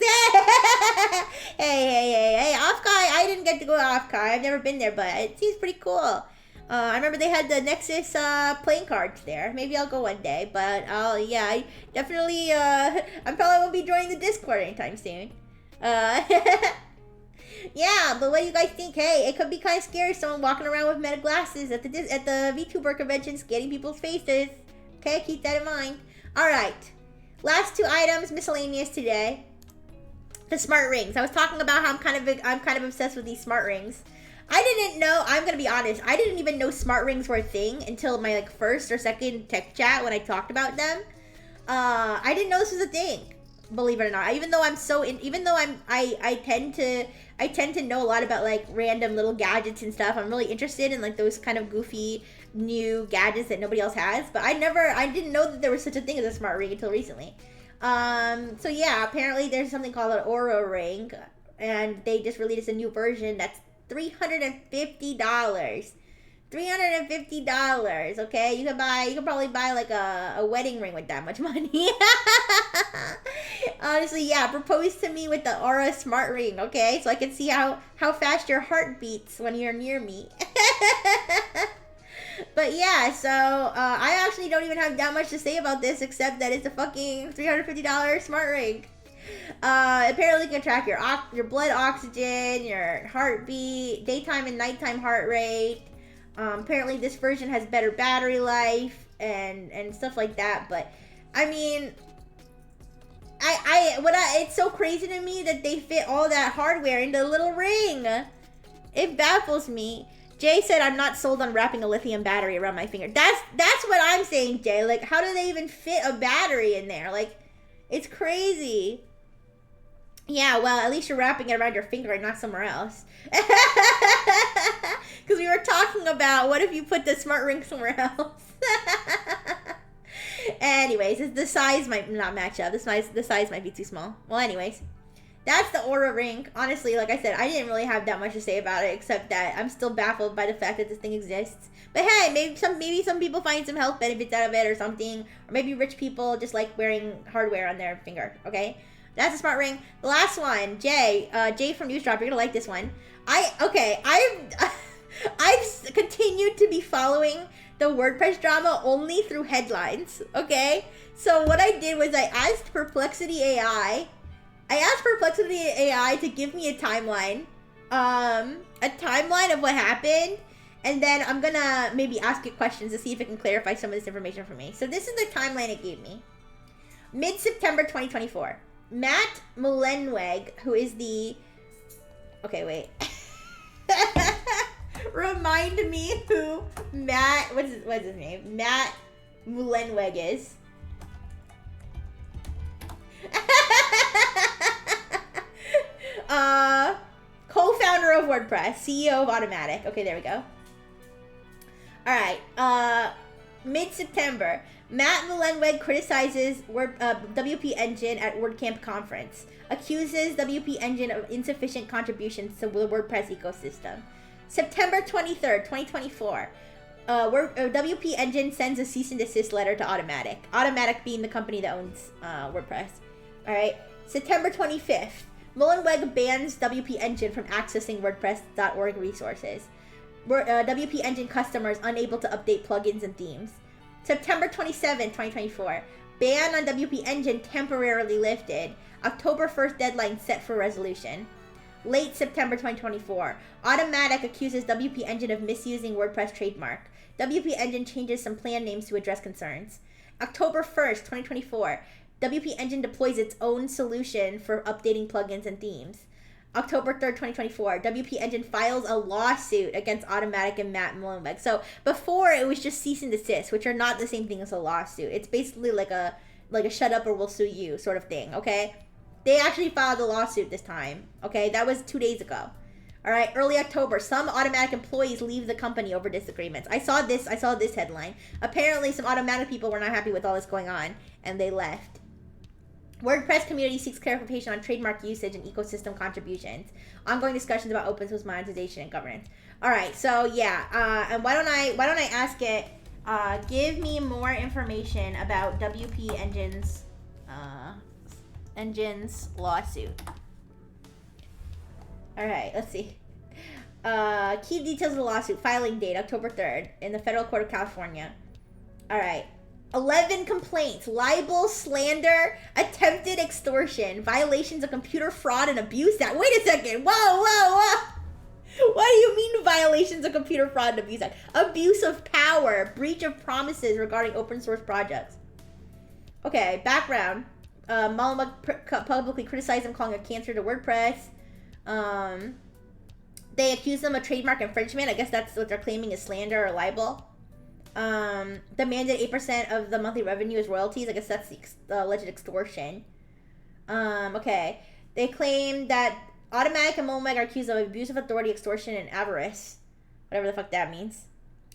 Hey, Offkai. I didn't get to go to Offkai. I've never been there, but it seems pretty cool. I remember they had the Nexus playing cards there. Maybe I'll go one day, but yeah, I definitely, I probably won't be joining the Discord anytime soon. Yeah, but what do you guys think? Hey, it could be kind of scary, someone walking around with meta glasses at the VTuber convention, scanning people's faces. Okay, keep that in mind. Alright, last 2 items, miscellaneous today. The smart rings. I was talking about how I'm kind of obsessed with these smart rings. I didn't know, I'm gonna be honest, I didn't even know smart rings were a thing until my like first or second tech chat when I talked about them. I didn't know this was a thing, believe it or not. Even though I tend to know a lot about like random little gadgets and stuff. I'm really interested in like those kind of goofy new gadgets that nobody else has. But I didn't know that there was such a thing as a smart ring until recently. So yeah, apparently there's something called an Aura ring, and they just released a new version that's $350. $350, okay? You can probably buy like a wedding ring with that much money. Honestly, yeah, propose to me with the Aura smart ring, okay? So I can see how fast your heart beats when you're near me. But yeah, so I actually don't even have that much to say about this except that it's a fucking $350 smart ring. Apparently you can track your blood oxygen, your heartbeat, daytime and nighttime heart rate. Apparently this version has better battery life and stuff like that. But I mean, it's so crazy to me that they fit all that hardware into a little ring. It baffles me. Jay said, I'm not sold on wrapping a lithium battery around my finger. That's what I'm saying, Jay. Like, how do they even fit a battery in there? Like, it's crazy. Yeah, well, at least you're wrapping it around your finger and not somewhere else. Because we were talking about, what if you put the smart ring somewhere else? Anyways, the size might not match up. The size might be too small. Well, anyways. That's the Aura ring. Honestly, like I said, I didn't really have that much to say about it, except that I'm still baffled by the fact that this thing exists. But hey, maybe some people find some health benefits out of it or something. Or maybe rich people just like wearing hardware on their finger, okay? That's a smart ring. The last one, Jay from Newsdrop, you're gonna like this one. I've continued to be following the WordPress drama only through headlines, okay? So what I did was I asked Perplexity AI to give me a timeline of what happened, and then I'm gonna maybe ask it questions to see if it can clarify some of this information for me. So this is the timeline it gave me. Mid-September 2024. Matt Mullenweg, who is the... Okay, wait. Remind me who Matt... What's his name? Matt Mullenweg is. Co-founder of WordPress, CEO of Automattic. Okay, there we go. Alright, mid-September, Matt Mullenweg criticizes WP Engine at WordCamp conference, accuses WP Engine of insufficient contributions to the WordPress ecosystem. September 23rd, 2024, WP Engine sends a cease and desist letter to Automattic. Automattic being the company that owns WordPress. Alright, September 25th, Mullenweg bans WP Engine from accessing WordPress.org resources. WP Engine customers unable to update plugins and themes. September 27, 2024. Ban on WP Engine temporarily lifted. October 1st deadline set for resolution. Late September 2024. Automattic accuses WP Engine of misusing WordPress trademark. WP Engine changes some plan names to address concerns. October 1st, 2024. WP Engine deploys its own solution for updating plugins and themes. October 3rd, 2024, WP Engine files a lawsuit against Automattic and Matt Mullenweg. So before it was just cease and desist, which are not the same thing as a lawsuit. It's basically like a shut up or we'll sue you sort of thing, okay? They actually filed a lawsuit this time, okay? That was 2 days ago. All right, early October, some Automattic employees leave the company over disagreements. I saw this headline. Apparently some Automattic people were not happy with all this going on and they left. WordPress community seeks clarification on trademark usage and ecosystem contributions. Ongoing discussions about open source monetization and governance. All right, so yeah, and why don't I ask it? Give me more information about WP Engine's lawsuit. All right, let's see. Key details of the lawsuit. Filing date, October 3rd, in the Federal Court of California. All right. 11 complaints. Libel, slander, attempted extortion, violations of Computer Fraud and Abuse Act. Wait a second. Whoa. What do you mean violations of Computer Fraud and Abuse Act? Abuse of power, breach of promises regarding open source projects. Okay, background. Malama publicly criticized them, calling a cancer to WordPress. They accused them of trademark infringement. I guess that's what they're claiming is slander or libel. Demanded 8% of the monthly revenue as royalties. I guess that's the alleged extortion. Okay. They claim that Automatic and Momeg are accused of abuse of authority, extortion, and avarice. Whatever the fuck that means.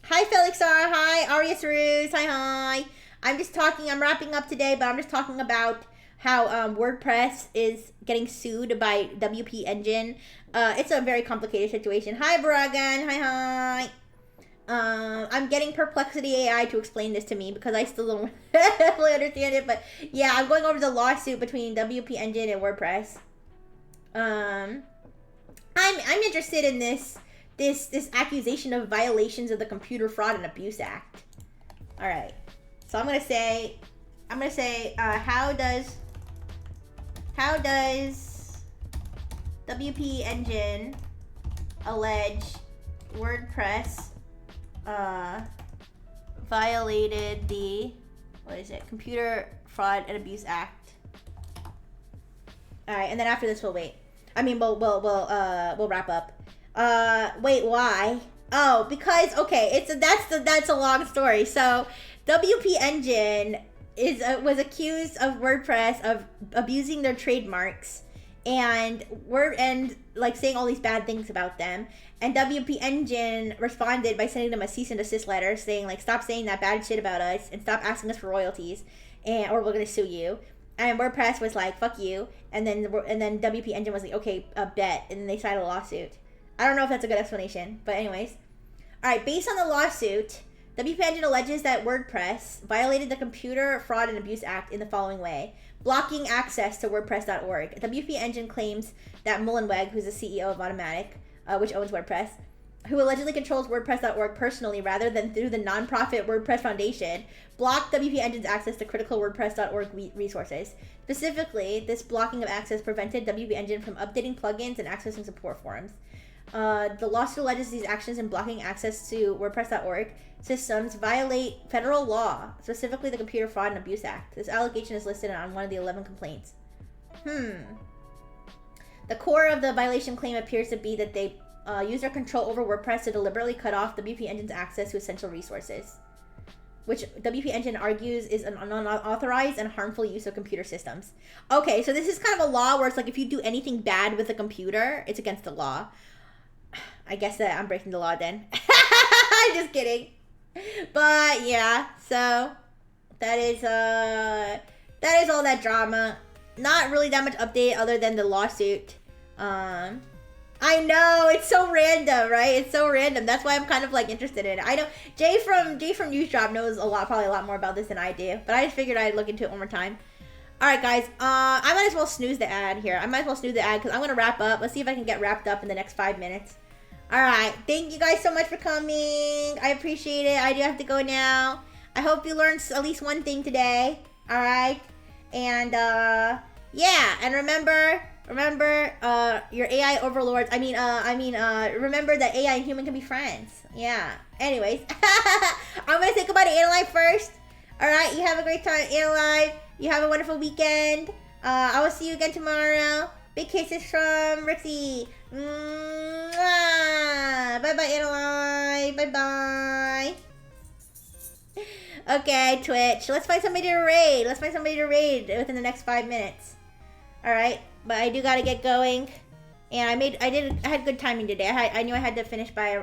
Hi, Felix R. Hi, Arias Ruse. Hi. I'm wrapping up today, but I'm just talking about how WordPress is getting sued by WP Engine. It's a very complicated situation. Hi, Bragan. Hi. I'm getting Perplexity AI to explain this to me because I still don't fully understand it. But yeah, I'm going over the lawsuit between WP Engine and WordPress. I'm interested in this accusation of violations of the Computer Fraud and Abuse Act. All right, so I'm gonna say, how does WP Engine allege WordPress violated the Computer Fraud and Abuse Act? All right, and then after this we'll wait. We'll wrap up. Wait, why? Oh, because that's a long story. So WP Engine was accused of WordPress of abusing their trademarks and saying all these bad things about them. And WP Engine responded by sending them a cease and desist letter saying stop saying that bad shit about us and stop asking us for royalties or we're gonna sue you. And WordPress was like, fuck you. And then WP Engine was like, okay, bet. And then they filed a lawsuit. I don't know if that's a good explanation. But anyways. Alright, based on the lawsuit, WP Engine alleges that WordPress violated the Computer Fraud and Abuse Act in the following way. Blocking access to WordPress.org. WP Engine claims that Mullenweg, who's the CEO of Automatic, which owns WordPress, who allegedly controls WordPress.org personally rather than through the nonprofit WordPress Foundation, blocked WP Engine's access to critical WordPress.org resources. Specifically, this blocking of access prevented WP Engine from updating plugins and accessing support forums. The lawsuit alleges these actions in blocking access to WordPress.org systems violate federal law, specifically the Computer Fraud and Abuse Act. This allegation is listed on one of the 11 complaints. The core of the violation claim appears to be that they use their control over WordPress to deliberately cut off WP Engine's access to essential resources, which WP Engine argues is an unauthorized and harmful use of computer systems. Okay, so this is kind of a law where it's like if you do anything bad with a computer, it's against the law. I guess that I'm breaking the law then. I'm just kidding. But yeah, so that is all that drama. Not really that much update other than the lawsuit. I know, it's so random, right? It's so random. That's why I'm kind of interested in it. I know Jay from Newsdrop knows probably a lot more about this than I do, but I just figured I'd look into it one more time. All right, guys. I might as well snooze the ad here. I might as well snooze the ad because I'm gonna wrap up. Let's see if I can get wrapped up in the next 5 minutes. All right. Thank you guys so much for coming. I appreciate it. I do have to go now. I hope you learned at least one thing today. All right. And yeah. And remember, your AI overlords. Remember that AI and human can be friends. Yeah. Anyways, I'm gonna say goodbye to Analive first. All right. You have a great time, Analive. You have a wonderful weekend. I will see you again tomorrow. Big kisses from Rixie. Bye bye, Analive. Bye bye. Okay, Twitch. Let's find somebody to raid. Within the next 5 minutes. Alright, but I do gotta get going. And I had good timing today. I knew I had to finish by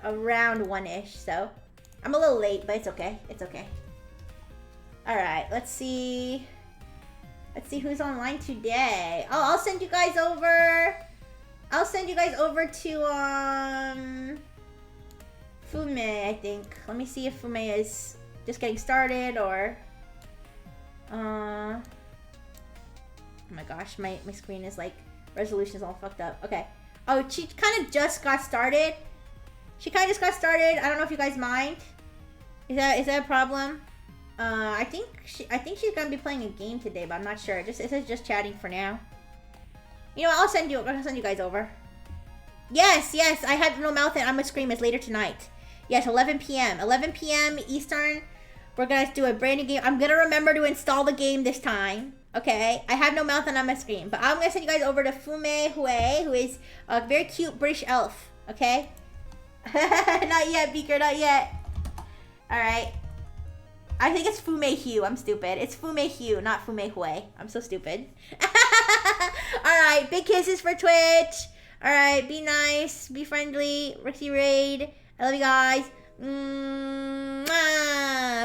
around 1-ish, so I'm a little late, but it's okay. It's okay. Alright, let's see who's online today. Oh, I'll send you guys over to Fume, I think. Let me see if Fume is just getting started or... oh my gosh, my screen is like, resolution is all fucked up. Okay. Oh, she kind of just got started. She kind of just got started. I don't know if you guys mind. Is that a problem? I think she's gonna be playing a game today, but I'm not sure. It says just chatting for now. You know what? I'll send you guys over. Yes, I had no mouth and I'm gonna scream. It's later tonight. Yes, 11 p.m. 11 p.m. Eastern. We're gonna do a brand new game. I'm gonna remember to install the game this time. Okay, I have no mouth and I'm gonna scream. But I'm gonna send you guys over to Fume Hui, who is a very cute British elf. Okay? Not yet, Beaker, not yet. Alright. I think it's Fume Hugh. I'm stupid. It's Fume Hugh, not Fume Hui. I'm so stupid. Alright, big kisses for Twitch. Alright, be nice, be friendly. Rixie Raid. I love you guys.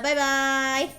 Bye bye.